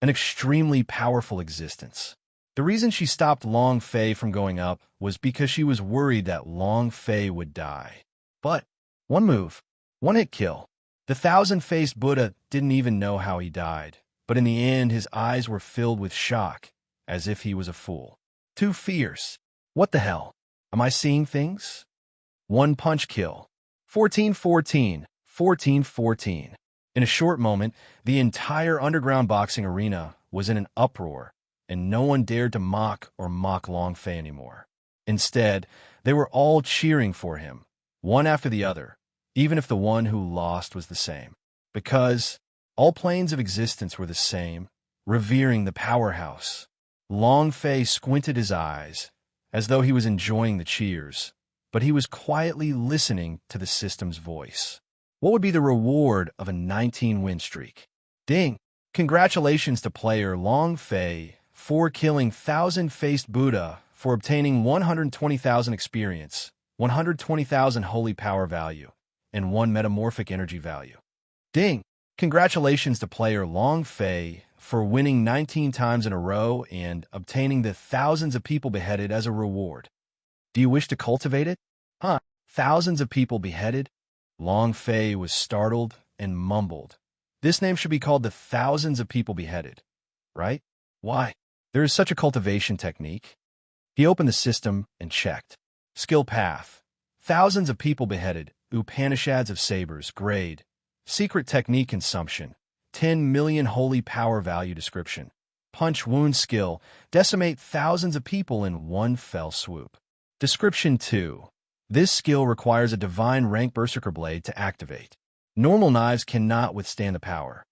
An extremely powerful existence. The reason she stopped Long Fei from going up was because she was worried that Long Fei would die. But one move, one hit kill. The thousand-faced Buddha didn't even know how he died, but in the end his eyes were filled with shock, as if he was a fool. Too fierce. What the hell? Am I seeing things? One punch kill. 14-14, 14-14. In a short moment, the entire underground boxing arena was in an uproar, and no one dared to mock Long Fei anymore. Instead, they were all cheering for him, one after the other, even if the one who lost was the same. Because all planes of existence were the same, revering the powerhouse. Long Fei squinted his eyes, as though he was enjoying the cheers, but he was quietly listening to the system's voice. What would be the reward of a 19-win streak? Ding! Congratulations to player Long Fei for killing Thousand-Faced Buddha for obtaining 120,000 experience, 120,000 holy power value, and 1 metamorphic energy value. Ding! Congratulations to player Long Fei for winning 19 times in a row and obtaining the thousands of people beheaded as a reward. Do you wish to cultivate it? Huh? Thousands of people beheaded? Long Fei was startled and mumbled. This name should be called the thousands of people beheaded, right? Why? There is such a cultivation technique. He opened the system and checked. Skill path. Thousands of people beheaded. Upanishads of sabers. Grade. Secret technique consumption. 10 million holy power value description. Punch wound skill. Decimate thousands of people in one fell swoop. Description 2. This skill requires a divine rank berserker blade to activate. Normal knives cannot withstand the power.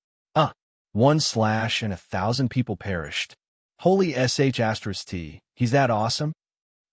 1 slash and 1,000 people perished. Holy sh*t, he's that awesome?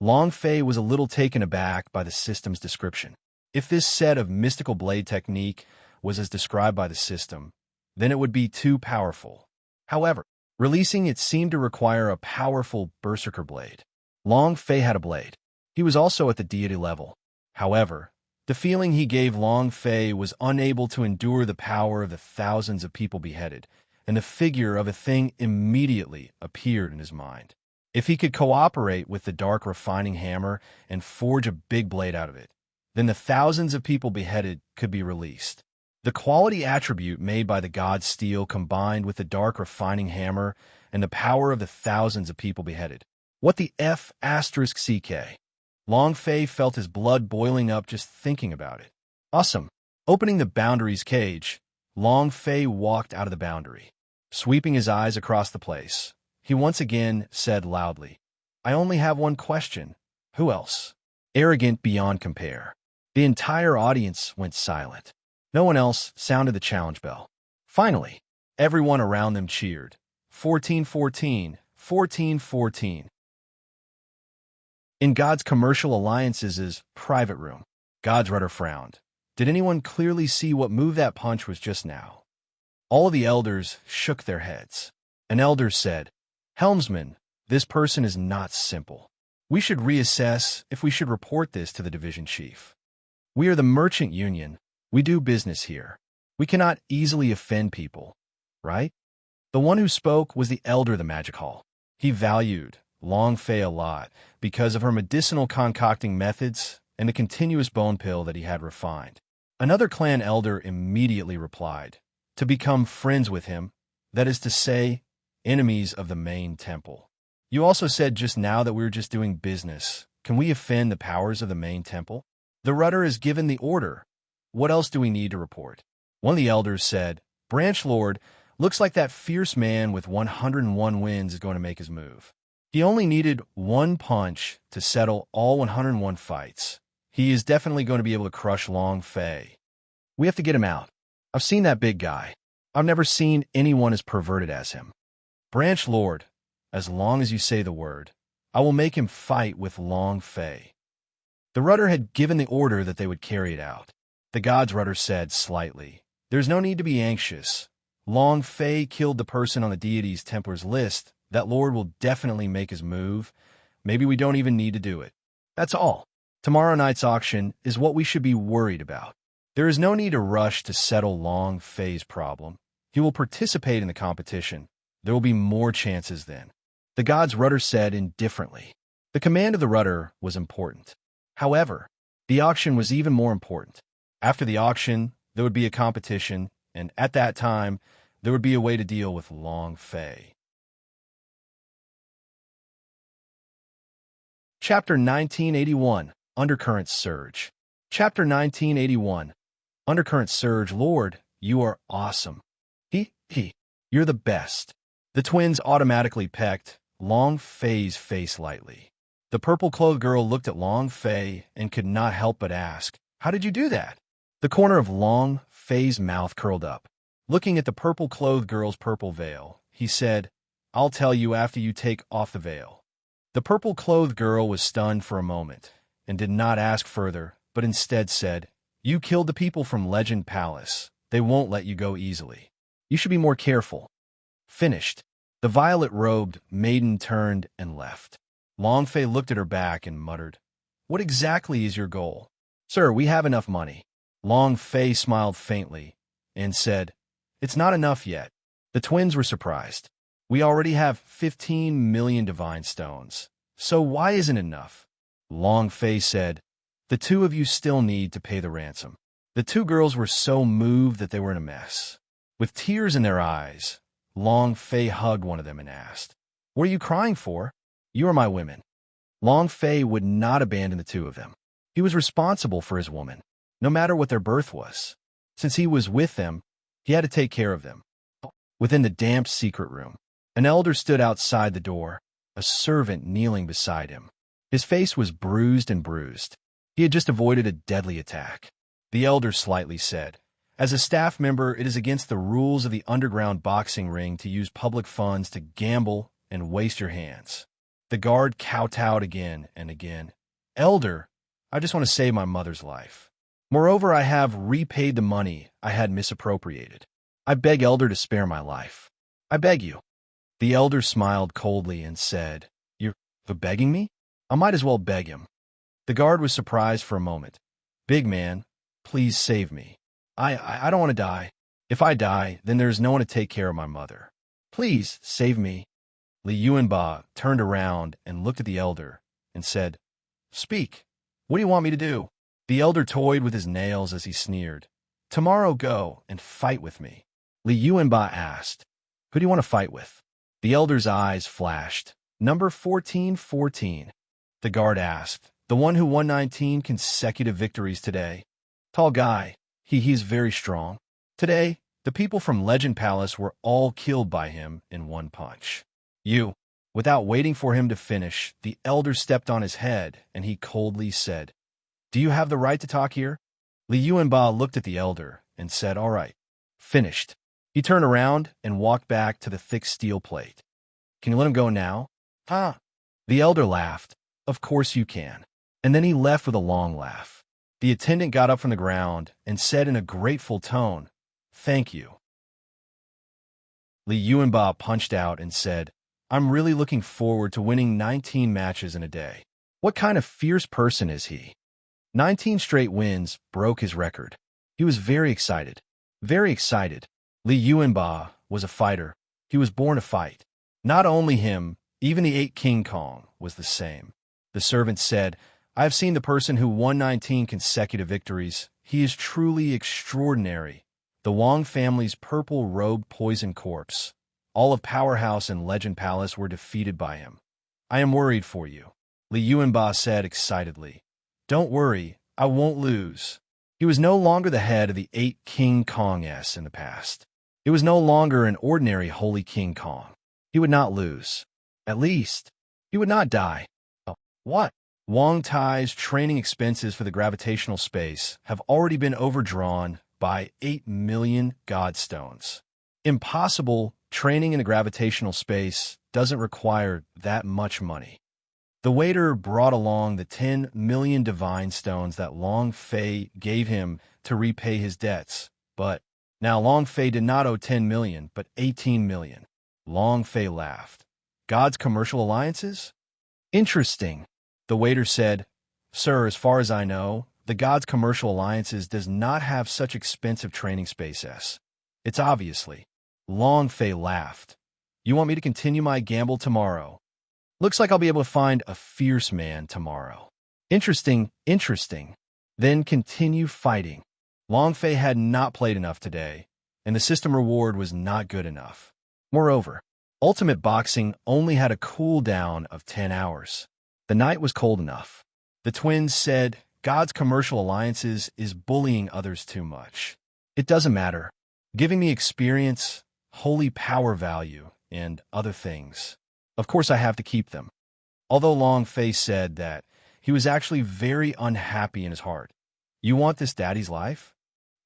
Long Fei was a little taken aback by the system's description. If this set of mystical blade technique was as described by the system, then it would be too powerful. However, releasing it seemed to require a powerful berserker blade. Long Fei had a blade. He was also at the deity level. However, the feeling he gave Long Fei was unable to endure the power of the thousands of people beheaded, and the figure of a thing immediately appeared in his mind. If he could cooperate with the dark refining hammer and forge a big blade out of it, then the thousands of people beheaded could be released. The quality attribute made by the god steel combined with the dark refining hammer and the power of the thousands of people beheaded. What the F***CK? Long Fei felt his blood boiling up just thinking about it. Awesome. Opening the boundaries cage, Long Fei walked out of the boundary. Sweeping his eyes across the place, he once again said loudly, "I only have one question. Who else?" Arrogant beyond compare. The entire audience went silent. No one else sounded the challenge bell. Finally, everyone around them cheered. 14-14, 14-14. In God's commercial alliances' private room, God's rudder frowned. Did anyone clearly see what move that punch was just now? All of the elders shook their heads. An elder said, "Helmsman, this person is not simple. We should reassess if we should report this to the division chief. We are the merchant union. We do business here. We cannot easily offend people, right?" The one who spoke was the elder of the magic hall. He valued Long Fei a lot because of her medicinal concocting methods and the continuous bone pill that he had refined. Another clan elder immediately replied, "To become friends with him, that is to say, enemies of the main temple. You also said just now that we were just doing business. Can we offend the powers of the main temple? The rudder has given the order. What else do we need to report?" One of the elders said, "Branch Lord, looks like that fierce man with 101 wins is going to make his move. He only needed one punch to settle all 101 fights. He is definitely going to be able to crush Long Fei. We have to get him out. I've seen that big guy. I've never seen anyone as perverted as him. Branch Lord, as long as you say the word, I will make him fight with Long Fei." The rudder had given the order that they would carry it out. The god's rudder said slightly, "There's no need to be anxious. Long Fei killed the person on the deity's Templar's list. That lord will definitely make his move. Maybe we don't even need to do it. That's all. Tomorrow night's auction is what we should be worried about. There is no need to rush to settle Long Fei's problem. He will participate in the competition. There will be more chances then." The god's rudder said indifferently. The command of the rudder was important. However, the auction was even more important. After the auction, there would be a competition, and at that time, there would be a way to deal with Long Fei. Chapter 1981, Undercurrent Surge. Chapter 1981, Undercurrent Surge. "Lord, you are awesome. You're the best." The twins automatically pecked Long Fei's face lightly. The purple-clothed girl looked at Long Fei and could not help but ask, "How did you do that?" The corner of Long Fei's mouth curled up. Looking at the purple-clothed girl's purple veil, he said, "I'll tell you after you take off the veil." The purple-clothed girl was stunned for a moment and did not ask further, but instead said, "You killed the people from Legend Palace. They won't let you go easily. You should be more careful." Finished. The violet-robed maiden turned and left. Long Fei looked at her back and muttered, "What exactly is your goal?" "Sir, we have enough money." Long Fei smiled faintly and said, "It's not enough yet." The twins were surprised. "We already have 15 million divine stones, so why isn't it enough?" Long Fei said, "The two of you still need to pay the ransom." The two girls were so moved that they were in a mess. With tears in their eyes, Long Fei hugged one of them and asked, "What are you crying for? You are my women." Long Fei would not abandon the two of them. He was responsible for his woman, no matter what their birth was. Since he was with them, he had to take care of them. Within the damp secret room, an elder stood outside the door, a servant kneeling beside him. His face was bruised and bruised. He had just avoided a deadly attack. The elder slightly said, "As a staff member, it is against the rules of the underground boxing ring to use public funds to gamble and waste your hands." The guard kowtowed again and again. "Elder, I just want to save my mother's life. Moreover, I have repaid the money I had misappropriated. I beg Elder to spare my life. I beg you." The elder smiled coldly and said, You're begging me? I might as well beg him." The guard was surprised for a moment. "Big man, please save me. I don't want to die. If I die, then there's no one to take care of my mother. Please save me." Li Yuanba turned around and looked at the elder and said, "Speak. What do you want me to do?" The elder toyed with his nails as he sneered. "Tomorrow go and fight with me." Li Yuanba asked, "Who do you want to fight with?" The elder's eyes flashed. "Number 1414. The guard asked, "The one who won 19 consecutive victories today?" "Tall guy. He's very strong. Today, the people from Legend Palace were all killed by him in one punch." "You." Without waiting for him to finish, the elder stepped on his head, and he coldly said, "Do you have the right to talk here?" Li Yuanba looked at the elder and said, "All right." Finished. He turned around and walked back to the thick steel plate. "Can you let him go now?" "Huh?" The elder laughed. "Of course you can." And then he left with a long laugh. The attendant got up from the ground and said in a grateful tone, "Thank you." Li Yuanba punched out and said, I'm really looking forward to winning 19 matches in a day. What kind of fierce person is he? 19 straight wins broke his record. He was very excited. Very excited. Li Yuanba was a fighter. He was born to fight. Not only him, even the 8 King Kong was the same. The servant said, I have seen the person who won 19 consecutive victories. He is truly extraordinary. The Wang family's purple-robed poison corpse. All of Powerhouse and Legend Palace were defeated by him. I am worried for you, Li Yuanba said excitedly. Don't worry, I won't lose. He was no longer the head of the 8 King Kong-s in the past. It was no longer an ordinary Holy King Kong. He would not lose. At least, he would not die. Oh, what? Wang Tai's training expenses for the gravitational space have already been overdrawn by 8 million godstones. Impossible. Training in a gravitational space doesn't require that much money. The waiter brought along the 10 million divine stones that Long Fei gave him to repay his debts. But now Long Fei did not owe 10 million, but 18 million. Long Fei laughed. God's commercial alliances? Interesting. The waiter said, Sir, as far as I know, the God's commercial alliances does not have such expensive training spaces. It's obviously. Long Fei laughed. You want me to continue my gamble tomorrow? Looks like I'll be able to find a fierce man tomorrow. Interesting, interesting. Then continue fighting. Long Fei had not played enough today, and the system reward was not good enough. Moreover, Ultimate Boxing only had a cooldown of 10 hours. The night was cold enough. The twins said, God's commercial alliances is bullying others too much. It doesn't matter. Giving me experience, holy power value, and other things. Of course I have to keep them. Although Long Fei said that he was actually very unhappy in his heart. You want this daddy's life?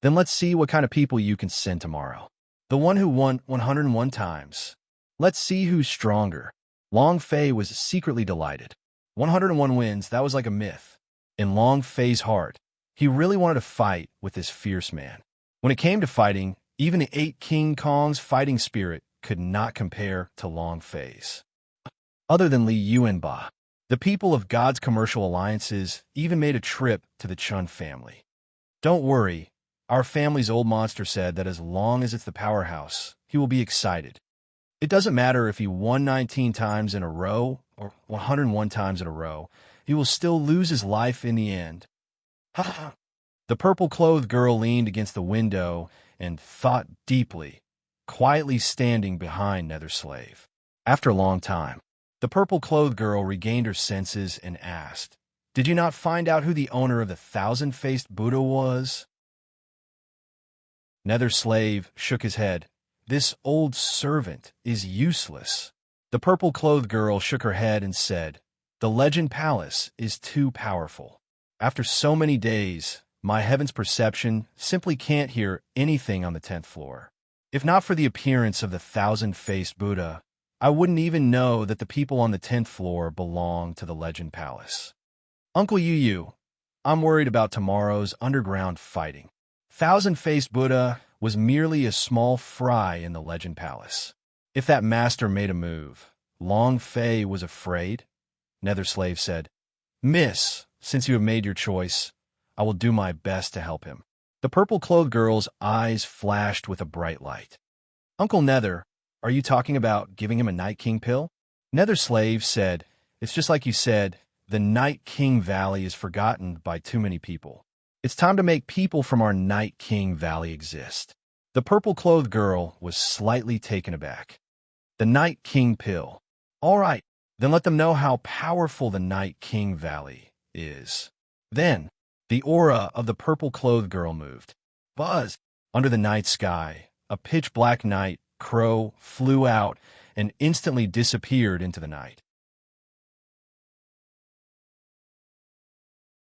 Then let's see what kind of people you can send tomorrow. The one who won 101 times. Let's see who's stronger. Long Fei was secretly delighted. 101 wins, that was like a myth. In Long Fei's heart, he really wanted to fight with this fierce man. When it came to fighting, even the 8 King Kong's fighting spirit could not compare to Long Fei's. Other than Li Yuanba, the people of God's commercial alliances even made a trip to the Chun family. Don't worry, our family's old monster said that as long as it's the powerhouse, he will be excited. It doesn't matter if he won 19 times in a row or 101 times in a row, he will still lose his life in the end. Ha ha! The purple-clothed girl leaned against the window and thought deeply, quietly standing behind Nether Slave. After a long time, the purple-clothed girl regained her senses and asked, Did you not find out who the owner of the thousand-faced Buddha was? Nether Slave shook his head. This old servant is useless. The purple-clothed girl shook her head and said, The Legend Palace is too powerful. After so many days, my heaven's perception simply can't hear anything on the 10th floor. If not for the appearance of the thousand-faced Buddha, I wouldn't even know that the people on the 10th floor belong to the Legend Palace. Uncle Yu, I'm worried about tomorrow's underground fighting. Thousand-faced Buddha was merely a small fry in the Legend Palace. If that master made a move, Long Fei was afraid. Nether Slave said, Miss, since you have made your choice, I will do my best to help him. The purple-clothed girl's eyes flashed with a bright light. Uncle Nether, are you talking about giving him a Night King pill? Nether Slave said, It's just like you said, the Night King Valley is forgotten by too many people. It's time to make people from our Night King Valley exist. The purple-clothed girl was slightly taken aback. The Night King pill. All right, then let them know how powerful the Night King Valley is. Then, the aura of the purple-clothed girl moved. Buzz! Under the night sky, a pitch-black night crow flew out and instantly disappeared into the night.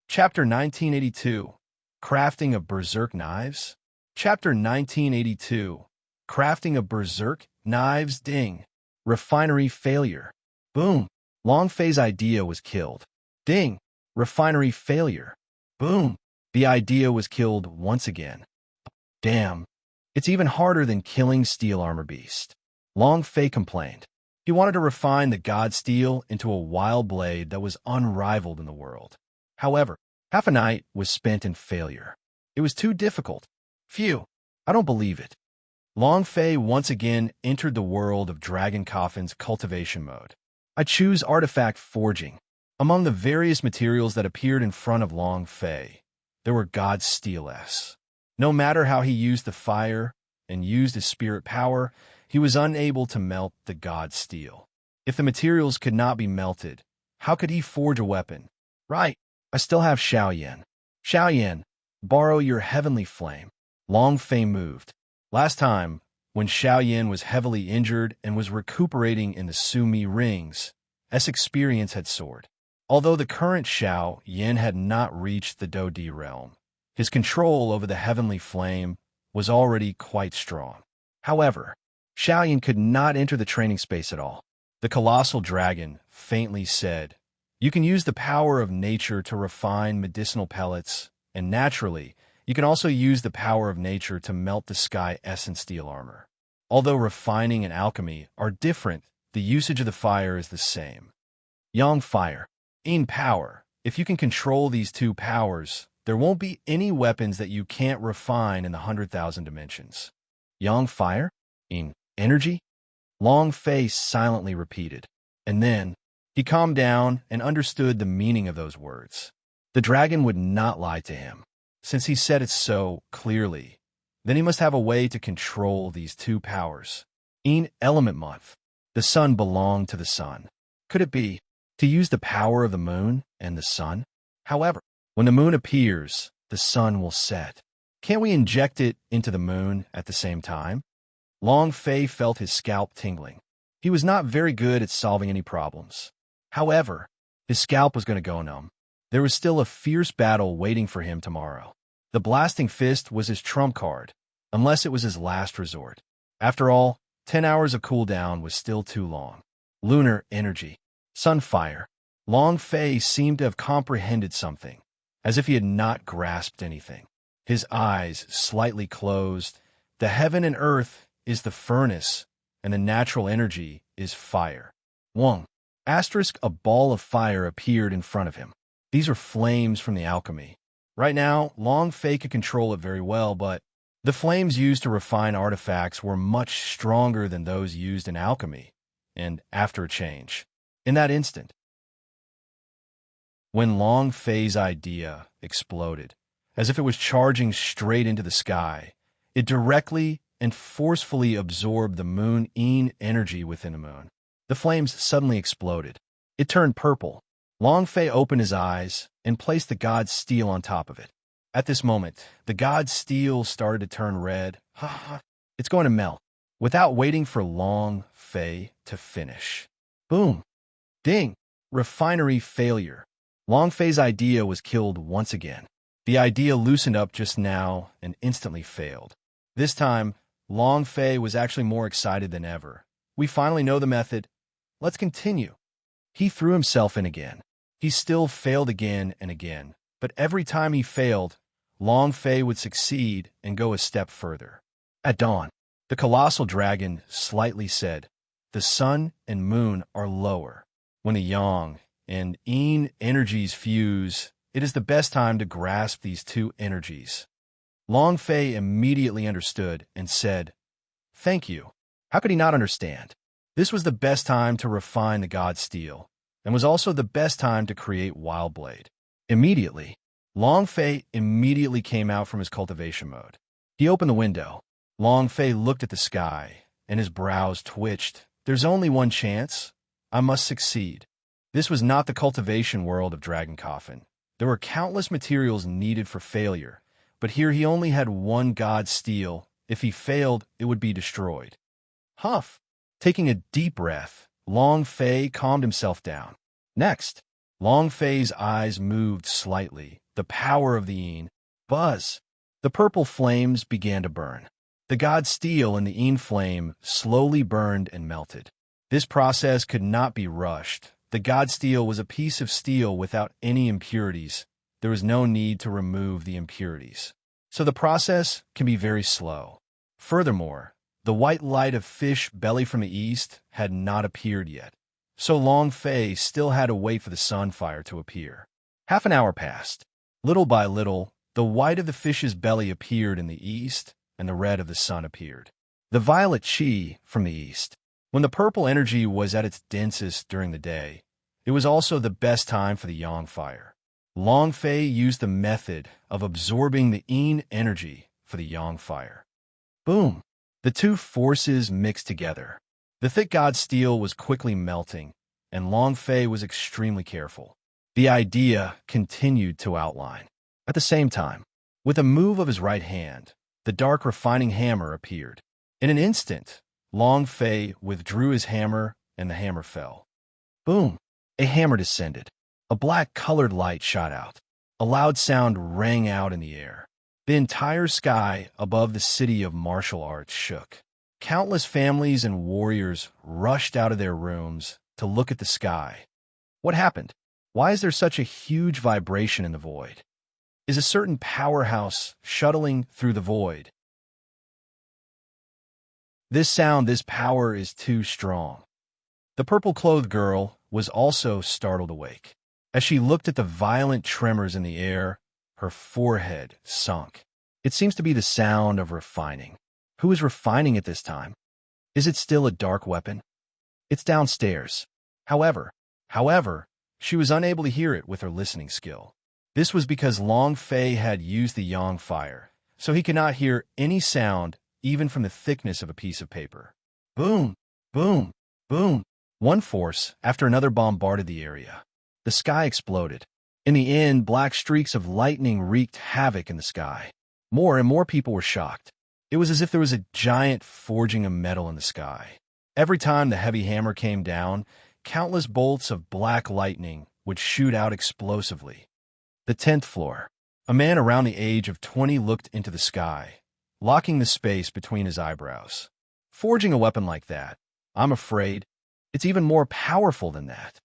Chapter 1982, Crafting of Berserk Knives. Chapter 1982, Crafting of Berserk Knives. Ding. Refinery failure. Boom. Long Fei's idea was killed. Ding. Refinery failure. Boom. The idea was killed once again. Damn. It's even harder than killing Steel Armor Beast. Long Fei complained. He wanted to refine the god steel into a wild blade that was unrivaled in the world. However, half a night was spent in failure. It was too difficult. Phew, I don't believe it. Long Fei once again entered the world of Dragon Coffin's cultivation mode. I choose artifact forging. Among the various materials that appeared in front of Long Fei, there were god steel-s. No matter how he used the fire and used his spirit power, he was unable to melt the god steel. If the materials could not be melted, how could he forge a weapon? Right, I still have Xiaoyan. Xiaoyan, borrow your heavenly flame. Long Fei moved. Last time, when Xiaoyan was heavily injured and was recuperating in the Sumi rings, S experience had soared. Although the current Xiao Yin had not reached the Dodi realm, his control over the heavenly flame was already quite strong. However, Xiao Yin could not enter the training space at all. The colossal dragon faintly said, "You can use the power of nature to refine medicinal pellets, and naturally, you can also use the power of nature to melt the sky essence steel armor. Although refining and alchemy are different, the usage of the fire is the same. Yang fire, Yin power. If you can control these two powers, there won't be any weapons that you can't refine in the 100,000 dimensions." Yang fire? Yin energy? Long Fei silently repeated. And then, he calmed down and understood the meaning of those words. The dragon would not lie to him. Since he said it so clearly, then he must have a way to control these two powers. Yin element month. The sun belonged to the sun. Could it be to use the power of the moon and the sun? However, when the moon appears, the sun will set. Can't we inject it into the moon at the same time? Long Fei felt his scalp tingling. He was not very good at solving any problems. However, his scalp was going to go numb. There was still a fierce battle waiting for him tomorrow. The blasting fist was his trump card, unless it was his last resort. After all, 10 hours of cooldown was still too long. Lunar energy. Sunfire. Long Fei seemed to have comprehended something, as if he had not grasped anything. His eyes slightly closed. The heaven and earth is the furnace, and the natural energy is fire. Wong. Asterisk, a ball of fire appeared in front of him. These are flames from the alchemy. Right now, Long Fei could control it very well, but the flames used to refine artifacts were much stronger than those used in alchemy, and after a change. In that instant, when Long Fei's idea exploded, as if it was charging straight into the sky, it directly and forcefully absorbed the moon Yin energy within the moon. The flames suddenly exploded. It turned purple. Long Fei opened his eyes and placed the god steel on top of it. At this moment, the god steel started to turn red. It's going to melt. Without waiting for Long Fei to finish. Boom. Ding. Refinery failure. Long Fei's idea was killed once again. The idea loosened up just now and instantly failed. This time, Long Fei was actually more excited than ever. We finally know the method. Let's continue. He threw himself in again. He still failed again and again, but every time he failed, Long Fei would succeed and go a step further. At dawn, the colossal dragon slightly said, "The sun and moon are lower. When the yang and yin energies fuse, it is the best time to grasp these two energies." Long Fei immediately understood and said, "Thank you." How could he not understand? This was the best time to refine the god steel, and was also the best time to create Wildblade. Immediately, Long Fei immediately came out from his cultivation mode. He opened the window. Long Fei looked at the sky, and his brows twitched. There's only one chance. I must succeed. This was not the cultivation world of Dragon Coffin. There were countless materials needed for failure, but here he only had one god steel. If he failed, it would be destroyed. Huff! Taking a deep breath, Long Fei calmed himself down. Next, Long Fei's eyes moved slightly. The power of the yin. Buzz! The purple flames began to burn. The god steel and the yin flame slowly burned and melted. This process could not be rushed. The god steel was a piece of steel without any impurities. There was no need to remove the impurities. So the process can be very slow. Furthermore, The white light of fish belly from the east had not appeared yet, so Long Fei still had to wait for the sunfire to appear. Half an hour passed. Little by little, the white of the fish's belly appeared in the east, and the red of the sun appeared. The violet qi from the east. When the purple energy was at its densest during the day, it was also the best time for the yang fire. Long Fei used the method of absorbing the yin energy for the yang fire. Boom! The two forces mixed together. The thick god steel was quickly melting, and Long Fei was extremely careful. The idea continued to outline. At the same time, with a move of his right hand, the dark refining hammer appeared. In an instant, Long Fei withdrew his hammer, and the hammer fell. Boom! A hammer descended. A black-colored light shot out. A loud sound rang out in the air. The entire sky above the city of martial arts shook. Countless families and warriors rushed out of their rooms to look at the sky. What happened? Why is there such a huge vibration in the void? Is a certain powerhouse shuttling through the void? This sound, this power is too strong. The purple-clothed girl was also startled awake. As she looked at the violent tremors in the air, her forehead sunk. It seems to be the sound of refining. Who is refining at this time? Is it still a dark weapon? It's downstairs. However, she was unable to hear it with her listening skill. This was because Long Fei had used the yang fire, so he could not hear any sound even from the thickness of a piece of paper. Boom, boom, boom. One force after another bombarded the area. The sky exploded. In the end, black streaks of lightning wreaked havoc in the sky. More and more people were shocked. It was as if there was a giant forging of metal in the sky. Every time the heavy hammer came down, countless bolts of black lightning would shoot out explosively. The 10th floor. A man around the age of 20 looked into the sky, locking the space between his eyebrows. Forging a weapon like that, I'm afraid, it's even more powerful than that.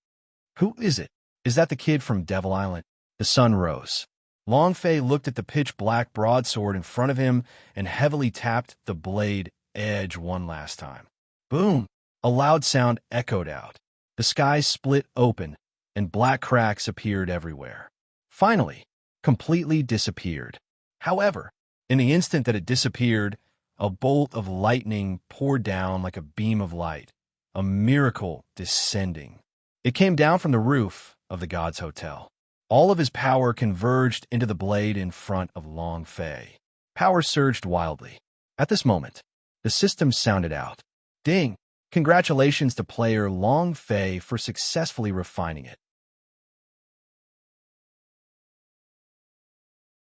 Who is it? Is that the kid from Devil Island? The sun rose. Long Fei looked at the pitch-black broadsword in front of him and heavily tapped the blade edge one last time. Boom! A loud sound echoed out. The sky split open, and black cracks appeared everywhere. Finally, completely disappeared. However, in the instant that it disappeared, a bolt of lightning poured down like a beam of light, a miracle descending. It came down from the roof of the God's Hotel. All of his power converged into the blade in front of Long Fei. Power surged wildly. At this moment, the system sounded out. Ding! Congratulations to player Long Fei for successfully refining it.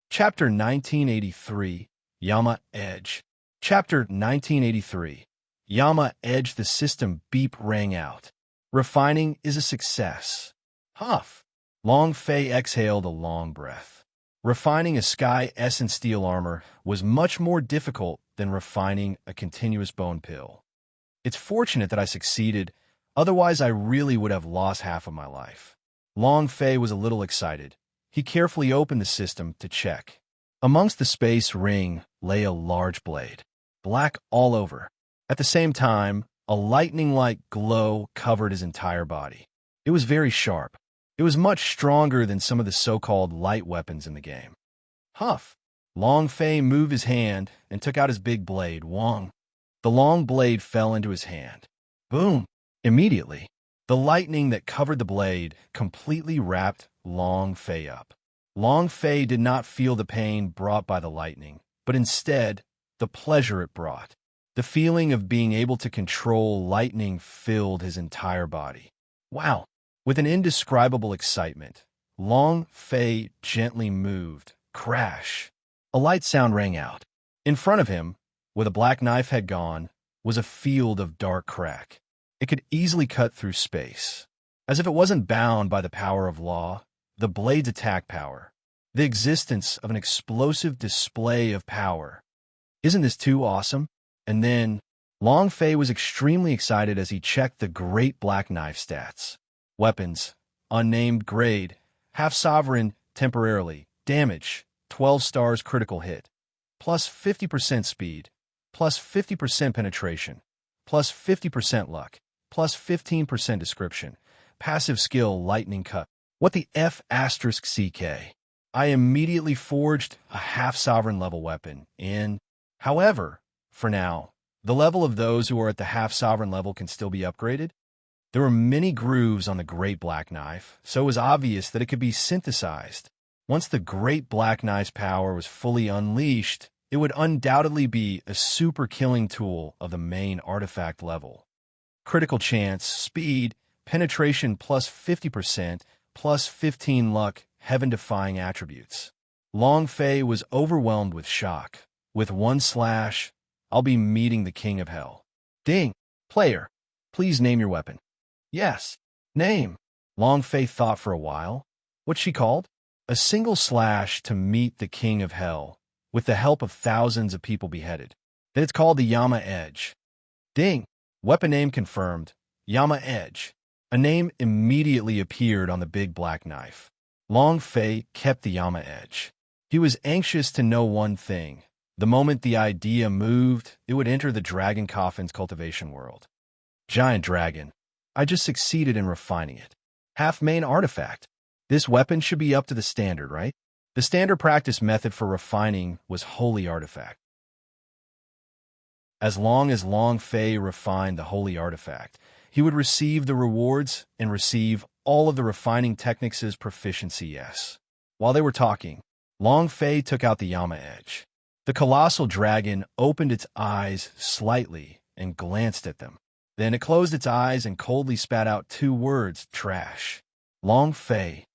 Chapter 1983, Yama Edge. Chapter 1983, Yama Edge. The system beep rang out. Refining is a success. Huff. Long Fei exhaled a long breath. Refining a Sky Essence steel armor was much more difficult than refining a continuous bone pill. It's fortunate that I succeeded, otherwise I really would have lost half of my life. Long Fei was a little excited. He carefully opened the system to check. Amongst the space ring lay a large blade, black all over. At the same time, a lightning-like glow covered his entire body. It was very sharp. It was much stronger than some of the so-called light weapons in the game. Huff! Long Fei moved his hand and took out his big blade, Wong. The long blade fell into his hand. Boom! Immediately, the lightning that covered the blade completely wrapped Long Fei up. Long Fei did not feel the pain brought by the lightning, but instead, the pleasure it brought. The feeling of being able to control lightning filled his entire body. Wow! With an indescribable excitement, Long Fei gently moved. Crash! A light sound rang out. In front of him, where the black knife had gone, was a field of dark crack. It could easily cut through space. As if it wasn't bound by the power of law, the blade's attack power, the existence of an explosive display of power. Isn't this too awesome? And then, Long Fei was extremely excited as he checked the great black knife stats. Weapons, unnamed grade, half sovereign temporarily, damage, 12 stars critical hit, plus 50% speed, plus 50% penetration, plus 50% luck, plus 15% description, passive skill lightning cut. What the F asterisk CK? I immediately forged a half-sovereign level weapon in. However, for now, the level of those who are at the half-sovereign level can still be upgraded. There were many grooves on the Great Black Knife, so it was obvious that it could be synthesized. Once the Great Black Knife's power was fully unleashed, it would undoubtedly be a super killing tool of the main artifact level. Critical chance, speed, penetration plus 50%, plus 15 luck, heaven-defying attributes. Long Fei was overwhelmed with shock. With one slash, I'll be meeting the King of Hell. Ding! Player, please name your weapon. Yes. Name. Long Fei thought for a while. What's she called? A single slash to meet the King of Hell, with the help of thousands of people beheaded. Then it's called the Yama Edge. Ding! Weapon name confirmed. Yama Edge. A name immediately appeared on the big black knife. Long Fei kept the Yama Edge. He was anxious to know one thing. The moment the idea moved, it would enter the Dragon Coffin's cultivation world. Giant Dragon. I just succeeded in refining it. Half-main artifact. This weapon should be up to the standard, right? The standard practice method for refining was Holy Artifact. As long as Long Fei refined the Holy Artifact, he would receive the rewards and receive all of the refining techniques' proficiency, yes. While they were talking, Long Fei took out the Yama Edge. The colossal dragon opened its eyes slightly and glanced at them. Then it closed its eyes and coldly spat out two words, trash. Long Fei.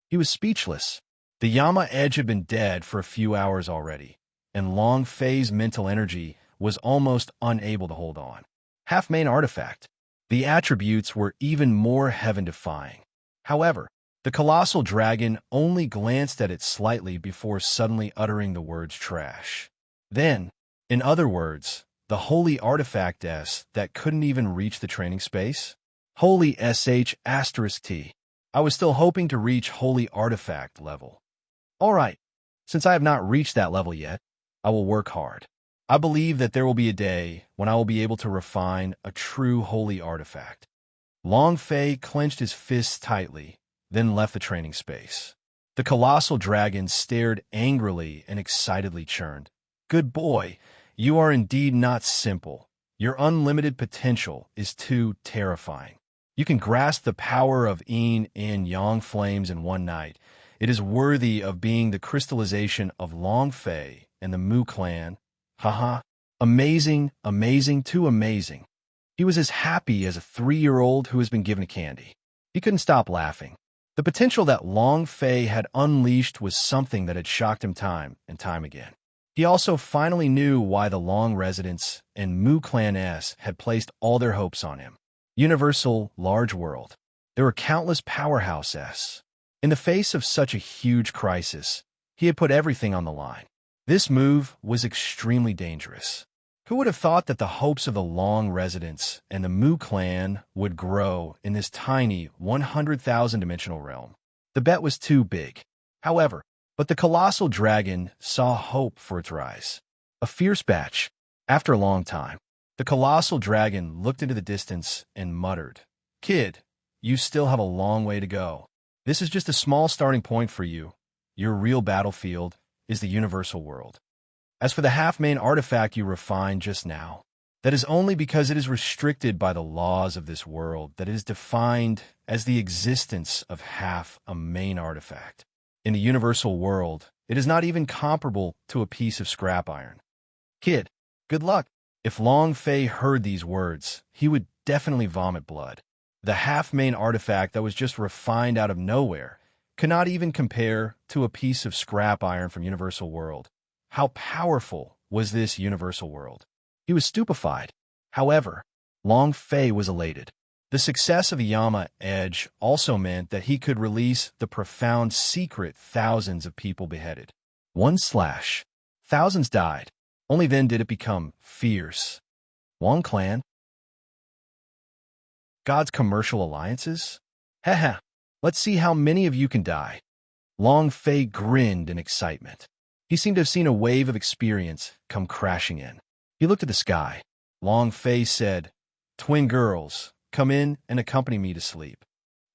He was speechless. The Yama Edge had been dead for a few hours already, and Long Fei's mental energy was almost unable to hold on. Half-main artifact. The attributes were even more heaven-defying. However, the colossal dragon only glanced at it slightly before suddenly uttering the words trash. Then, in other words, the Holy Artifact S that couldn't even reach the training space? Holy SH asterisk T. I was still hoping to reach Holy Artifact level. All right, since I have not reached that level yet, I will work hard. I believe that there will be a day when I will be able to refine a true Holy Artifact. Long Fei clenched his fists tightly, then left the training space. The colossal dragon stared angrily and excitedly churned. Good boy, you are indeed not simple. Your unlimited potential is too terrifying. You can grasp the power of yin and yang flames in one night. It is worthy of being the crystallization of Long Fei and the Mu clan. Haha. Amazing, amazing, too amazing. He was as happy as a 3-year-old who has been given candy. He couldn't stop laughing. The potential that Long Fei had unleashed was something that had shocked him time and time again. He also finally knew why the Long residents and Mu Clan S had placed all their hopes on him. Universal, large world. There were countless powerhouse S. In the face of such a huge crisis, he had put everything on the line. This move was extremely dangerous. Who would have thought that the hopes of the Long residents and the Mu clan would grow in this tiny 100,000-dimensional realm? The bet was too big. However, but the colossal dragon saw hope for its rise. A fierce batch. After a long time, the colossal dragon looked into the distance and muttered, "Kid, you still have a long way to go. This is just a small starting point for you. Your real battlefield is the universal world. As for the half-main artifact you refined just now, that is only because it is restricted by the laws of this world that it is defined as the existence of half a main artifact. In the universal world, it is not even comparable to a piece of scrap iron. Kid, good luck." If Long Fei heard these words, he would definitely vomit blood. The half-main artifact that was just refined out of nowhere could not even compare to a piece of scrap iron from Universal World. How powerful was this Universal World? He was stupefied. However, Long Fei was elated. The success of the Yama Edge also meant that he could release the profound secret thousands of people beheaded. One slash. Thousands died. Only then did it become fierce. Wong clan? God's commercial alliances? Haha, let's see how many of you can die. Long Fei grinned in excitement. He seemed to have seen a wave of experience come crashing in. He looked at the sky. Long Fei said, "Twin girls, come in and accompany me to sleep."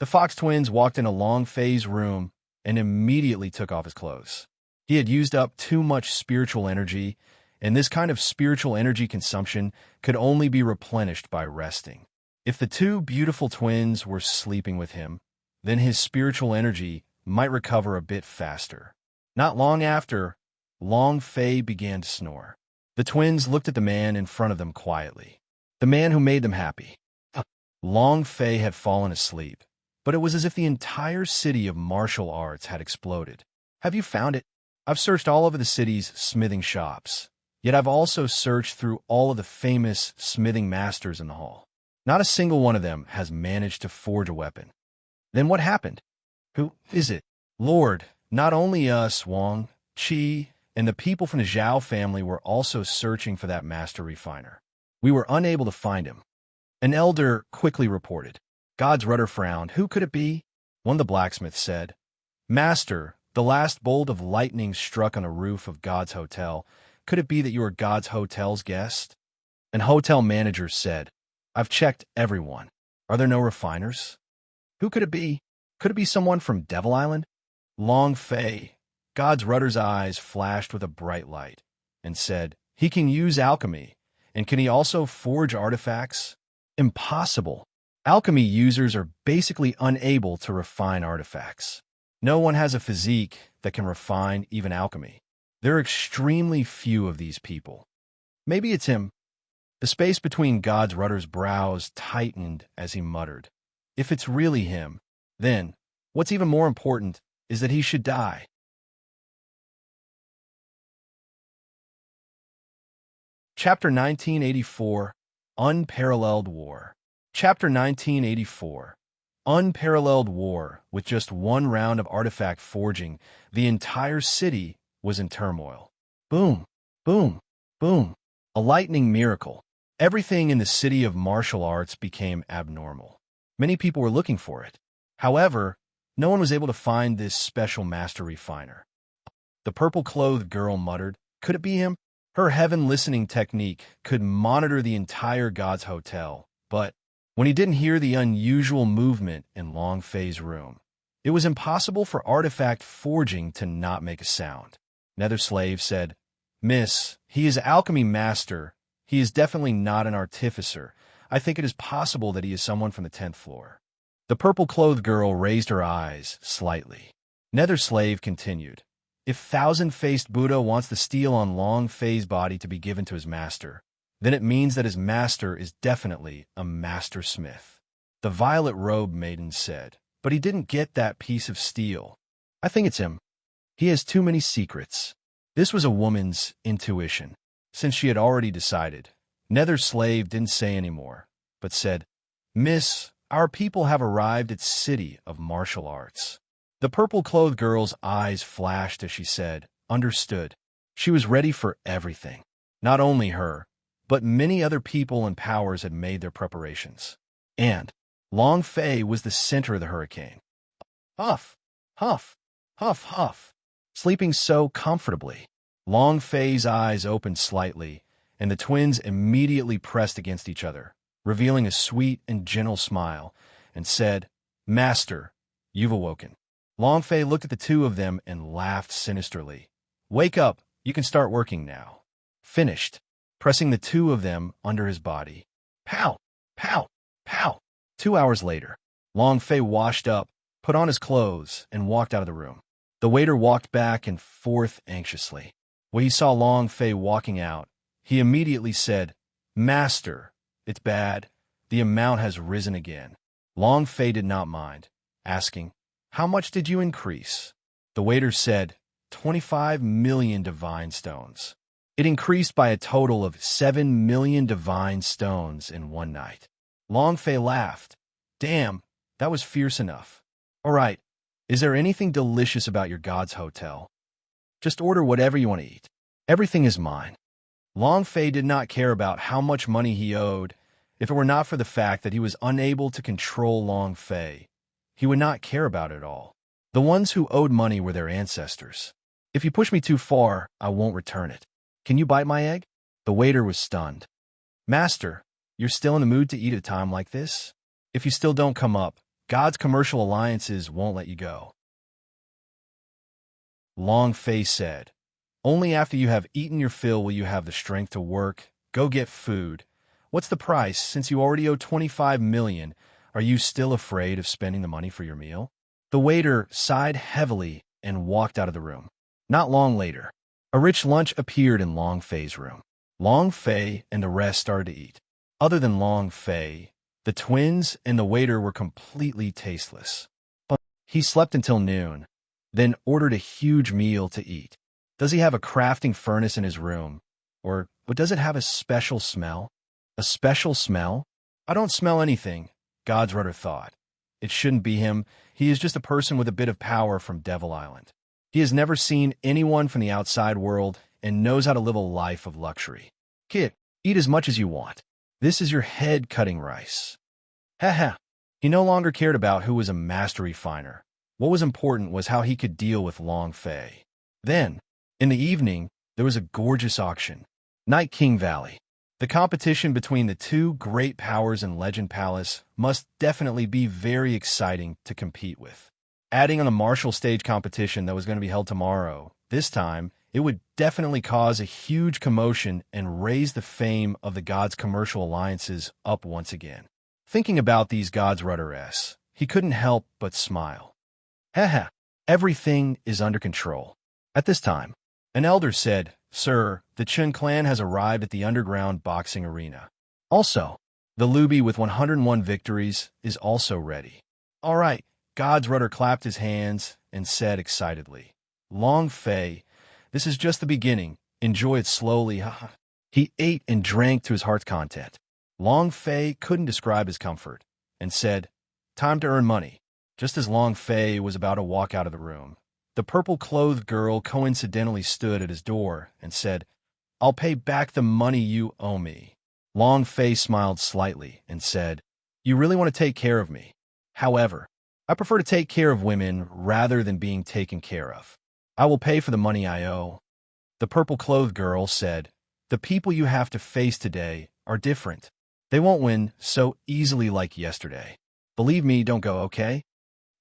The Fox twins walked into Long Fei's room and immediately took off his clothes. He had used up too much spiritual energy, and this kind of spiritual energy consumption could only be replenished by resting. If the two beautiful twins were sleeping with him, then his spiritual energy might recover a bit faster. Not long after, Long Fei began to snore. The twins looked at the man in front of them quietly. The man who made them happy. Long Fei had fallen asleep, but it was as if the entire city of martial arts had exploded. Have you found it? I've searched all over the city's smithing shops, yet I've also searched through all of the famous smithing masters in the hall. Not a single one of them has managed to forge a weapon. Then what happened? Who is it? Lord, not only us, Wang, Qi, and the people from the Zhao family were also searching for that master refiner. We were unable to find him. An elder quickly reported. God's rudder frowned. Who could it be? One of the blacksmiths said, "Master, the last bolt of lightning struck on a roof of God's hotel. Could it be that you are God's hotel's guest?" An hotel manager said, "I've checked everyone. Are there no refiners?" Who could it be? Could it be someone from Devil Island? Long Fei, God's rudder's eyes flashed with a bright light, and said, "He can use alchemy, and can he also forge artifacts?" Impossible. Alchemy users are basically unable to refine artifacts. No one has a physique that can refine even alchemy. There are extremely few of these people. Maybe it's him. The space between God's rudder's brows tightened as he muttered, "If it's really him, then what's even more important is that he should die." Chapter 1984, Unparalleled War. Chapter 1984, Unparalleled War. With just one round of artifact forging, the entire city was in turmoil. Boom, boom, boom. A lightning miracle. Everything in the city of martial arts became abnormal. Many people were looking for it. However, no one was able to find this special master refiner. The purple-clothed girl muttered, "Could it be him?" Her heaven-listening technique could monitor the entire God's hotel, but when he didn't hear the unusual movement in Long Fei's room, it was impossible for artifact forging to not make a sound. Nether Slave said, "Miss, he is alchemy master. He is definitely not an artificer. I think it is possible that he is someone from the 10th floor." The purple-clothed girl raised her eyes slightly. Nether Slave continued, "If Thousand-Faced Buddha wants the steel on Long Fei's body to be given to his master, then it means that his master is definitely a master smith." The violet-robed maiden said, "But he didn't get that piece of steel. I think it's him. He has too many secrets." This was a woman's intuition. Since she had already decided, Nether Slave didn't say any more, but said, "Miss, our people have arrived at City of Martial Arts." The purple-clothed girl's eyes flashed as she said, "Understood." She was ready for everything. Not only her, but many other people and powers had made their preparations. And Long Fei was the center of the hurricane. Huff, huff, huff, huff, sleeping so comfortably. Long Fei's eyes opened slightly, and the twins immediately pressed against each other, revealing a sweet and gentle smile, and said, "Master, you've awoken." Long Fei looked at the two of them and laughed sinisterly. "Wake up, you can start working now." Finished, pressing the two of them under his body. Pow, pow, pow. 2 hours later, Long Fei washed up, put on his clothes, and walked out of the room. The waiter walked back and forth anxiously. When he saw Long Fei walking out, he immediately said, "Master, it's bad. The amount has risen again." Long Fei did not mind, asking, "How much did you increase?" The waiter said, 25 million divine stones. It increased by a total of 7 million divine stones in one night. Long Fei laughed. "Damn, that was fierce enough. All right, is there anything delicious about your God's hotel? Just order whatever you want to eat. Everything is mine." Long Fei did not care about how much money he owed. If it were not for the fact that he was unable to control Long Fei, he would not care about it at all. The ones who owed money were their ancestors. "If you push me too far, I won't return it. Can you bite my egg?" The waiter was stunned. Master, you're still in the mood to eat at a time like this? If you still don't come up, God's commercial alliances won't let you go. Long Fei said, only after you have eaten your fill will you have the strength to work. Go get food. What's the price? Since you already owe 25 million, are you still afraid of spending the money for your meal? The waiter sighed heavily and walked out of the room. Not long later, a rich lunch appeared in Long Fei's room. Long Fei and the rest started to eat. Other than Long Fei, the twins and the waiter were completely tasteless. He slept until noon, then ordered a huge meal to eat. Does he have a crafting furnace in his room? Or does it have a special smell? A special smell? I don't smell anything, God's rudder thought. It shouldn't be him. He is just a person with a bit of power from Devil Island. He has never seen anyone from the outside world and knows how to live a life of luxury. Kid, eat as much as you want. This is your head-cutting rice. Ha. He no longer cared about who was a master refiner. What was important was how he could deal with Long Fei. Then, in the evening, there was a gorgeous auction. Night King Valley. The competition between the two great powers in Legend Palace must definitely be very exciting to compete with. Adding on the martial stage competition that was going to be held tomorrow, this time, it would definitely cause a huge commotion and raise the fame of the Gods' commercial alliances up once again. Thinking about these Gods' rudder-s, he couldn't help but smile. Haha, everything is under control. At this time, an elder said, Sir, the Chun clan has arrived at the underground boxing arena. Also, the Luby with 101 victories is also ready. All right, God's rudder clapped his hands and said excitedly, Long Fei, this is just the beginning. Enjoy it slowly. He ate and drank to his heart's content. Long Fei couldn't describe his comfort and said, Time to earn money. Just as Long Fei was about to walk out of the room, the purple-clothed girl coincidentally stood at his door and said, I'll pay back the money you owe me. Long Fei smiled slightly and said, You really want to take care of me. However, I prefer to take care of women rather than being taken care of. I will pay for the money I owe. The purple-clothed girl said, The people you have to face today are different. They won't win so easily like yesterday. Believe me, don't go, okay?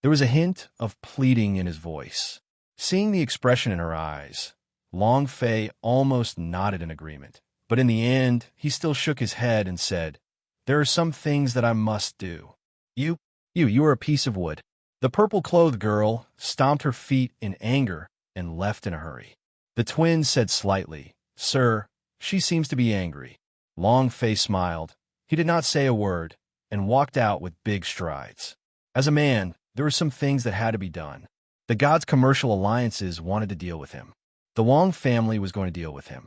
There was a hint of pleading in his voice. Seeing the expression in her eyes, Long Fei almost nodded in agreement. But in the end, he still shook his head and said, There are some things that I must do. You are a piece of wood. The purple-clothed girl stomped her feet in anger and left in a hurry. The twins said slightly, Sir, she seems to be angry. Long Fei smiled. He did not say a word and walked out with big strides. As a man, there were some things that had to be done. The Gods' commercial alliances wanted to deal with him. The Wong family was going to deal with him.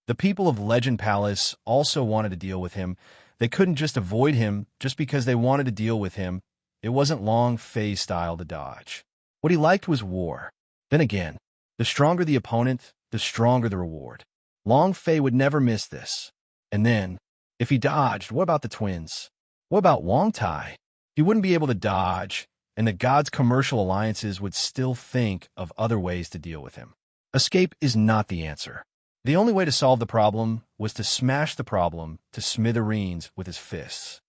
The people of Legend Palace also wanted to deal with him. They couldn't just avoid him just because they wanted to deal with him. It wasn't Long Fei's style to dodge. What he liked was war. Then again, the stronger the opponent, the stronger the reward. Long Fei would never miss this. And then, if he dodged, what about the twins? What about Wong Tai? He wouldn't be able to dodge, and the Gods' commercial alliances would still think of other ways to deal with him. Escape is not the answer. The only way to solve the problem was to smash the problem to smithereens with his fists.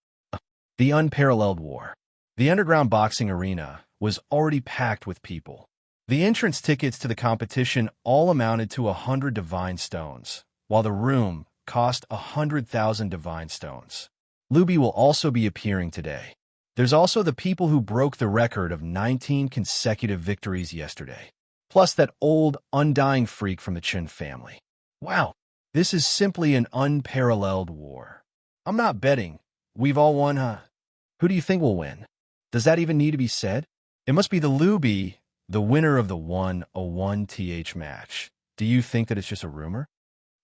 The unparalleled war. The underground boxing arena was already packed with people. The entrance tickets to the competition all amounted to 100 divine stones, while the room cost 100,000 divine stones. Luby will also be appearing today. There's also the people who broke the record of 19 consecutive victories yesterday, plus that old, undying freak from the Chun family. Wow, this is simply an unparalleled war. I'm not betting. We've all won, huh? Who do you think will win? Does that even need to be said? It must be the Luby, the winner of the 101th match. Do you think that it's just a rumor?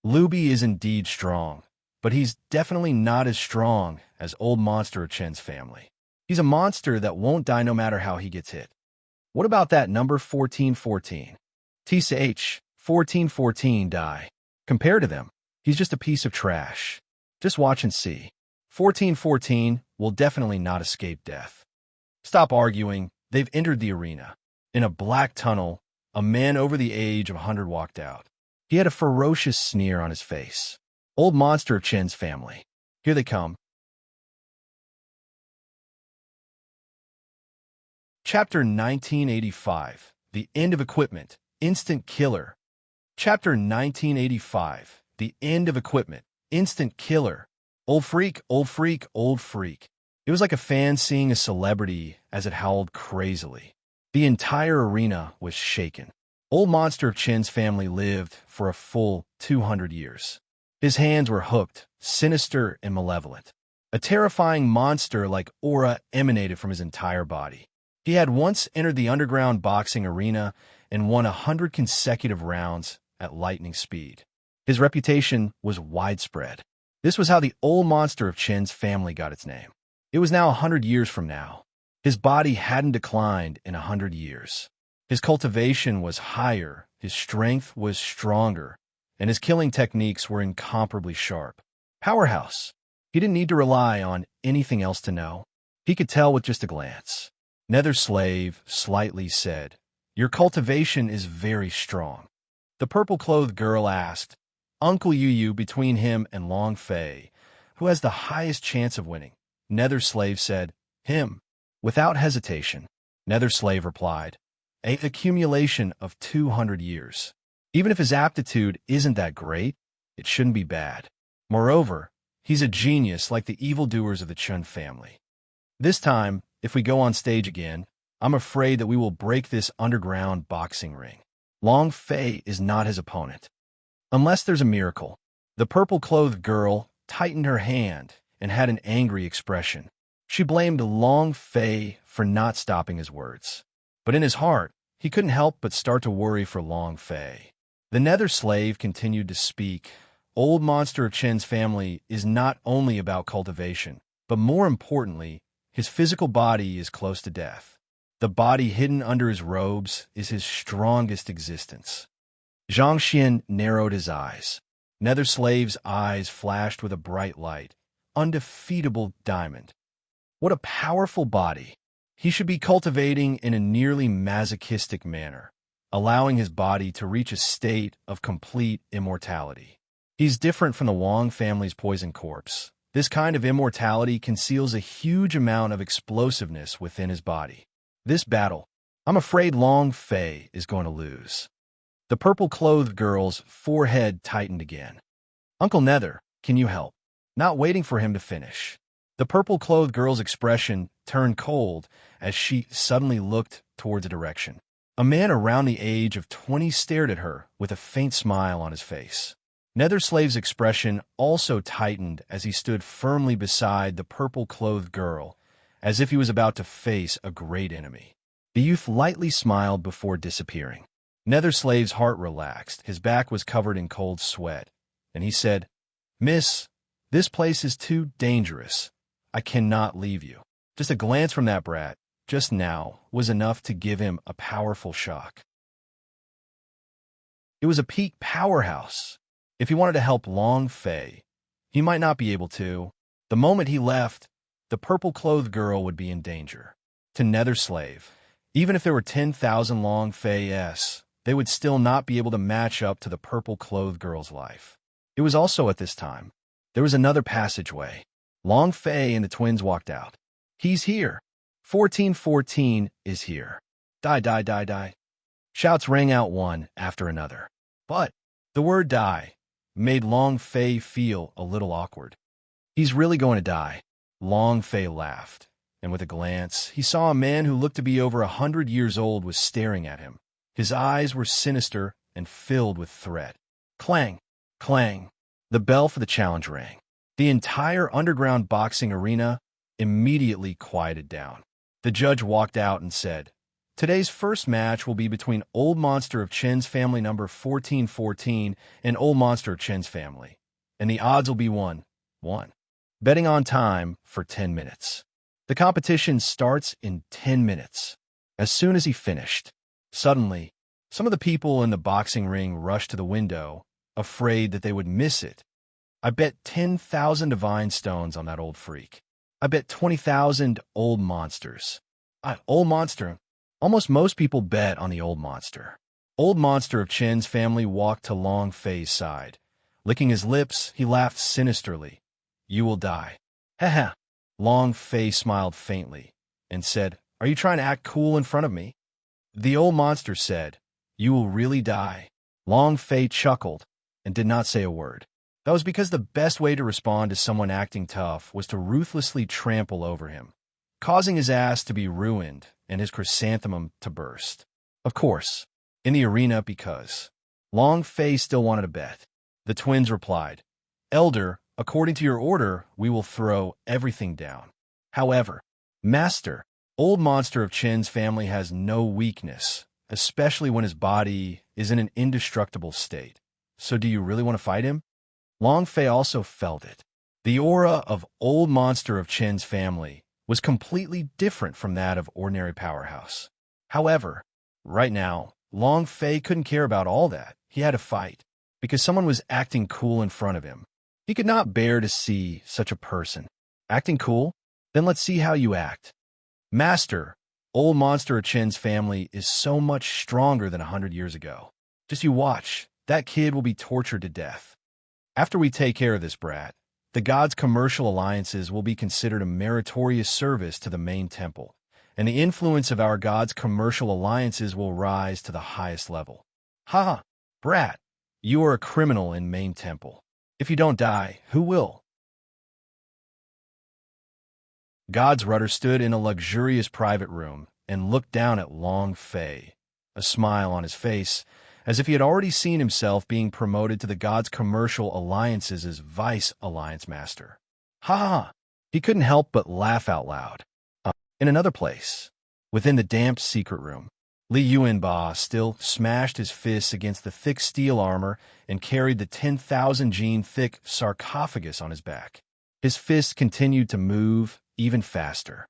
Luby is indeed strong, but he's definitely not as strong as old monster of Chen's family. He's a monster that won't die no matter how he gets hit. What about that number 1414? TCH, 1414 die. Compared to them, he's just a piece of trash. Just watch and see. 1414 will definitely not escape death. Stop arguing. They've entered the arena. In a black tunnel, a man over the age of 100 walked out. He had a ferocious sneer on his face. Old monster of Chen's family. Here they come. Chapter 1985. The End of Equipment. Instant Killer. Chapter 1985. The End of Equipment. Instant Killer. Old freak, old freak, old freak. It was like a fan seeing a celebrity as it howled crazily. The entire arena was shaken. Old monster of Chen's family lived for a full 200 years. His hands were hooked, sinister and malevolent. A terrifying monster-like aura emanated from his entire body. He had once entered the underground boxing arena and won 100 consecutive rounds at lightning speed. His reputation was widespread. This was how the old monster of Chen's family got its name. It was now 100 years from now. His body hadn't declined in 100 years. His cultivation was higher, his strength was stronger, and his killing techniques were incomparably sharp. Powerhouse. He didn't need to rely on anything else to know. He could tell with just a glance. Nether Slave slightly said, "Your cultivation is very strong." The purple-clothed girl asked, "Uncle Yu, between him and Long Fei, who has the highest chance of winning?" Nether Slave said, "Him." Without hesitation, Nether Slave replied, "An accumulation of 200 years. Even if his aptitude isn't that great, it shouldn't be bad. Moreover, he's a genius like the evildoers of the Chen family. This time, if we go on stage again, I'm afraid that we will break this underground boxing ring. Long Fei is not his opponent. Unless there's a miracle." The purple-clothed girl tightened her hand and had an angry expression. She blamed Long Fei for not stopping his words. But in his heart, he couldn't help but start to worry for Long Fei. The Nether Slave continued to speak. Old monster of Chen's family is not only about cultivation, but more importantly, his physical body is close to death. The body hidden under his robes is his strongest existence. Zhang Xian narrowed his eyes. Nether Slave's eyes flashed with a bright light. Undefeatable diamond. What a powerful body. He should be cultivating in a nearly masochistic manner, allowing his body to reach a state of complete immortality. He's different from the Wang family's poison corpse. This kind of immortality conceals a huge amount of explosiveness within his body. This battle, I'm afraid Long Fei is going to lose. The purple-clothed girl's forehead tightened again. "Uncle Nether, can you help?" Not waiting for him to finish, the purple-clothed girl's expression turned cold as she suddenly looked towards a direction. A man around the age of 20 stared at her with a faint smile on his face. Nether Slave's expression also tightened as he stood firmly beside the purple-clothed girl, as if he was about to face a great enemy. The youth lightly smiled before disappearing. Nether Slave's heart relaxed, his back was covered in cold sweat, and he said, "Miss, this place is too dangerous. I cannot leave you." Just a glance from that brat, just now, was enough to give him a powerful shock. It was a peak powerhouse. If he wanted to help Long Fei, he might not be able to. The moment he left, the purple-clothed girl would be in danger. To Nether Slave, even if there were 10,000 Long Fei's, they would still not be able to match up to the purple-clothed girl's life. It was also at this time. There was another passageway. Long Fei and the twins walked out. "He's here. 1414 is here. Die, die, die, die." Shouts rang out one after another. But the word "die" made Long Fei feel a little awkward. "He's really going to die." Long Fei laughed, and with a glance, he saw a man who looked to be over 100 years old was staring at him. His eyes were sinister and filled with threat. Clang, clang. The bell for the challenge rang. The entire underground boxing arena immediately quieted down. The judge walked out and said, "Today's first match will be between Old Monster of Chen's family number 1414 and Old Monster of Chen's family. And the odds will be 1-1. Betting on time for 10 minutes. The competition starts in 10 minutes. As soon as he finished, suddenly, some of the people in the boxing ring rushed to the window, afraid that they would miss it. "I bet 10,000 divine stones on that old freak. I bet 20,000 old monsters. Old monster." Almost most people bet on the old monster. Old monster of Chen's family walked to Long Fei's side. Licking his lips, he laughed sinisterly. You will die. Ha. Long Fei smiled faintly and said, Are you trying to act cool in front of me? The old monster said, You will really die. Long Fei chuckled and did not say a word. That was because the best way to respond to someone acting tough was to ruthlessly trample over him, causing his ass to be ruined and his chrysanthemum to burst. Of course, in the arena because Long Fei still wanted a bet. The twins replied, Elder, according to your order, we will throw everything down. However, Master, old monster of Chen's family has no weakness, especially when his body is in an indestructible state. So do you really want to fight him? Long Fei also felt it. The aura of old monster of Chen's family was completely different from that of ordinary powerhouse. However, right now, Long Fei couldn't care about all that. He had to fight, because someone was acting cool in front of him. He could not bear to see such a person. Acting cool? Then let's see how you act. Master, old monster of Chen's family is so much stronger than 100 years ago. Just you watch, that kid will be tortured to death. After we take care of this brat, the gods' commercial alliances will be considered a meritorious service to the main temple, and the influence of our gods' commercial alliances will rise to the highest level. Ha! Brat, you are a criminal in main temple. If you don't die, who will? God's rudder stood in a luxurious private room and looked down at Long Fei, a smile on his face, as if he had already seen himself being promoted to the gods' commercial alliances as Vice Alliance Master. Ha! He couldn't help but laugh out loud. In another place, within the damp secret room, Li Yuanba still smashed his fists against the thick steel armor and carried the 10,000 gene thick sarcophagus on his back. His fists continued to move even faster.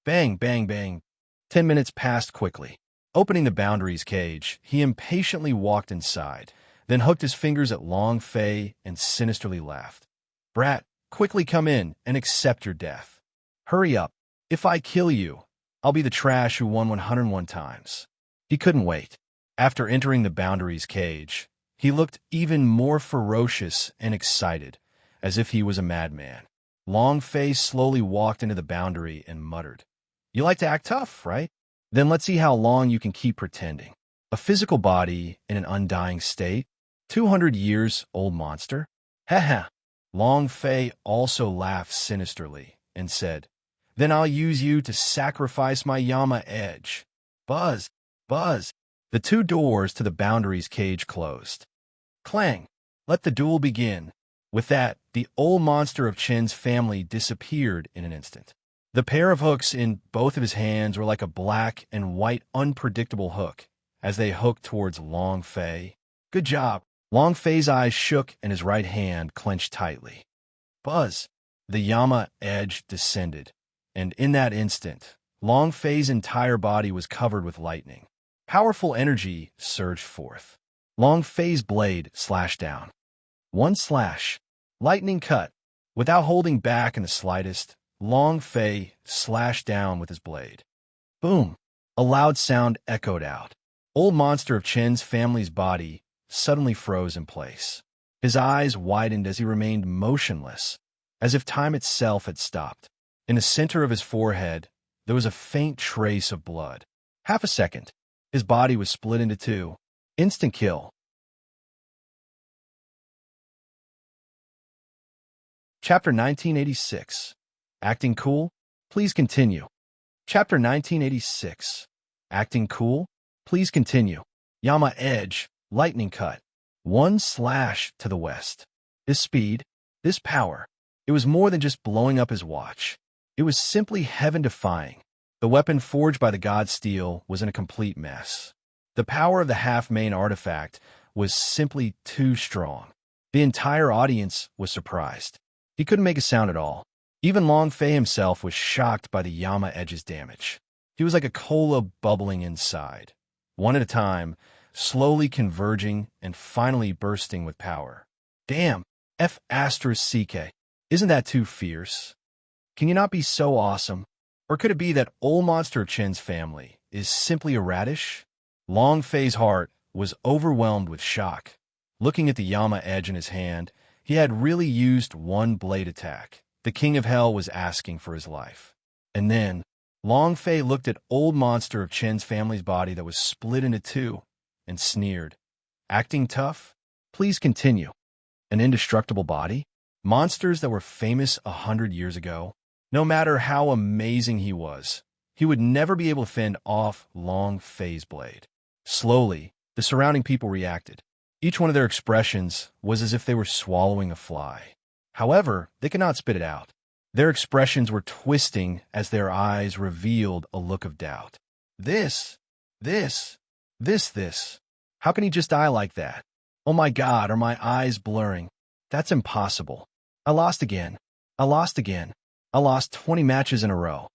Bang, bang, bang. 10 minutes passed quickly. Opening the boundaries cage, he impatiently walked inside, then hooked his fingers at Long Fei and sinisterly laughed. Brat, quickly come in and accept your death. Hurry up. If I kill you, I'll be the trash who won 101 times. He couldn't wait. After entering the boundaries cage, he looked even more ferocious and excited, as if he was a madman. Long Fei slowly walked into the boundary and muttered, You like to act tough, right? Then let's see how long you can keep pretending. A physical body in an undying state? 200 years, old monster? Ha. Long Fei also laughed sinisterly and said, Then I'll use you to sacrifice my Yama edge. Buzz, buzz. The two doors to the boundaries cage closed. Clang. Let the duel begin. With that, the old monster of Chen's family disappeared in an instant. The pair of hooks in both of his hands were like a black and white unpredictable hook as they hooked towards Long Fei. Good job. Long Fei's eyes shook and his right hand clenched tightly. Buzz. The Yama edge descended, and in that instant, Long Fei's entire body was covered with lightning. Powerful energy surged forth. Long Fei's blade slashed down. One slash. Lightning cut. Without holding back in the slightest, Long Fei slashed down with his blade. Boom! A loud sound echoed out. Old monster of Chen's family's body suddenly froze in place. His eyes widened as he remained motionless, as if time itself had stopped. In the center of his forehead, there was a faint trace of blood. Half a second, his body was split into two. Instant kill. Chapter 1986. Acting cool? Please continue. Chapter 1986. Acting cool? Please continue. Yama edge, lightning cut. One slash to the west. This speed, this power. It was more than just blowing up his watch. It was simply heaven-defying. The weapon forged by the god steel was in a complete mess. The power of the half-main artifact was simply too strong. The entire audience was surprised. He couldn't make a sound at all. Even Long Fei himself was shocked by the Yama edge's damage. He was like a cola bubbling inside, one at a time, slowly converging and finally bursting with power. Damn, F***CK. Isn't that too fierce? Can you not be so awesome? Or could it be that old monster of Chen's family is simply a radish? Long Fei's heart was overwhelmed with shock. Looking at the Yama edge in his hand, he had really used one blade attack. The king of hell was asking for his life. And then, Long Fei looked at old monster of Chen's family's body that was split into two, and sneered. Acting tough? Please continue. An indestructible body? Monsters that were famous 100 years ago? No matter how amazing he was, he would never be able to fend off Long Fei's blade. Slowly, the surrounding people reacted. Each one of their expressions was as if they were swallowing a fly. However, they could not spit it out. Their expressions were twisting as their eyes revealed a look of doubt. This. How can he just die like that? Oh my God, are my eyes blurring? That's impossible. I lost again. I lost 20 matches in a row.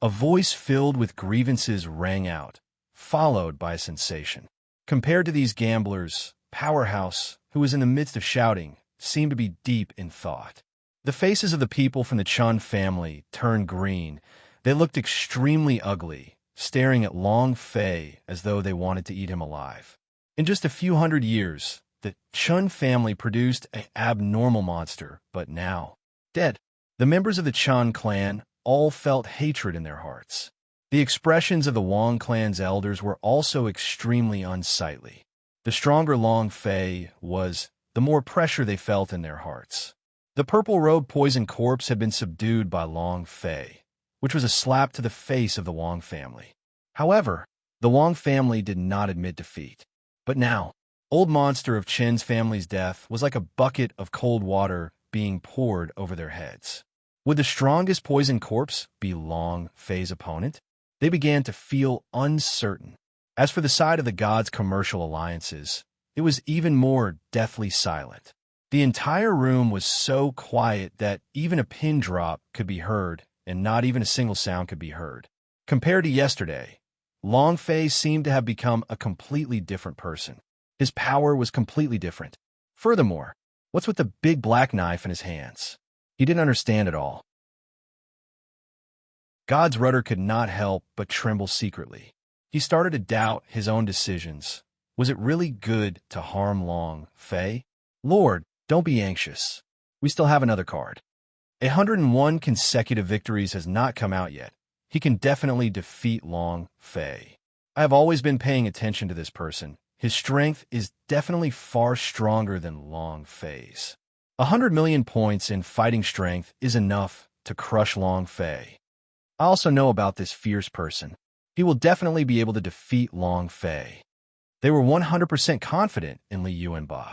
A voice filled with grievances rang out, followed by a sensation. Compared to these gamblers, Powerhouse, who was in the midst of shouting, seemed to be deep in thought. The faces of the people from the Chun family turned green. They looked extremely ugly, staring at Long Fei as though they wanted to eat him alive. In just a few hundred years, the Chun family produced an abnormal monster, but now, dead. The members of the Chun clan all felt hatred in their hearts. The expressions of the Wang clan's elders were also extremely unsightly. The stronger Long Fei was, the more pressure they felt in their hearts. The purple-robed poison corpse had been subdued by Long Fei, which was a slap to the face of the Wang family. However, the Wang family did not admit defeat. But now, old monster of Chen's family's death was like a bucket of cold water being poured over their heads. Would the strongest poison corpse be Long Fei's opponent? They began to feel uncertain. As for the side of the gods' commercial alliances, it was even more deathly silent. The entire room was so quiet that even a pin drop could be heard, and not even a single sound could be heard. Compared to yesterday, Long Fei seemed to have become a completely different person. His power was completely different. Furthermore, what's with the big black knife in his hands? He didn't understand it all. God's rudder could not help but tremble secretly. He started to doubt his own decisions. Was it really good to harm Long Fei? Lord, don't be anxious. We still have another card. 101 consecutive victories has not come out yet. He can definitely defeat Long Fei. I have always been paying attention to this person. His strength is definitely far stronger than Long Fei's. 100 million points in fighting strength is enough to crush Long Fei. I also know about this fierce person. He will definitely be able to defeat Long Fei. They were 100% confident in Li Yuanba.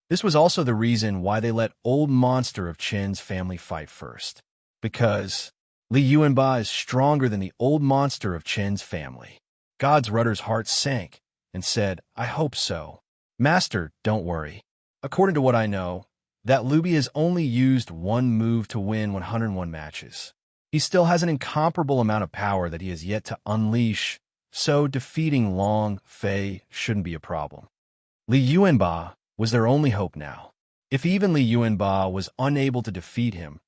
This was also the reason why they let old monster of Chen's family fight first. Because Li Yuanba is stronger than the old monster of Chen's family. God's rudder's heart sank and said, I hope so. Master, don't worry. According to what I know, that Luby has only used one move to win 101 matches. He still has an incomparable amount of power that he has yet to unleash, so defeating Long Fei shouldn't be a problem. Li Yuanba was their only hope now. If even Li Yuanba was unable to defeat him,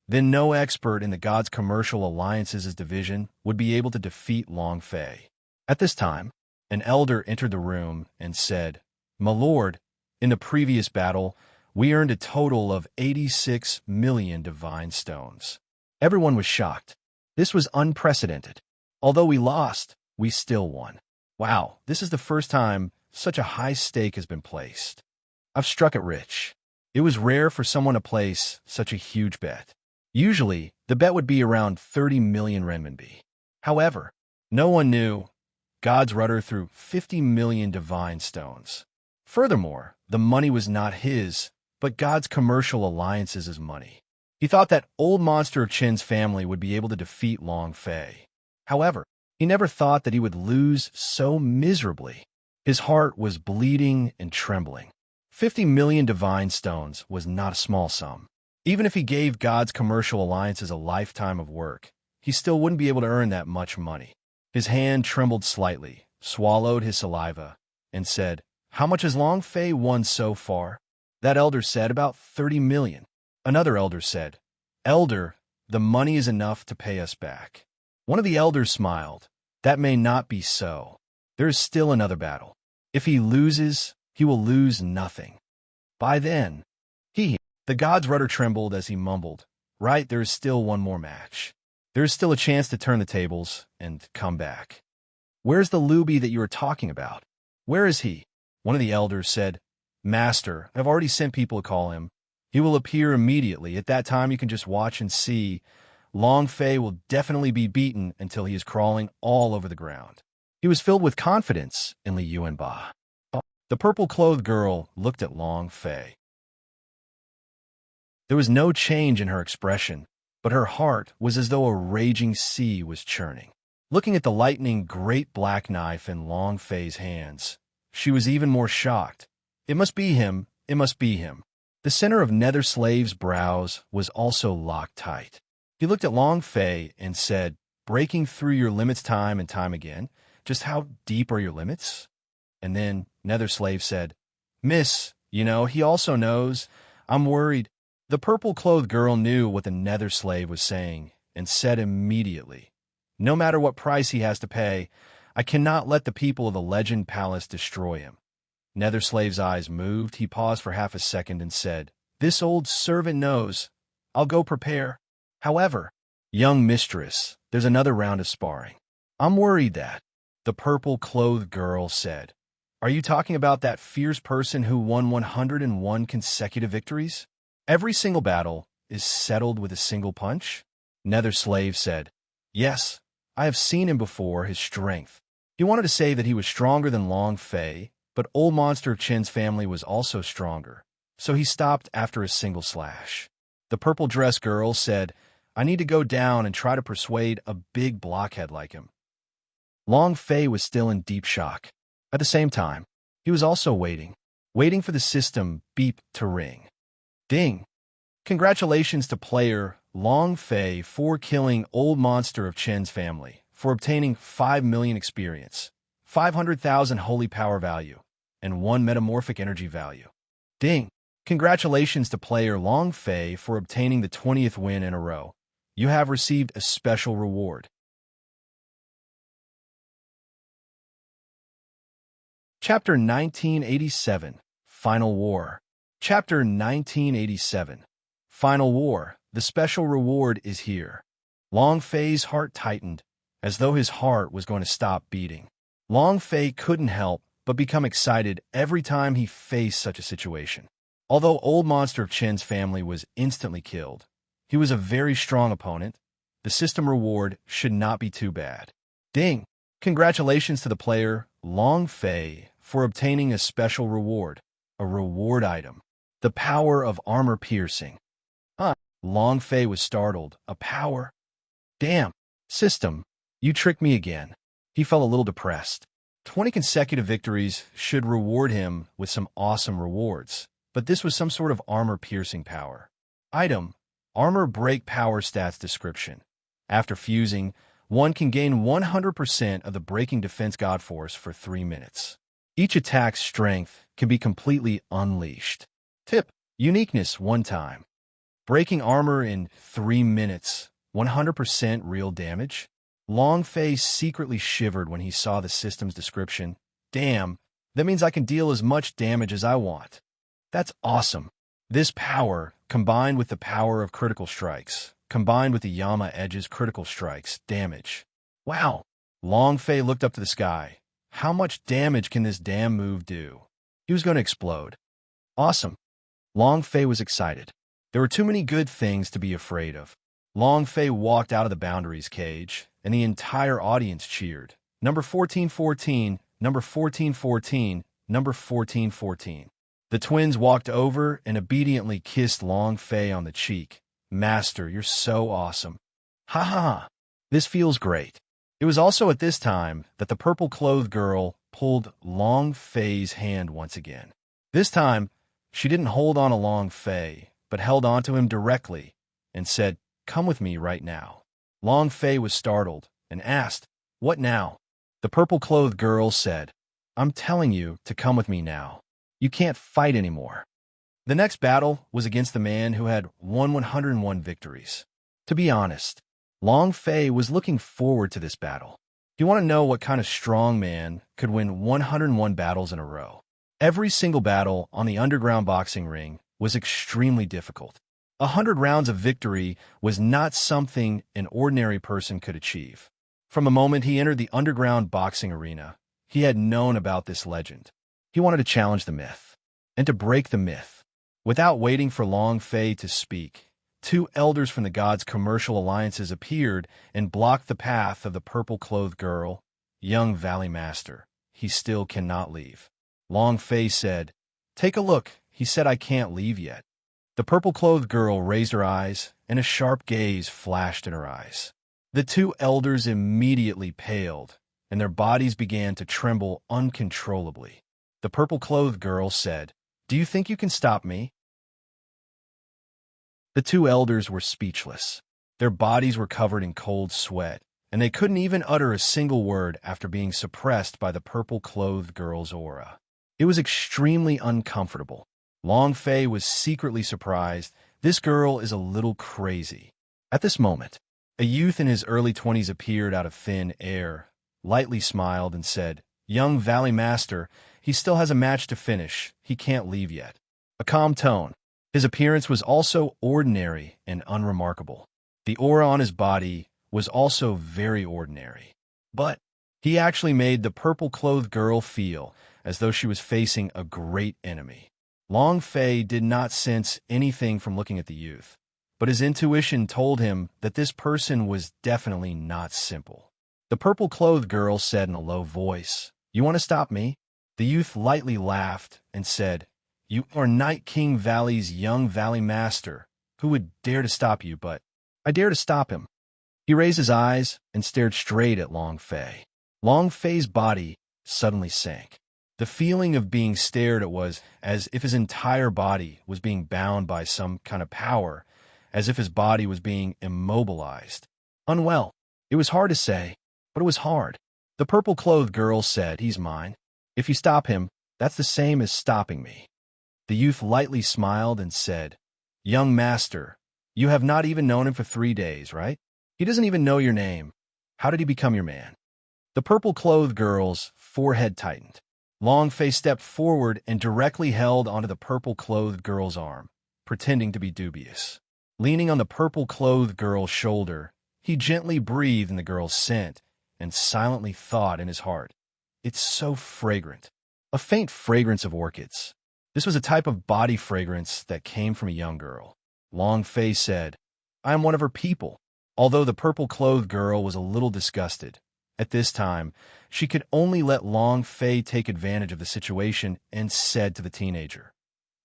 then no expert in the gods' commercial alliances' division would be able to defeat Long Fei. At this time, an elder entered the room and said, My lord, in the previous battle, we earned a total of 86 million divine stones. Everyone was shocked. This was unprecedented. Although we lost, we still won. Wow, this is the first time such a high stake has been placed. I've struck it rich. It was rare for someone to place such a huge bet. Usually, the bet would be around 30 million renminbi. However, no one knew God's rudder threw 50 million divine stones. Furthermore, the money was not his, but God's commercial alliances' money. He thought that old monster of Chen's family would be able to defeat Long Fei. However, he never thought that he would lose so miserably. His heart was bleeding and trembling. 50 million divine stones was not a small sum. Even if he gave God's commercial alliances a lifetime of work, he still wouldn't be able to earn that much money. His hand trembled slightly, swallowed his saliva, and said, How much has Long Fei won so far? That elder said about 30 million. Another elder said, Elder, the money is enough to pay us back. One of the elders smiled. That may not be so. There is still another battle. If he loses, he will lose nothing. By then, the god's rudder trembled as he mumbled, right, there is still one more match. There is still a chance to turn the tables and come back. Where's the looby that you are talking about? Where is he? One of the elders said, Master, I've already sent people to call him. He will appear immediately. At that time, you can just watch and see. Long Fei will definitely be beaten until he is crawling all over the ground. He was filled with confidence in Li Yuanba. The purple-clothed girl looked at Long Fei. There was no change in her expression, but her heart was as though a raging sea was churning. Looking at the lightning great black knife in Long Fei's hands, she was even more shocked. It must be him. It must be him. The center of Nether Slave's brows was also locked tight. He looked at Long Fei and said, breaking through your limits time and time again, just how deep are your limits? And then Nether Slave said, Miss, he also knows. I'm worried. The purple-clothed girl knew what the Nether Slave was saying and said immediately, no matter what price he has to pay, I cannot let the people of the Legend Palace destroy him. Nether Slave's eyes moved. He paused for half a second and said, This old servant knows. I'll go prepare. However, young mistress, there's another round of sparring. I'm worried that. The purple-clothed girl said, Are you talking about that fierce person who won 101 consecutive victories? Every single battle is settled with a single punch? Nether Slave said, Yes, I have seen him before, his strength. He wanted to say that he was stronger than Long Fei, but Old Monster of Chen's family was also stronger, so he stopped after a single slash. The purple-dressed girl said, I need to go down and try to persuade a big blockhead like him. Long Fei was still in deep shock. At the same time, he was also waiting for the system beep to ring. Ding! Congratulations to player Long Fei for killing Old Monster of Chen's family, for obtaining 5 million experience, 500,000 holy power value, and 1 metamorphic energy value. Ding! Congratulations to player Long Fei for obtaining the 20th win in a row. You have received a special reward. Chapter 1987, Final War. Chapter 1987, Final War. The special reward is here. Long Fei's heart tightened, as though his heart was going to stop beating. Long Fei couldn't help but become excited every time he faced such a situation. Although Old Monster of Chen's family was instantly killed, he was a very strong opponent. The system reward should not be too bad. Ding! Congratulations to the player Long Fei for obtaining a special reward, a reward item. The power of armor piercing. Long Fei was startled. A power? Damn. System, you tricked me again. He felt a little depressed. 20 consecutive victories should reward him with some awesome rewards, but this was some sort of armor-piercing power. Item, armor break power stats description. After fusing, one can gain 100% of the breaking defense god force for 3 minutes. Each attack's strength can be completely unleashed. Tip, uniqueness one time. Breaking armor in 3 minutes, 100% real damage. Long Fei secretly shivered when he saw the system's description. Damn, that means I can deal as much damage as I want. That's awesome. This power, combined with the power of critical strikes, combined with the Yama Edge's critical strikes, damage. Wow. Long Fei looked up to the sky. How much damage can this damn move do? He was going to explode. Awesome. Long Fei was excited. There were too many good things to be afraid of. Long Fei walked out of the boundaries cage, and the entire audience cheered. Number 1414, number 1414, number 1414. The twins walked over and obediently kissed Long Fei on the cheek. Master, you're so awesome. Ha ha ha. This feels great. It was also at this time that the purple-clothed girl pulled Long Fei's hand once again. This time, she didn't hold on to Long Fei, but held onto him directly and said, Come with me right now. Long Fei was startled and asked, What now? The purple-clothed girl said, I'm telling you to come with me now. You can't fight anymore. The next battle was against the man who had won 101 victories. To be honest, Long Fei was looking forward to this battle. You want to know what kind of strong man could win 101 battles in a row? Every single battle on the underground boxing ring was extremely difficult. 100 rounds of victory was not something an ordinary person could achieve. From the moment he entered the underground boxing arena, he had known about this legend. He wanted to challenge the myth and to break the myth. Without waiting for Long Fei to speak, two elders from the gods' commercial alliances appeared and blocked the path of the purple-clothed girl. Young Valley Master, he still cannot leave. Long Fei said, "Take a look." He said, "I can't leave yet." The purple-clothed girl raised her eyes, and a sharp gaze flashed in her eyes. The two elders immediately paled, and their bodies began to tremble uncontrollably. The purple-clothed girl said, "Do you think you can stop me?" The two elders were speechless. Their bodies were covered in cold sweat, and they couldn't even utter a single word after being suppressed by the purple-clothed girl's aura. It was extremely uncomfortable. Long Fei was secretly surprised. This girl is a little crazy. At this moment, a youth in his early 20s appeared out of thin air, lightly smiled, and said, "Young Valley Master, he still has a match to finish. He can't leave yet." A calm tone. His appearance was also ordinary and unremarkable. The aura on his body was also very ordinary. But he actually made the purple-clothed girl feel as though she was facing a great enemy. Long Fei did not sense anything from looking at the youth, but his intuition told him that this person was definitely not simple. The purple-clothed girl said in a low voice, "You want to stop me?" The youth lightly laughed and said, "You are Night King Valley's young Valley Master. Who would dare to stop you? But I dare to stop him." He raised his eyes and stared straight at Long Fei. Long Fei's body suddenly sank. The feeling of being stared at was as if his entire body was being bound by some kind of power, as if his body was being immobilized. Unwell. It was hard to say, but it was hard. The purple-clothed girl said, "He's mine. If you stop him, that's the same as stopping me." The youth lightly smiled and said, "Young Master, you have not even known him for 3 days, right? He doesn't even know your name. How did he become your man?" The purple-clothed girl's forehead tightened. Long Fei stepped forward and directly held onto the purple-clothed girl's arm, pretending to be dubious. Leaning on the purple-clothed girl's shoulder, he gently breathed in the girl's scent and silently thought in his heart, "It's so fragrant." A faint fragrance of orchids. This was a type of body fragrance that came from a young girl. Long Fei said, "I am one of her people." Although the purple-clothed girl was a little disgusted, at this time, she could only let Long Fei take advantage of the situation and said to the teenager,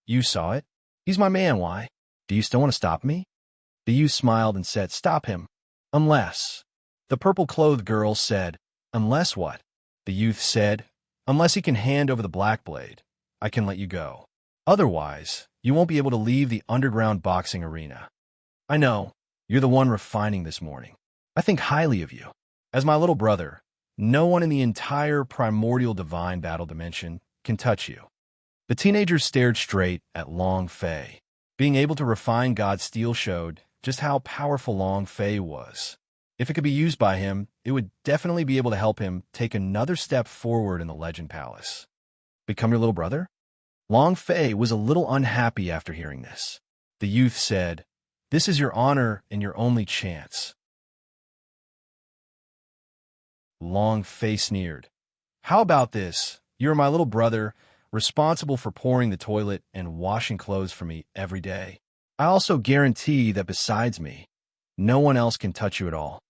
"You saw it? He's my man, why? Do you still want to stop me?" The youth smiled and said, "Stop him. Unless." The purple-clothed girl said, "Unless what?" The youth said, "Unless he can hand over the black blade, I can let you go. Otherwise, you won't be able to leave the underground boxing arena. I know, you're the one refining this morning. I think highly of you. As my little brother, no one in the entire primordial divine battle dimension can touch you." The teenager stared straight at Long Fei. Being able to refine God's steel showed just how powerful Long Fei was. If it could be used by him, it would definitely be able to help him take another step forward in the Legend Palace. Become your little brother? Long Fei was a little unhappy after hearing this. The youth said, "This is your honor and your only chance." Long Fei sneered. "How about this? You're my little brother, responsible for pouring the toilet and washing clothes for me every day. I also guarantee that besides me, no one else can touch you at all."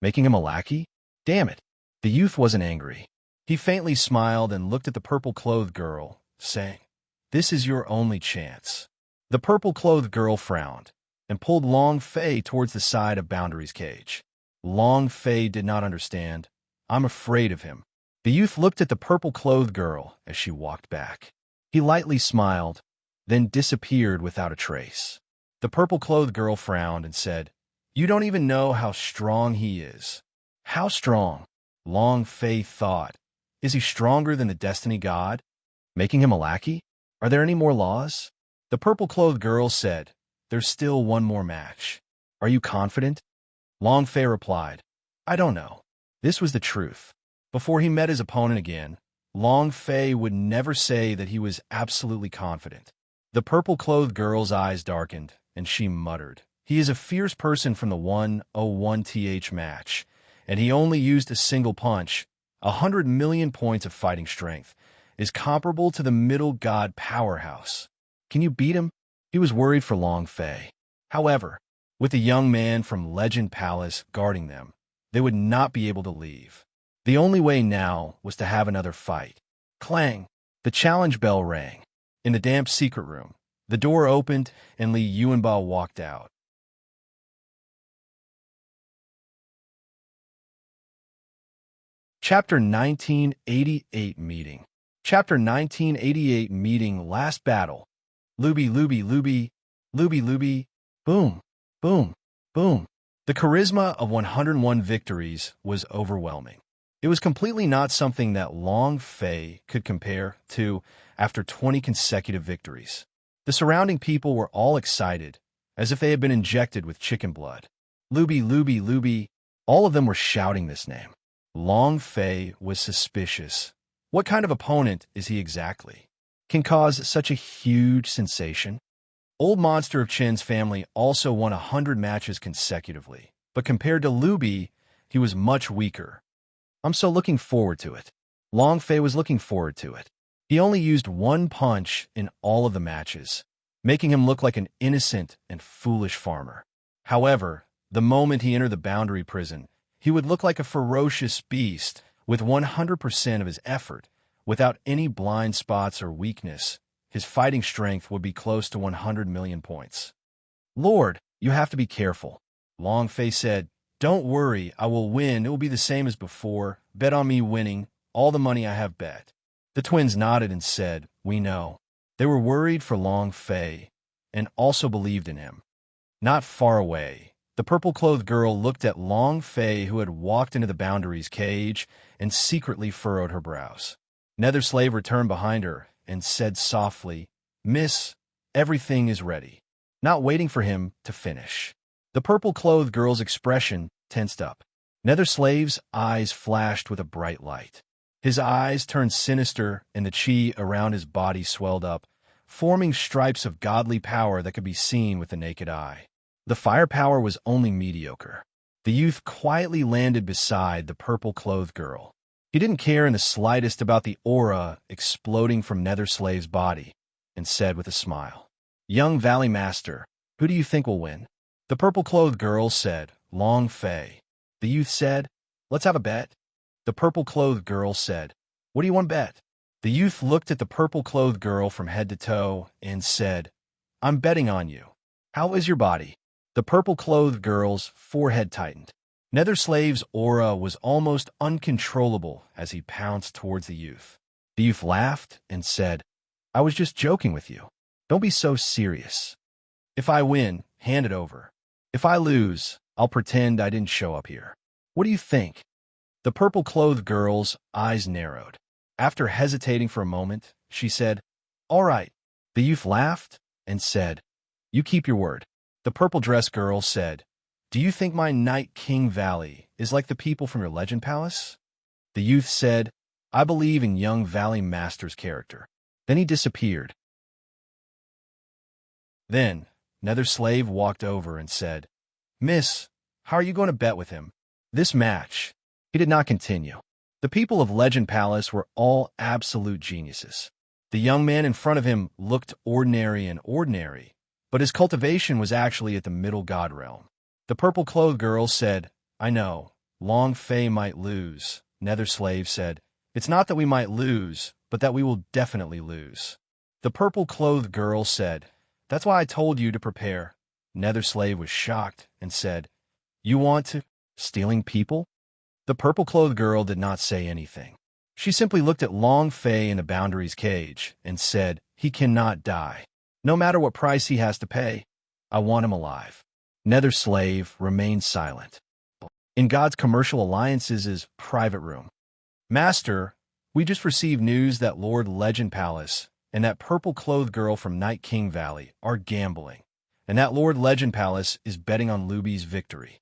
Making him a lackey? Damn it. The youth wasn't angry. He faintly smiled and looked at the purple-clothed girl, saying, "This is your only chance." The purple-clothed girl frowned and pulled Long Fei towards the side of Boundary's cage. Long Fei did not understand. "I'm afraid of him." The youth looked at the purple-clothed girl as she walked back. He lightly smiled, then disappeared without a trace. The purple-clothed girl frowned and said, "You don't even know how strong he is." How strong? Long Fei thought. Is he stronger than the Destiny God? Making him a lackey? Are there any more laws? The purple-clothed girl said, "There's still one more match. Are you confident?" Long Fei replied, "I don't know. This was the truth. Before he met his opponent again, Long Fei would never say that he was absolutely confident. The purple-clothed girl's eyes darkened, and she muttered, "He is a fierce person from the 101th match, and he only used a single punch. 100 million points of fighting strength is comparable to the middle god powerhouse. Can you beat him?" He was worried for Long Fei. However, with the young man from Legend Palace guarding them, they would not be able to leave. The only way now was to have another fight. Clang! The challenge bell rang. In the damp secret room, the door opened and Li Yuanbao walked out. Chapter 1988 Meeting. Chapter 1988 Meeting. Last battle. Luby, Luby, Luby, Luby, Luby, boom, boom, boom. The charisma of 101 victories was overwhelming. It was completely not something that Long Fei could compare to after 20 consecutive victories. The surrounding people were all excited, as if they had been injected with chicken blood. Luby, Luby, Luby, all of them were shouting this name. Long Fei was suspicious. What kind of opponent is he exactly? Can cause such a huge sensation? Old Monster of Chen's family also won 100 matches consecutively, but compared to Luby, he was much weaker. I'm so looking forward to it. Long Fei was looking forward to it. He only used one punch in all of the matches, making him look like an innocent and foolish farmer. However, the moment he entered the boundary prison, he would look like a ferocious beast with 100% of his effort, without any blind spots or weakness. His fighting strength would be close to 100 million points. "Lord, you have to be careful," Long Fei said. "Don't worry, I will win. It will be the same as before. Bet on me winning. All the money I have bet." The twins nodded and said, "We know." They were worried for Long Fei and also believed in him. Not far away, the purple-clothed girl looked at Long Fei, who had walked into the boundaries cage, and secretly furrowed her brows. Nether Slave returned behind her and said softly, "Miss, everything is ready," not waiting for him to finish. The purple-clothed girl's expression tensed up. Nether Slave's eyes flashed with a bright light. His eyes turned sinister, and the chi around his body swelled up, forming stripes of godly power that could be seen with the naked eye. The firepower was only mediocre. The youth quietly landed beside the purple-clothed girl. He didn't care in the slightest about the aura exploding from Nether Slave's body, and said with a smile, "Young Valley Master, who do you think will win?" The purple-clothed girl said, "Long Fei." The youth said, "Let's have a bet." The purple-clothed girl said, "What do you want to bet?" The youth looked at the purple-clothed girl from head to toe and said, "I'm betting on you. How is your body?" The purple-clothed girl's forehead tightened. Nether Slave's aura was almost uncontrollable as he pounced towards the youth. The youth laughed and said, "I was just joking with you. Don't be so serious. If I win, hand it over. If I lose, I'll pretend I didn't show up here. What do you think?" The purple-clothed girl's eyes narrowed. After hesitating for a moment, she said, "All right." The youth laughed and said, "You keep your word." The purple-dressed girl said, "Do you think my Night King Valley is like the people from your Legend Palace?" The youth said, "I believe in young Valley Master's character." Then he disappeared. Then Nether Slave walked over and said, "Miss, how are you going to bet with him this match?" He did not continue. The people of Legend Palace were all absolute geniuses. The young man in front of him looked ordinary, but his cultivation was actually at the middle god realm. The purple-clothed girl said, "I know, Long Fei might lose." Nether Slave said, "It's not that we might lose, but that we will definitely lose." The purple-clothed girl said, "That's why I told you to prepare." Nether Slave was shocked and said, "You want to stealing people?" The purple-clothed girl did not say anything. She simply looked at Long Fei in the boundaries cage and said, "He cannot die. No matter what price he has to pay, I want him alive." Nether Slave remained silent. In God's Commercial Alliances' private room. "Master, we just received news that Lord Legend Palace and that purple-clothed girl from Night King Valley are gambling, and that Lord Legend Palace is betting on Luby's victory."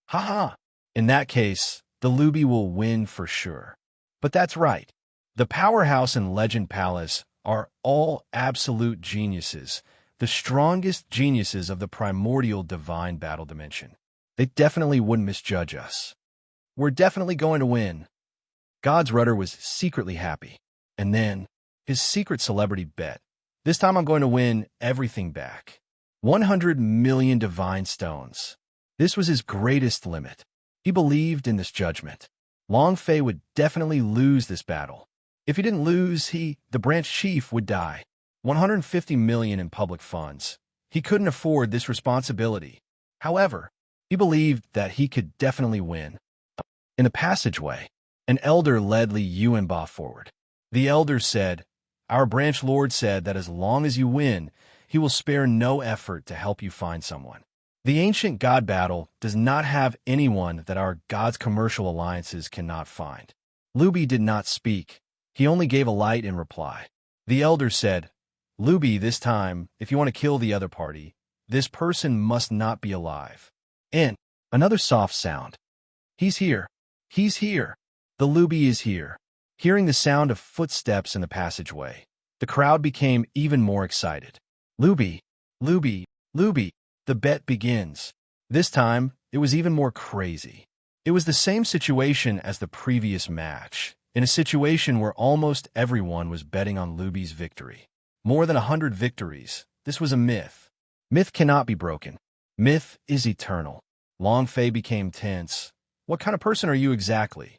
"Ha ha! In that case, the Luby will win for sure. But that's right. The Powerhouse and Legend Palace are all absolute geniuses, the strongest geniuses of the primordial divine battle dimension. They definitely wouldn't misjudge us. We're definitely going to win. God's rudder was secretly happy. And then, his secret celebrity bet. This time I'm going to win everything back. 100 million divine stones. This was his greatest limit. He believed in this judgment. Long Fei would definitely lose this battle. If he didn't lose, the branch chief, would die. 150 million in public funds. He couldn't afford this responsibility. However, he believed that he could definitely win. In the passageway, an elder led Li Yuanba forward. The elder said, "Our branch lord said that as long as you win, he will spare no effort to help you find someone. The ancient god battle does not have anyone that our god's commercial alliances cannot find." Luby did not speak. He only gave a light in reply. The elder said, "Luby, this time, if you want to kill the other party, this person must not be alive." And another soft sound. "He's here. He's here. The Luby is here." Hearing the sound of footsteps in the passageway, the crowd became even more excited. "Luby, Luby, Luby." The bet begins. This time, it was even more crazy. It was the same situation as the previous match, in a situation where almost everyone was betting on Luby's victory. More than 100 victories. This was a myth. Myth cannot be broken. Myth is eternal. Long Fei became tense. What kind of person are you exactly?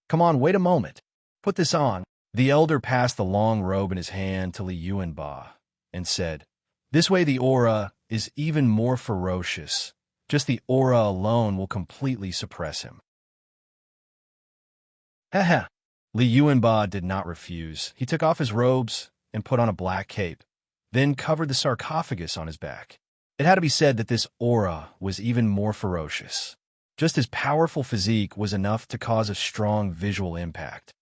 Come on, wait a moment. Put this on. The elder passed the long robe in his hand to Li Yuanba and said, "This way the aura is even more ferocious. Just the aura alone will completely suppress him." Haha. Li Yuanba did not refuse. He took off his robes and put on a black cape, then covered the sarcophagus on his back. It had to be said that this aura was even more ferocious. Just his powerful physique was enough to cause a strong visual impact.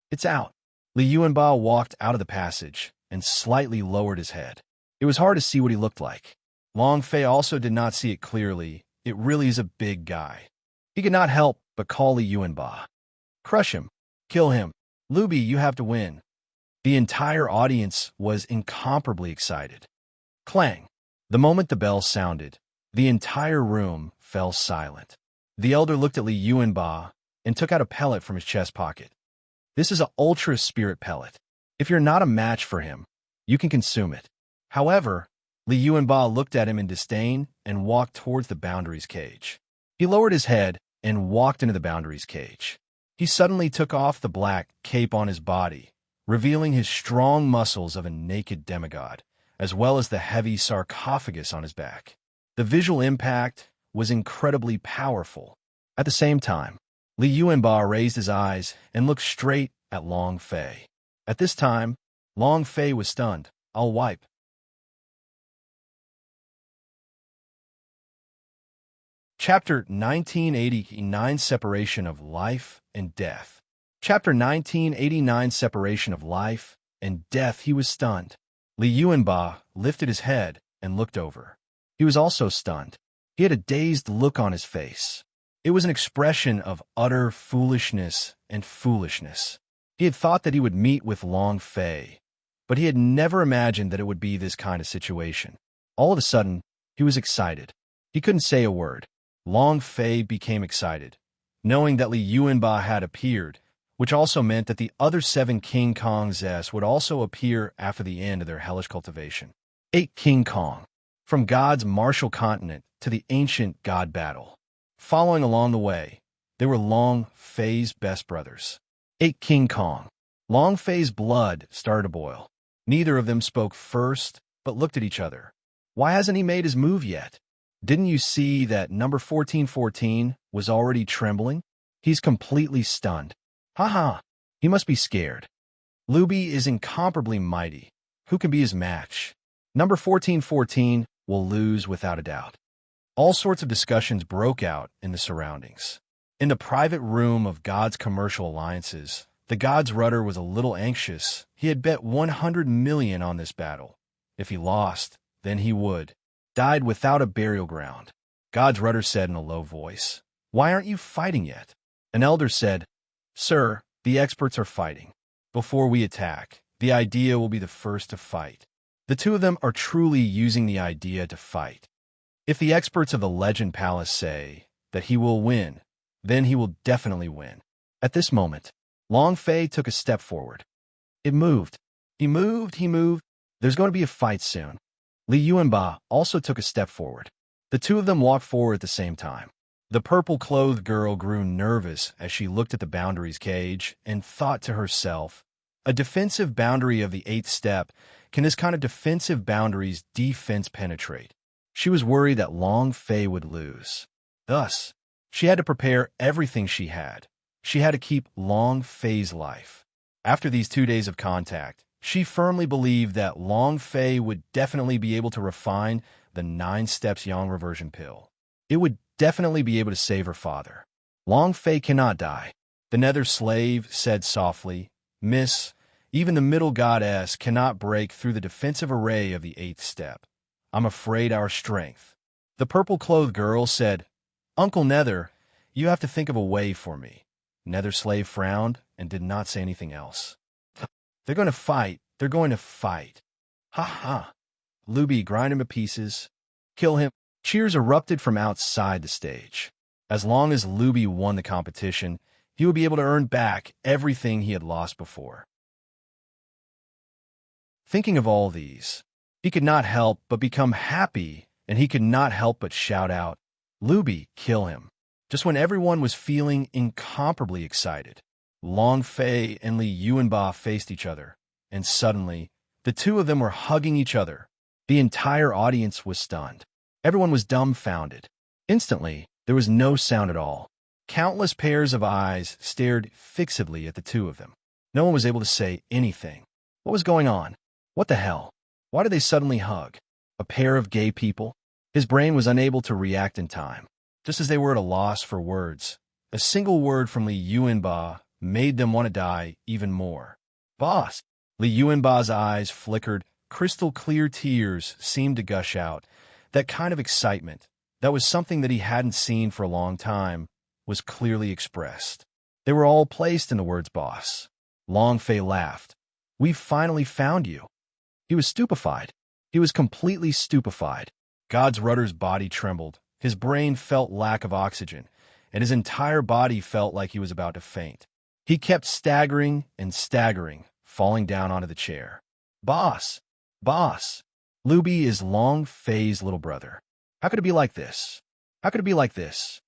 "It's out." Li Yuanba walked out of the passage and slightly lowered his head. It was hard to see what he looked like. Long Fei also did not see it clearly. It really is a big guy. He could not help but call Li Yuanba. "Crush him. Kill him. Luby, you have to win." The entire audience was incomparably excited. Clang. The moment the bell sounded, the entire room fell silent. The elder looked at Li Yuanba and took out a pellet from his chest pocket. "This is an ultra spirit pellet. If you're not a match for him, you can consume it." However, Li Yuanba looked at him in disdain and walked towards the boundaries cage. He lowered his head and walked into the boundaries cage. He suddenly took off the black cape on his body, revealing his strong muscles of a naked demigod, as well as the heavy sarcophagus on his back. The visual impact was incredibly powerful. At the same time, Li Yuanba raised his eyes and looked straight at Long Fei. At this time, Long Fei was stunned. "I'll wipe." Chapter 1989 Separation of Life and Death. Chapter 1989 Separation of Life and Death. He was stunned. Li Yuanba lifted his head and looked over. He was also stunned. He had a dazed look on his face. It was an expression of utter foolishness and foolishness. He had thought that he would meet with Long Fei, but he had never imagined that it would be this kind of situation. All of a sudden, he was excited. He couldn't say a word. Long Fei became excited, knowing that Li Yuanba had appeared, which also meant that the other 7 King Kongs would also appear after the end of their hellish cultivation. 8 King Kong. From God's martial continent to the ancient god battle. Following along the way, they were Long Fei's best brothers. 8 King Kong. Long Fei's blood started to boil. Neither of them spoke first, but looked at each other. Why hasn't he made his move yet? Didn't you see that number 1414 was already trembling? He's completely stunned. Haha, he must be scared. Luby is incomparably mighty. Who can be his match? Number 1414 will lose without a doubt. All sorts of discussions broke out in the surroundings. In the private room of God's commercial alliances, the God's rudder was a little anxious. He had bet 100 million on this battle. If he lost, then he would. Died without a burial ground. God's rudder said in a low voice, "Why aren't you fighting yet? An elder said, "Sir, the experts are fighting. Before we attack, the idea will be the first to fight." The two of them are truly using the idea to fight. If the experts of the Legend Palace say that he will win, then he will definitely win. At this moment, Long Fei took a step forward. It moved. He moved. There's going to be a fight soon. Li Yuanba also took a step forward. The two of them walked forward at the same time. The purple-clothed girl grew nervous as she looked at the boundaries cage and thought to herself, a defensive boundary of the 8th step, can this kind of defensive boundaries defense penetrate? She was worried that Long Fei would lose. Thus, she had to prepare everything she had. She had to keep Long Fei's life. After these 2 days of contact, she firmly believed that Long Fei would definitely be able to refine the 9 steps yang reversion pill. It would definitely be able to save her father. Long Fei cannot die. The nether slave said softly, "Miss, even the middle goddess cannot break through the defensive array of the 8th step. I'm afraid our strength." The purple-clothed girl said, "Uncle Nether, you have to think of a way for me." Nether slave frowned and did not say anything else. "They're going to fight. They're going to fight. Ha ha. Luby, grind him to pieces. Kill him." Cheers erupted from outside the stage. As long as Luby won the competition, he would be able to earn back everything he had lost before. Thinking of all these, he could not help but become happy, and he could not help but shout out, "Luby, kill him." Just when everyone was feeling incomparably excited, Long Fei and Li Yuanba faced each other, and suddenly, the two of them were hugging each other. The entire audience was stunned. Everyone was dumbfounded. Instantly, there was no sound at all. Countless pairs of eyes stared fixedly at the two of them. No one was able to say anything. What was going on? What the hell? Why did they suddenly hug? A pair of gay people? His brain was unable to react in time. Just as they were at a loss for words, a single word from Li Yuanba made them want to die even more. "Boss!" Li Yuanba's eyes flickered. Crystal-clear tears seemed to gush out. That kind of excitement, that was something that he hadn't seen for a long time, was clearly expressed. They were all placed in the words "boss." Long Fei laughed. "We've finally found you." He was stupefied. He was completely stupefied. God's rudder's body trembled. His brain felt lack of oxygen, and his entire body felt like he was about to faint. He kept staggering and staggering, falling down onto the chair. "Boss! Boss! Luby is Long Fei's little brother. How could it be like this? How could it be like this?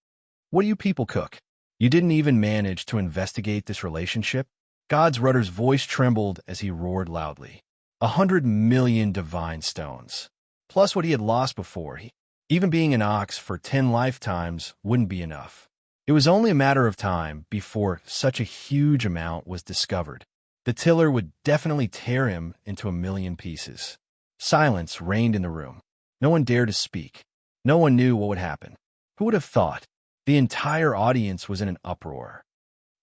What do you people cook? You didn't even manage to investigate this relationship?" God's rudder's voice trembled as he roared loudly. 100 million divine stones. Plus what he had lost before. Even being an ox for 10 lifetimes wouldn't be enough. It was only a matter of time before such a huge amount was discovered. The tiller would definitely tear him into a million pieces. Silence reigned in the room. No one dared to speak. No one knew what would happen. Who would have thought? The entire audience was in an uproar.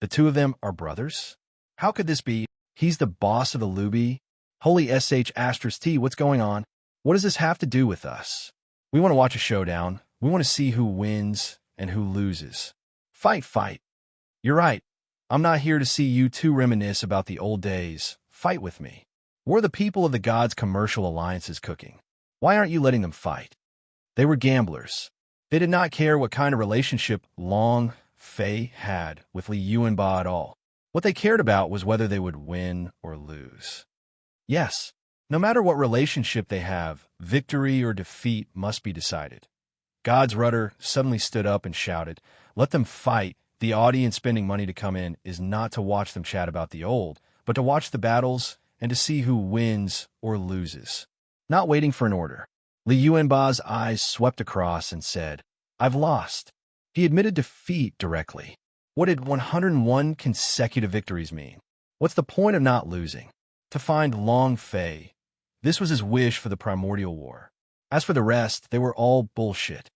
The two of them are brothers? How could this be? He's the boss of the Luby? Holy sh*T, what's going on? What does this have to do with us? We want to watch a showdown. We want to see who wins and who loses. Fight, fight. You're right. I'm not here to see you two reminisce about the old days. Fight with me. Were the people of the gods' commercial alliances cooking? Why aren't you letting them fight? They were gamblers. They did not care what kind of relationship Long Fei had with Li Yuanba at all. What they cared about was whether they would win or lose. Yes, no matter what relationship they have, victory or defeat must be decided. God's rudder suddenly stood up and shouted, "Let them fight. The audience spending money to come in is not to watch them chat about the old, but to watch the battles and to see who wins or loses." Not waiting for an order, Li Yuanba's eyes swept across and said, "I've lost." He admitted defeat directly. What did 101 consecutive victories mean? What's the point of not losing? To find Long Fei. This was his wish for the primordial war. As for the rest, they were all bullshit.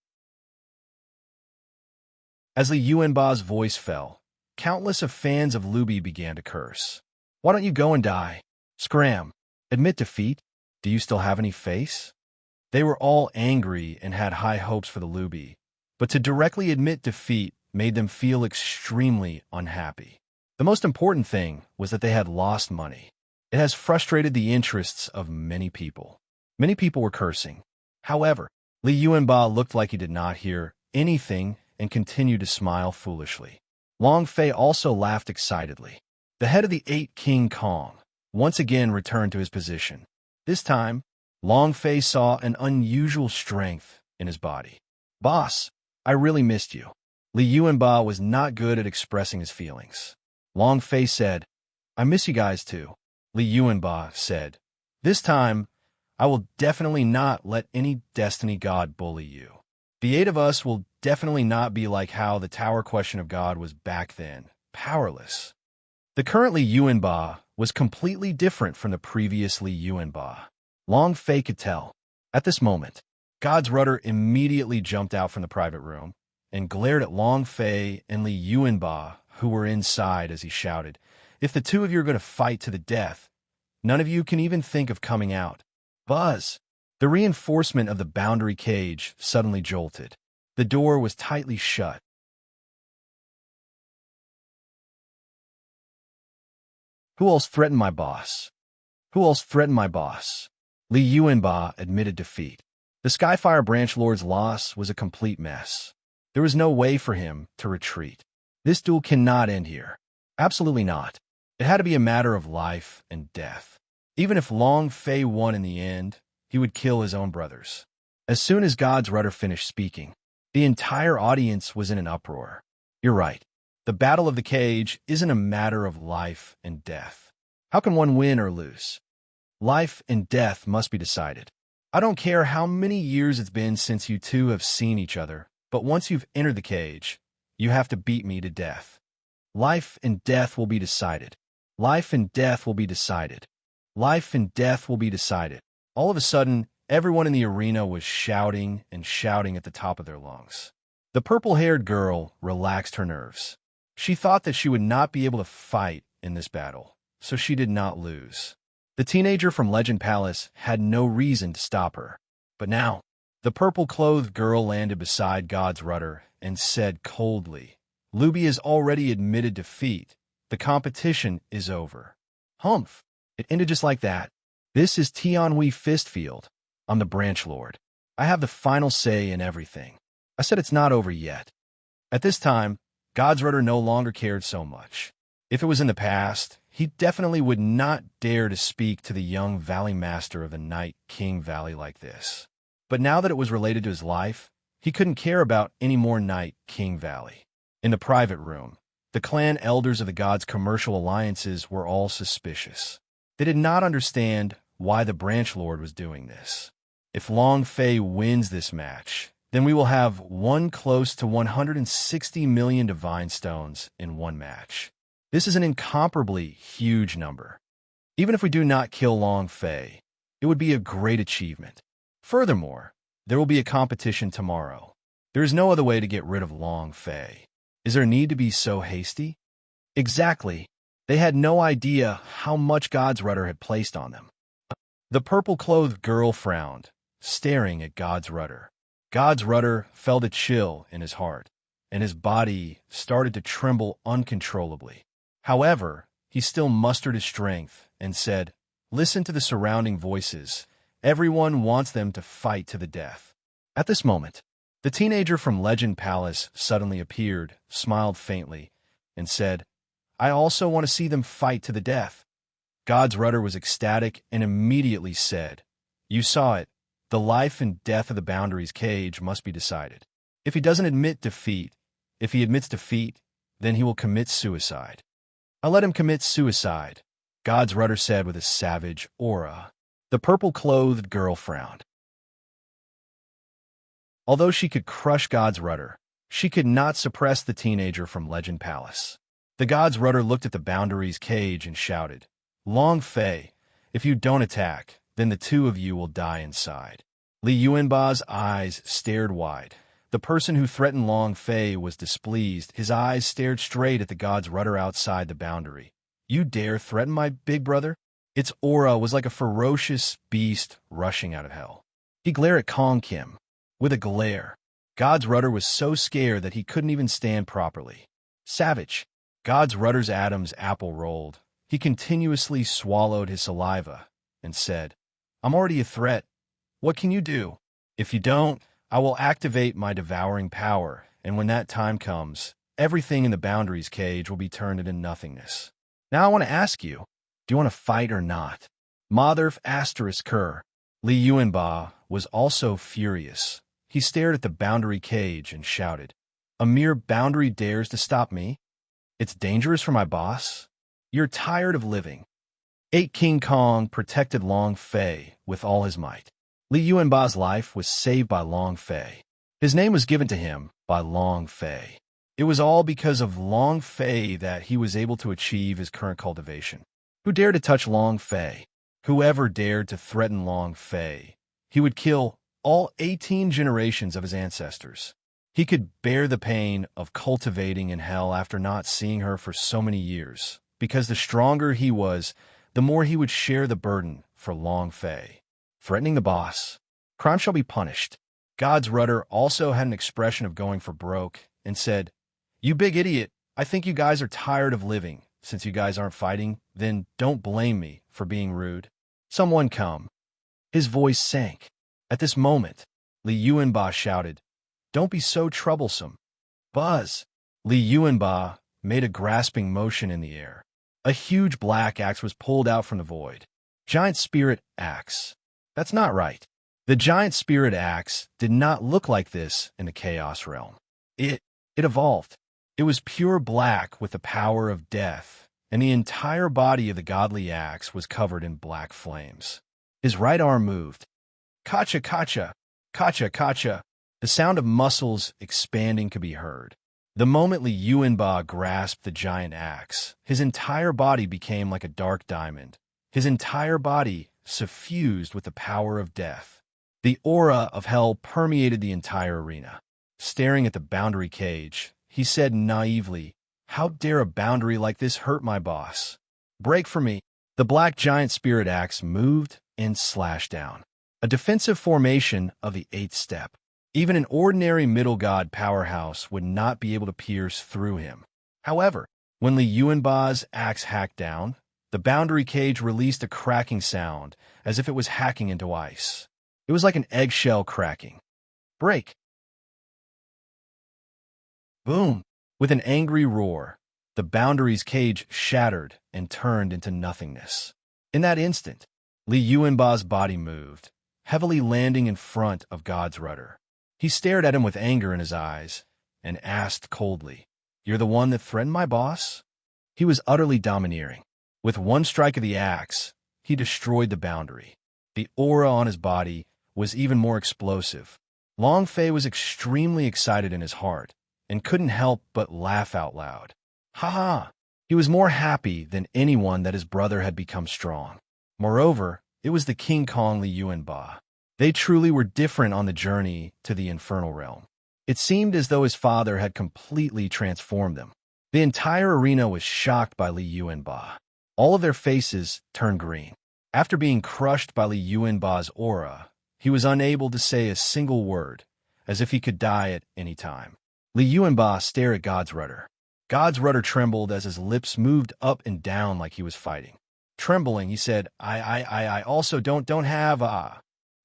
As Li Yuanba's voice fell, countless of fans of Luby began to curse. "Why don't you go and die? Scram. Admit defeat? Do you still have any face?" They were all angry and had high hopes for the Luby, but to directly admit defeat made them feel extremely unhappy. The most important thing was that they had lost money. It has frustrated the interests of many people. Many people were cursing. However, Li Yuanba looked like he did not hear anything and continued to smile foolishly. Long Fei also laughed excitedly. The head of the 8 King Kong once again returned to his position. This time, Long Fei saw an unusual strength in his body. "Boss, I really missed you." Li Yuanba was not good at expressing his feelings. Long Fei said, "I miss you guys too." Li Yuanba said, "This time, I will definitely not let any destiny god bully you. The 8 of us will definitely not be like how the Tower Question of God was back then, powerless." The current Li Yuanba was completely different from the previous Li Yuanba. Long Fei could tell. At this moment, God's rudder immediately jumped out from the private room and glared at Long Fei and Li Yuanba, who were inside, as he shouted, "If the 2 of you are going to fight to the death, none of you can even think of coming out." Buzz! The reinforcement of the boundary cage suddenly jolted. The door was tightly shut. "Who else threatened my boss? Who else threatened my boss?" Li Yuanba admitted defeat. The Skyfire Branch Lord's loss was a complete mess. There was no way for him to retreat. This duel cannot end here. Absolutely not. It had to be a matter of life and death. Even if Long Fei won in the end, he would kill his own brothers. As soon as God's rudder finished speaking, the entire audience was in an uproar. You're right. The battle of the cage isn't a matter of life and death. How can one win or lose? Life and death must be decided. I don't care how many years it's been since you two have seen each other, but once you've entered the cage, you have to beat me to death. Life and death will be decided. Life and death will be decided. Life and death will be decided. All of a sudden, everyone in the arena was shouting and shouting at the top of their lungs. The purple-haired girl relaxed her nerves. She thought that she would not be able to fight in this battle, so she did not lose. The teenager from Legend Palace had no reason to stop her. But now, the purple-clothed girl landed beside God's rudder and said coldly, "Luby has already admitted defeat. The competition is over." Humph! It ended just like that. "This is Tianhui Fistfield. I'm the Branch Lord. I have the final say in everything. I said it's not over yet." At this time, God's rudder no longer cared so much. If it was in the past, he definitely would not dare to speak to the young Valley Master of the Night King Valley like this. But now that it was related to his life, he couldn't care about any more Night King Valley. In the private room, the clan elders of the gods' commercial alliances were all suspicious. They did not understand why the Branch Lord was doing this. If Long Fei wins this match, then we will have one close to 160 million divine stones in one match. This is an incomparably huge number. Even if we do not kill Long Fei, it would be a great achievement. Furthermore, there will be a competition tomorrow. There is no other way to get rid of Long Fei. Is there a need to be so hasty? Exactly. They had no idea how much God's rudder had placed on them. The purple-clothed girl frowned, staring at God's rudder. God's rudder felt a chill in his heart, and his body started to tremble uncontrollably. However, he still mustered his strength and said, "Listen to the surrounding voices. Everyone wants them to fight to the death." At this moment, the teenager from Legend Palace suddenly appeared, smiled faintly, and said, "I also want to see them fight to the death." God's rudder was ecstatic and immediately said, "You saw it. The life and death of the boundaries cage must be decided. If he doesn't admit defeat, if he admits defeat, then he will commit suicide." "I'll let him commit suicide," God's rudder said with a savage aura. The purple-clothed girl frowned. Although she could crush God's rudder, she could not suppress the teenager from Legend Palace. The God's rudder looked at the boundaries cage and shouted, "Long Fei, if you don't attack, then the 2 of you will die inside." Li Yuanba's eyes stared wide. The person who threatened Long Fei was displeased. His eyes stared straight at the God's rudder outside the boundary. "You dare threaten my big brother?" Its aura was like a ferocious beast rushing out of hell. He glared at Kong Kim. With a glare, God's rudder was so scared that he couldn't even stand properly. Savage. God's rudder's Adam's apple rolled. He continuously swallowed his saliva and said, I'm already a threat. What can you do? If you don't, I will activate my devouring power, and when that time comes, everything in the boundaries cage will be turned into nothingness. Now I want to ask you, do you want to fight or not? Mother asterisk Kerr. Li Yuanba was also furious. He stared at the boundary cage and shouted, A mere boundary dares to stop me? It's dangerous for my boss? You're tired of living. 8 King Kong protected Long Fei with all his might. Li Yuanba's life was saved by Long Fei. His name was given to him by Long Fei. It was all because of Long Fei that he was able to achieve his current cultivation. Who dared to touch Long Fei? Whoever dared to threaten Long Fei, he would kill all 18 generations of his ancestors. He could bear the pain of cultivating in hell after not seeing her for so many years, because the stronger he was, the more he would share the burden for Long Fei. Threatening the boss. Crime shall be punished. God's rudder also had an expression of going for broke and said, You big idiot, I think you guys are tired of living. Since you guys aren't fighting, then don't blame me for being rude. Someone come. His voice sank. At this moment, Li Yuanba shouted, Don't be so troublesome. Buzz. Li Yuanba made a grasping motion in the air. A huge black axe was pulled out from the void. Giant spirit axe. That's not right. The giant spirit axe did not look like this in the Chaos Realm. It evolved. It was pure black with the power of death, and the entire body of the godly axe was covered in black flames. His right arm moved. Kacha, kacha, kacha, kacha. The sound of muscles expanding could be heard. The moment Li Yuanba grasped the giant axe, his entire body became like a dark diamond. His entire body suffused with the power of death. The aura of hell permeated the entire arena. Staring at the boundary cage, he said naively, How dare a boundary like this hurt my boss? Break for me. The black giant spirit axe moved and slashed down. A defensive formation of the 8th step. Even an ordinary middle god powerhouse would not be able to pierce through him. However, when Li Yuanba's axe hacked down, the boundary cage released a cracking sound as if it was hacking into ice. It was like an eggshell cracking. Break. Boom. With an angry roar, the boundary's cage shattered and turned into nothingness. In that instant, Li Yuanba's body moved, heavily landing in front of God's rudder. He stared at him with anger in his eyes and asked coldly, You're the one that threatened my boss? He was utterly domineering. With one strike of the axe, he destroyed the boundary. The aura on his body was even more explosive. Long Fei was extremely excited in his heart and couldn't help but laugh out loud. Ha ha! He was more happy than anyone that his brother had become strong. Moreover, it was the King Kong Li Yuanba. They truly were different on the journey to the infernal realm. It seemed as though his father had completely transformed them. The entire arena was shocked by Li Yuanba. All of their faces turned green. After being crushed by Li Yuanba's aura, he was unable to say a single word, as if he could die at any time. Li Yuanba stared at God's rudder. God's rudder trembled as his lips moved up and down like he was fighting. Trembling, he said, I also don't have a...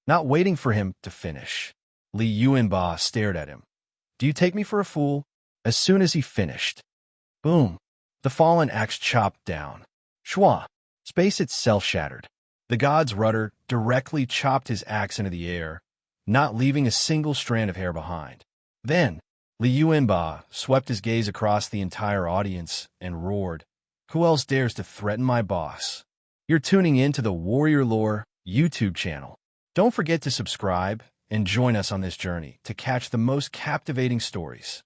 Not waiting for him to finish, Li Yuanba stared at him. Do you take me for a fool? As soon as he finished, boom, the fallen axe chopped down. Shwa, space itself shattered. The god's rudder directly chopped his axe into the air, not leaving a single strand of hair behind. Then, Li Yuanba swept his gaze across the entire audience and roared, Who else dares to threaten my boss? You're tuning in to the Warrior Lore YouTube channel. Don't forget to subscribe and join us on this journey to catch the most captivating stories.